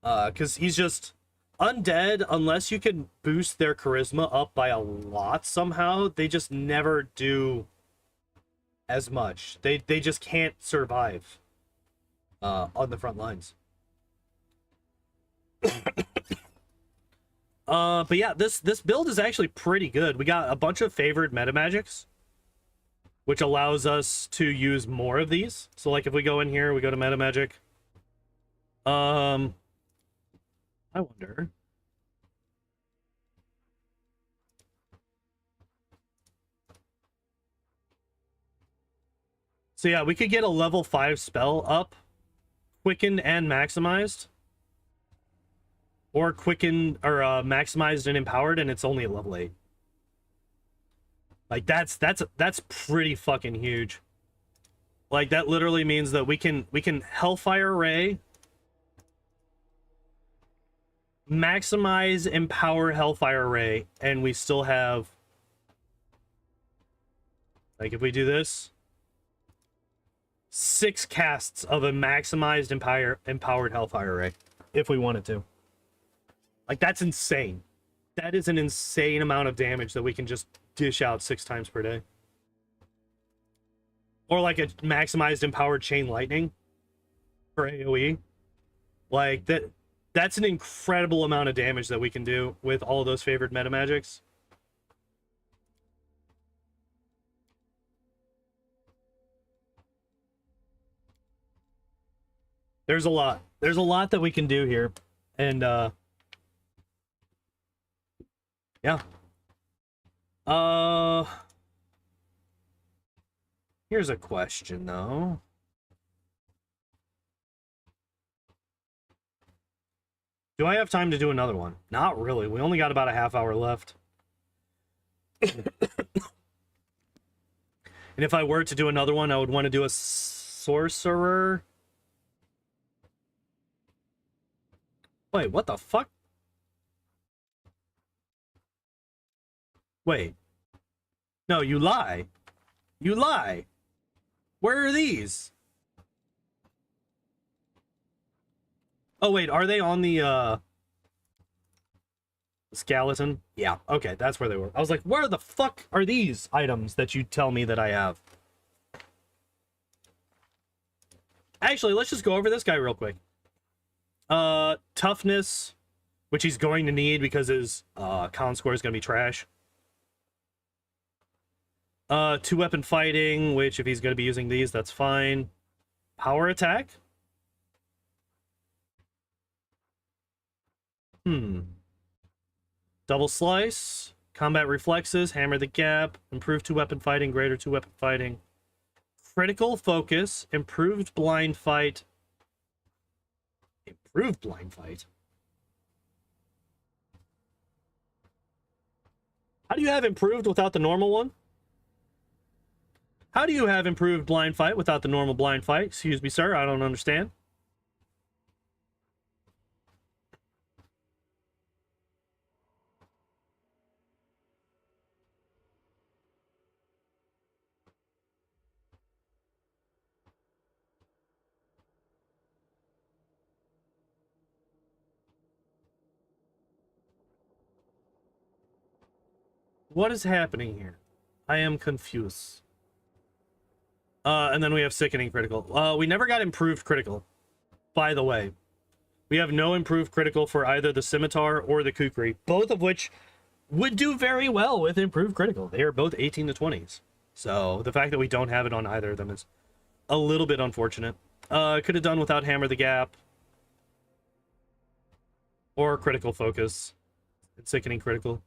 Because he's just undead. Unless you can boost their charisma up by a lot somehow, they just never do as much. They just can't survive on the front lines. But yeah, this build is actually pretty good. We got a bunch of favored meta magics, which allows us to use more of these. So like if we go in here, we go to meta magic. I wonder. So yeah, we could get a level 5 spell up, quickened and maximized. Or quickened or maximized and empowered, and it's only a level 8. Like that's pretty fucking huge. Like that literally means that we can Hellfire Ray, maximize empower Hellfire Ray, and we still have, like if we do this, 6 casts of a maximized empowered Hellfire Ray if we wanted to. Like that's insane. That is an insane amount of damage that we can just dish out 6 times per day. Or like a maximized empowered chain lightning for AoE. Like that's an incredible amount of damage that we can do with all those favored meta magics. There's a lot. There's a lot that we can do here. And yeah. Here's a question though. Do I have time to do another one? Not really. We only got about a half hour left. And if I were to do another one, I would want to do a sorcerer. Wait, what the fuck? Wait. No, you lie. You lie. Where are these? Oh, wait, are they on the, skeleton? Yeah, okay, that's where they were. I was like, where the fuck are these items that you tell me that I have? Actually, let's just go over this guy real quick. Toughness, which he's going to need because his, con score is going to be trash. 2-weapon fighting, which if he's going to be using these, that's fine. Power attack. Double slice, combat reflexes, hammer the gap, improved 2-weapon fighting, greater 2-weapon fighting, critical focus, improved blind fight. Improved blind fight? How do you have improved without the normal one? How do you have improved blind fight without the normal blind fight? Excuse me, sir, I don't understand. What is happening here? I am confused. And then we have sickening critical. We never got improved critical, by the way. We have no improved critical for either the scimitar or the kukri, both of which would do very well with improved critical. They are both 18 to 20s. So the fact that we don't have it on either of them is a little bit unfortunate. Could have done without hammer the gap. Or critical focus. And sickening critical.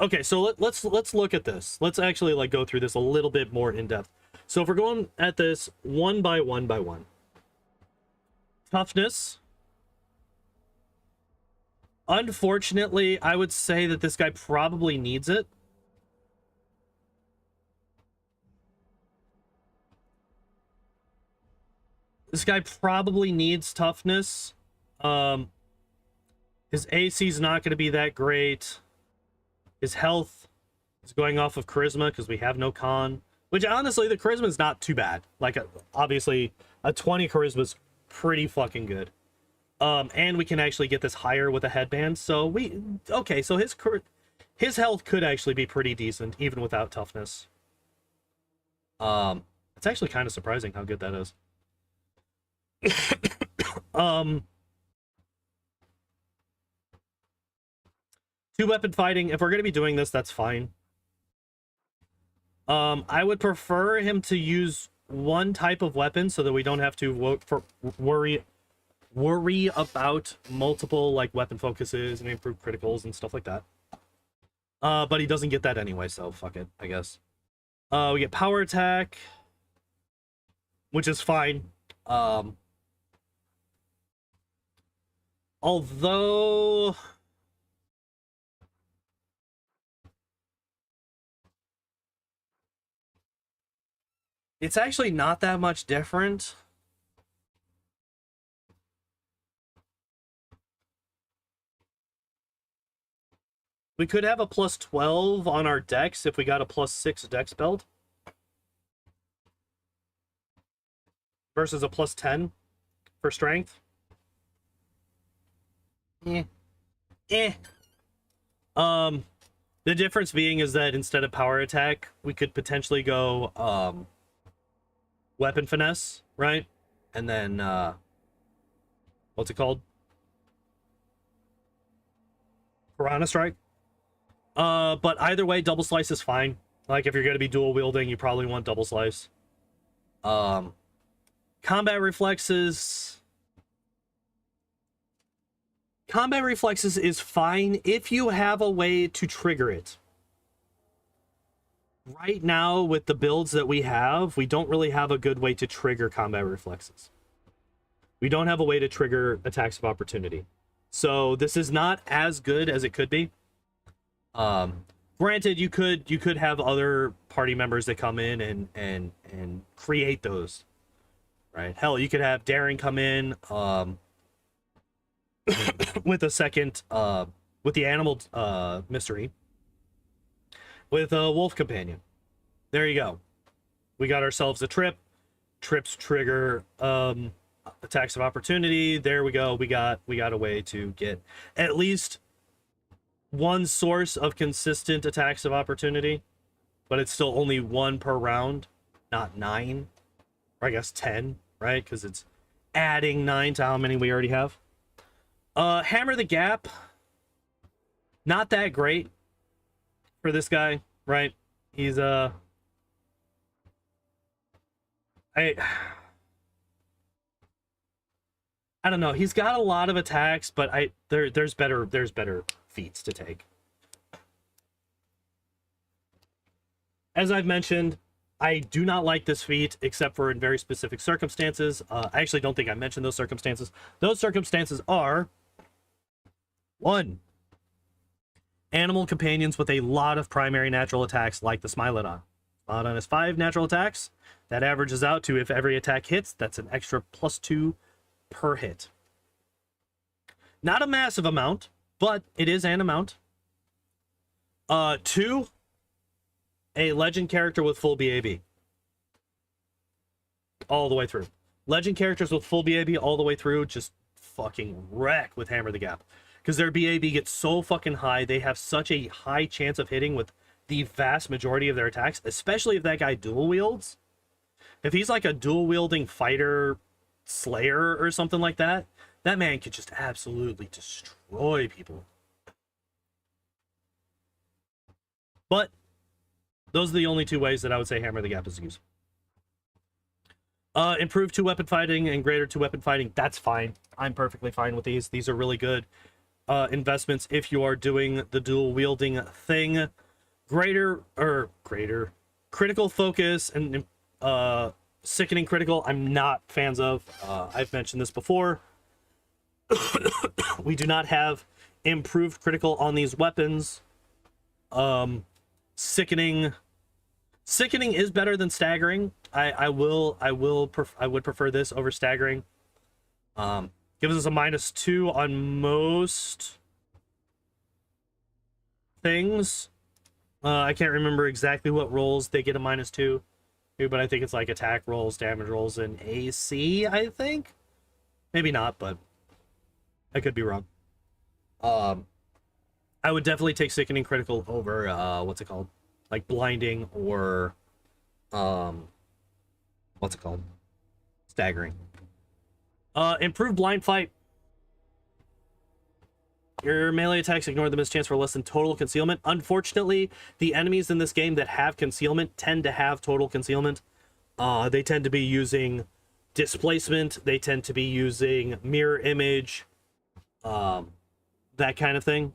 Okay, so let's look at this. Let's actually like go through this a little bit more in depth. So if we're going at this one by one by one. Toughness. Unfortunately, I would say that this guy probably needs it. This guy probably needs toughness. His AC is not going to be that great. His health is going off of charisma because we have no con. Which, honestly, the charisma is not too bad. Like, obviously, a 20 charisma is pretty fucking good. And we can actually get this higher with a headband. So, okay, so his health could actually be pretty decent, even without toughness. It's actually kind of surprising how good that is. Two-weapon fighting, if we're going to be doing this, that's fine. I would prefer him to use one type of weapon so that we don't have to worry about multiple like weapon focuses and improved criticals and stuff like that. But he doesn't get that anyway, so fuck it, I guess. We get power attack, which is fine. Although it's actually not that much different. We could have a plus 12 on our dex if we got a plus 6 dex belt. Versus a plus 10 for strength. The difference being is that instead of power attack, we could potentially go weapon finesse, right? And then what's it called? Piranha strike. But either way, double slice is fine. Like if you're gonna be dual wielding, you probably want double slice. Combat reflexes. Combat reflexes is fine if you have a way to trigger it. Right now, with the builds that we have, we don't really have a good way to trigger combat reflexes. We don't have a way to trigger attacks of opportunity. So this is not as good as it could be. Granted, you could have other party members that come in and create those. Right? Hell, you could have Daring come in with a second with the animal mystery. With a wolf companion. There you go. We got ourselves a trip. Trips trigger attacks of opportunity. There we go. We got a way to get at least one source of consistent attacks of opportunity, but it's still only one per round, not 9, or I guess 10, right? Because it's adding 9 to how many we already have. Hammer the gap, not that great for this guy, right? He's I don't know. He's got a lot of attacks, but there's better feats to take. As I've mentioned, I do not like this feat except for in very specific circumstances. I actually don't think I mentioned those circumstances. Those circumstances are 1. Animal companions with a lot of primary natural attacks like the Smilodon. on his 5 natural attacks. That averages out to, if every attack hits, that's an extra +2 per hit. Not a massive amount, but it is an amount. 2, a legend character with full BAB. All the way through. Legend characters with full BAB all the way through just fucking wreck with Hammer the Gap. Because their BAB gets so fucking high, they have such a high chance of hitting with the vast majority of their attacks, especially if that guy dual wields. If he's like a dual wielding fighter slayer or something like that, that man could just absolutely destroy people. But those are the only 2 ways that I would say Hammer the Gap is used. Improved 2-weapon fighting and greater 2-weapon fighting, that's fine. I'm perfectly fine with these. These are really good investments if you are doing the dual wielding thing. Greater critical focus and sickening critical, I'm not fans of. I've mentioned this before. We do not have improved critical on these weapons. Sickening is better than staggering. I would prefer this over staggering. Gives us a -2 on most things. I can't remember exactly what rolls they get a -2, but I think it's like attack rolls, damage rolls, and AC, I think. Maybe not, but I could be wrong. I would definitely take sickening critical over what's it called? Like blinding or what's it called? Staggering. Improved blind fight. Your melee attacks ignore the mischance for less than total concealment. Unfortunately, the enemies in this game that have concealment tend to have total concealment. They tend to be using displacement. They tend to be using mirror image. That kind of thing.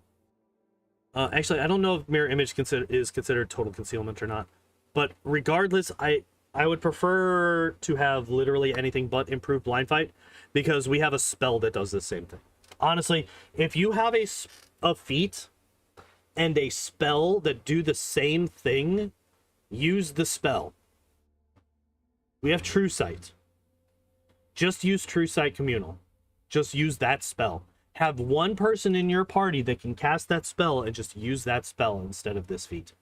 Actually, I don't know if mirror image is considered total concealment or not. But regardless, I would prefer to have literally anything but improved blind fight, because we have a spell that does the same thing. Honestly, if you have a feat and a spell that do the same thing, use the spell. We have True Sight. Just use True Sight Communal. Just use that spell. Have one person in your party that can cast that spell and just use that spell instead of this feat.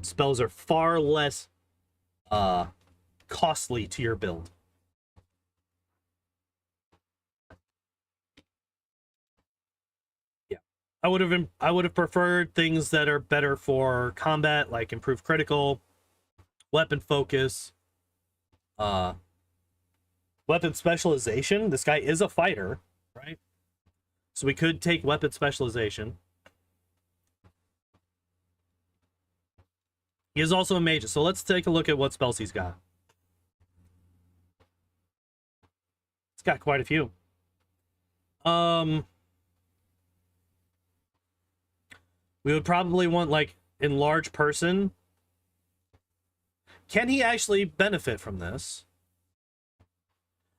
Spells are far less costly to your build. Yeah, I would have preferred things that are better for combat, like improved critical, weapon focus, weapon specialization. This guy is a fighter, right? So we could take weapon specialization. He is also a mage, so let's take a look at what spells he's got. He's got quite a few. We would probably want, like, enlarge person. Can he actually benefit from this?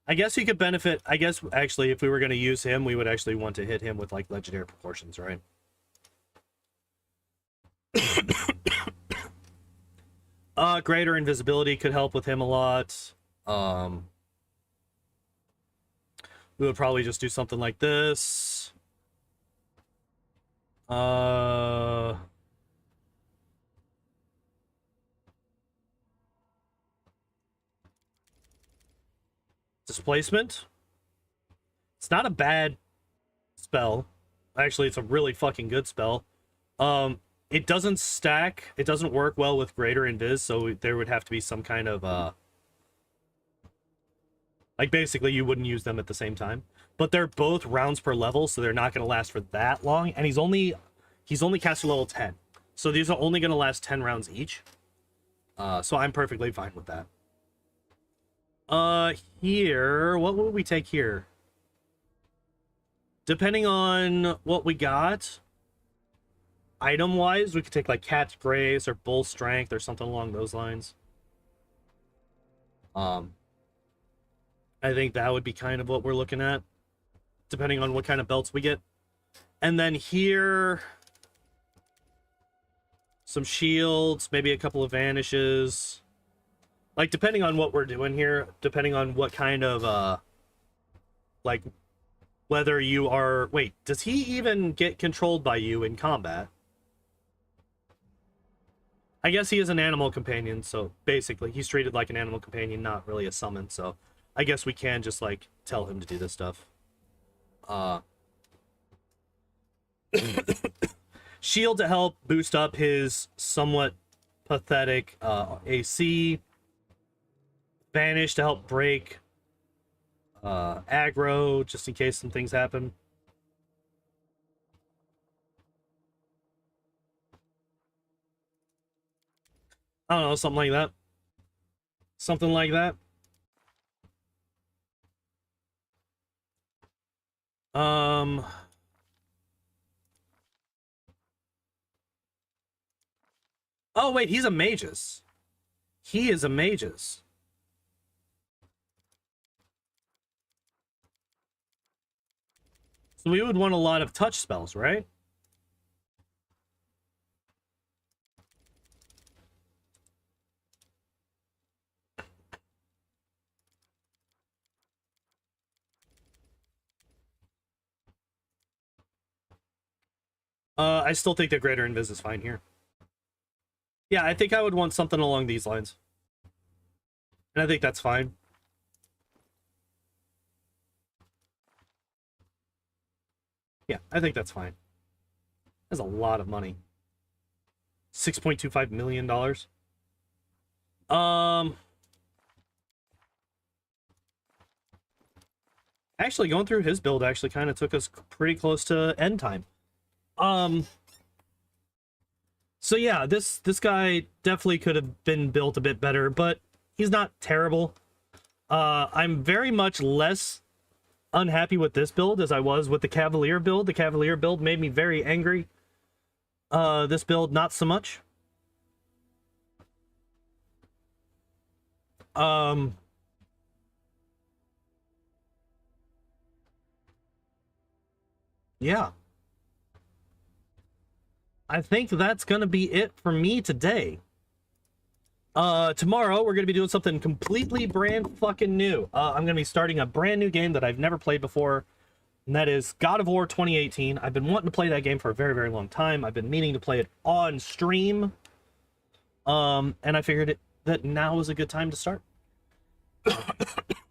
I guess he could benefit. I guess, actually, if we were going to use him, we would actually want to hit him with, like, legendary proportions, right? Greater invisibility could help with him a lot. We would probably just do something like this. Displacement. It's not a bad spell. Actually, it's a really fucking good spell. It doesn't stack. It doesn't work well with greater invis, so there would have to be some kind of like, basically you wouldn't use them at the same time. But they're both rounds per level, so they're not going to last for that long. And he's only caster level 10. So these are only going to last 10 rounds each. So I'm perfectly fine with that. Here, what would we take here? Depending on what we got, item-wise, we could take, like, Cat's Grace or Bull Strength or something along those lines. I think that would be kind of what we're looking at, depending on what kind of belts we get. And then here, some shields, maybe a couple of vanishes. Like, depending on what we're doing here, depending on what kind of, like, whether you are... Wait, does he even get controlled by you in combat? I guess he is an animal companion, so basically he's treated like an animal companion, not really a summon, so I guess we can just, like, tell him to do this stuff. Shield to help boost up his somewhat pathetic AC. Vanish to help break aggro, just in case some things happen. I don't know, something like that. Something like that. Oh, wait, he's a magus. He is a magus. So we would want a lot of touch spells, right? I still think that Greater Invis is fine here. Yeah, I think I would want something along these lines. And I think that's fine. Yeah, I think that's fine. That's a lot of money. $6.25 million. Actually, going through his build actually kind of took us pretty close to end time. So yeah, this guy definitely could have been built a bit better, but he's not terrible. I'm very much less unhappy with this build as I was with the Cavalier build. The Cavalier build made me very angry. This build, not so much. Yeah. I think that's gonna be it for me today. Tomorrow we're gonna be doing something completely brand fucking new. I'm gonna be starting a brand new game that I've never played before, and that is God of War 2018. I've been wanting to play that game for a very, very long time. I've been meaning to play it on stream. And I figured that now was a good time to start.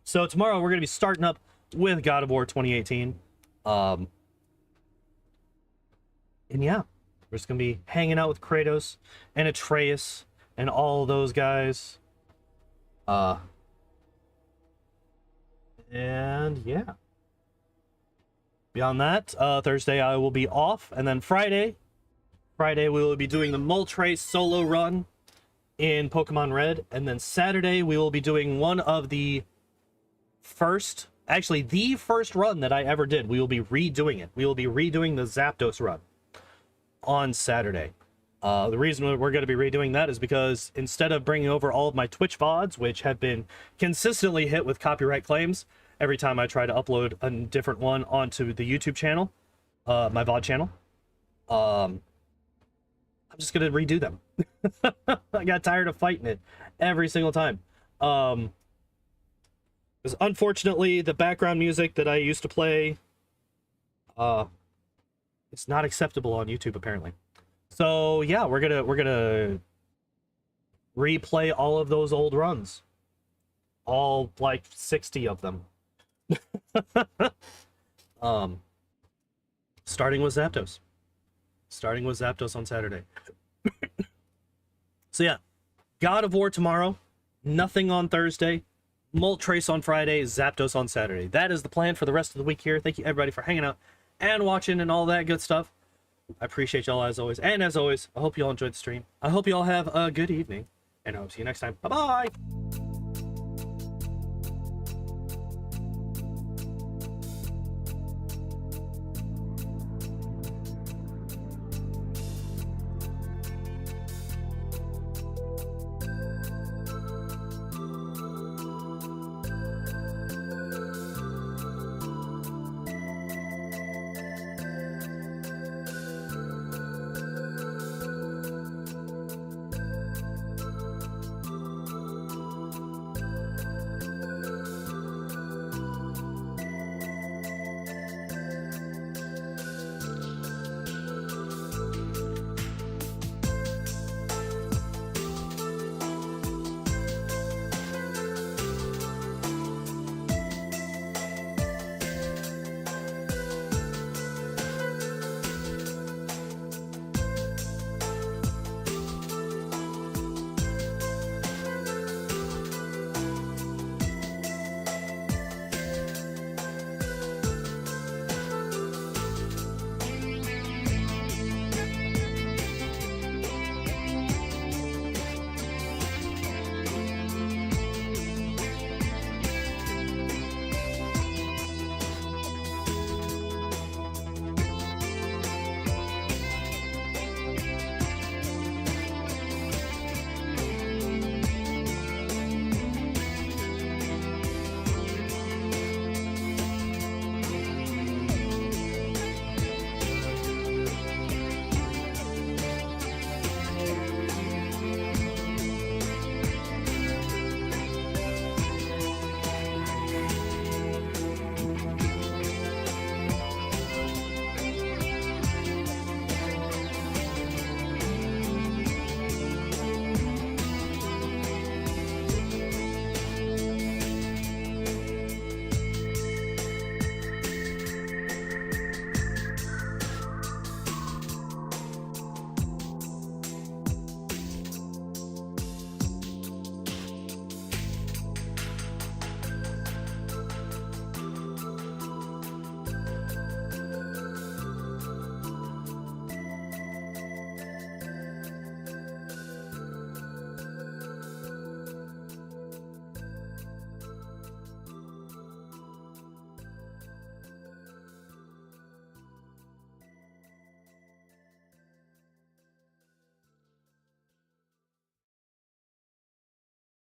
So tomorrow we're gonna be starting up with God of War 2018. And yeah. We're just going to be hanging out with Kratos and Atreus and all those guys. And yeah. Beyond that, Thursday I will be off. And then Friday we will be doing the Moltres solo run in Pokemon Red. And then Saturday we will be doing one of the first, actually the first run that I ever did. We will be redoing it. We will be redoing the Zapdos run on Saturday. The reason we're going to be redoing that is because instead of bringing over all of my Twitch VODs, which have been consistently hit with copyright claims every time I try to upload a different one onto the YouTube channel, my VOD channel, I'm just going to redo them. I got tired of fighting it every single time. Because unfortunately, the background music that I used to play, it's not acceptable on YouTube apparently. So yeah, we're gonna replay all of those old runs, all like 60 of them. Starting with Zapdos on Saturday. So yeah, God of War tomorrow, nothing on Thursday, Moltres on Friday, Zapdos on Saturday. That is the plan for the rest of the week here. Thank you everybody for hanging out and watching and all that good stuff. I appreciate y'all as always. And as always, I hope you all enjoyed the stream. I hope you all have a good evening. And I will see you next time. Bye-bye!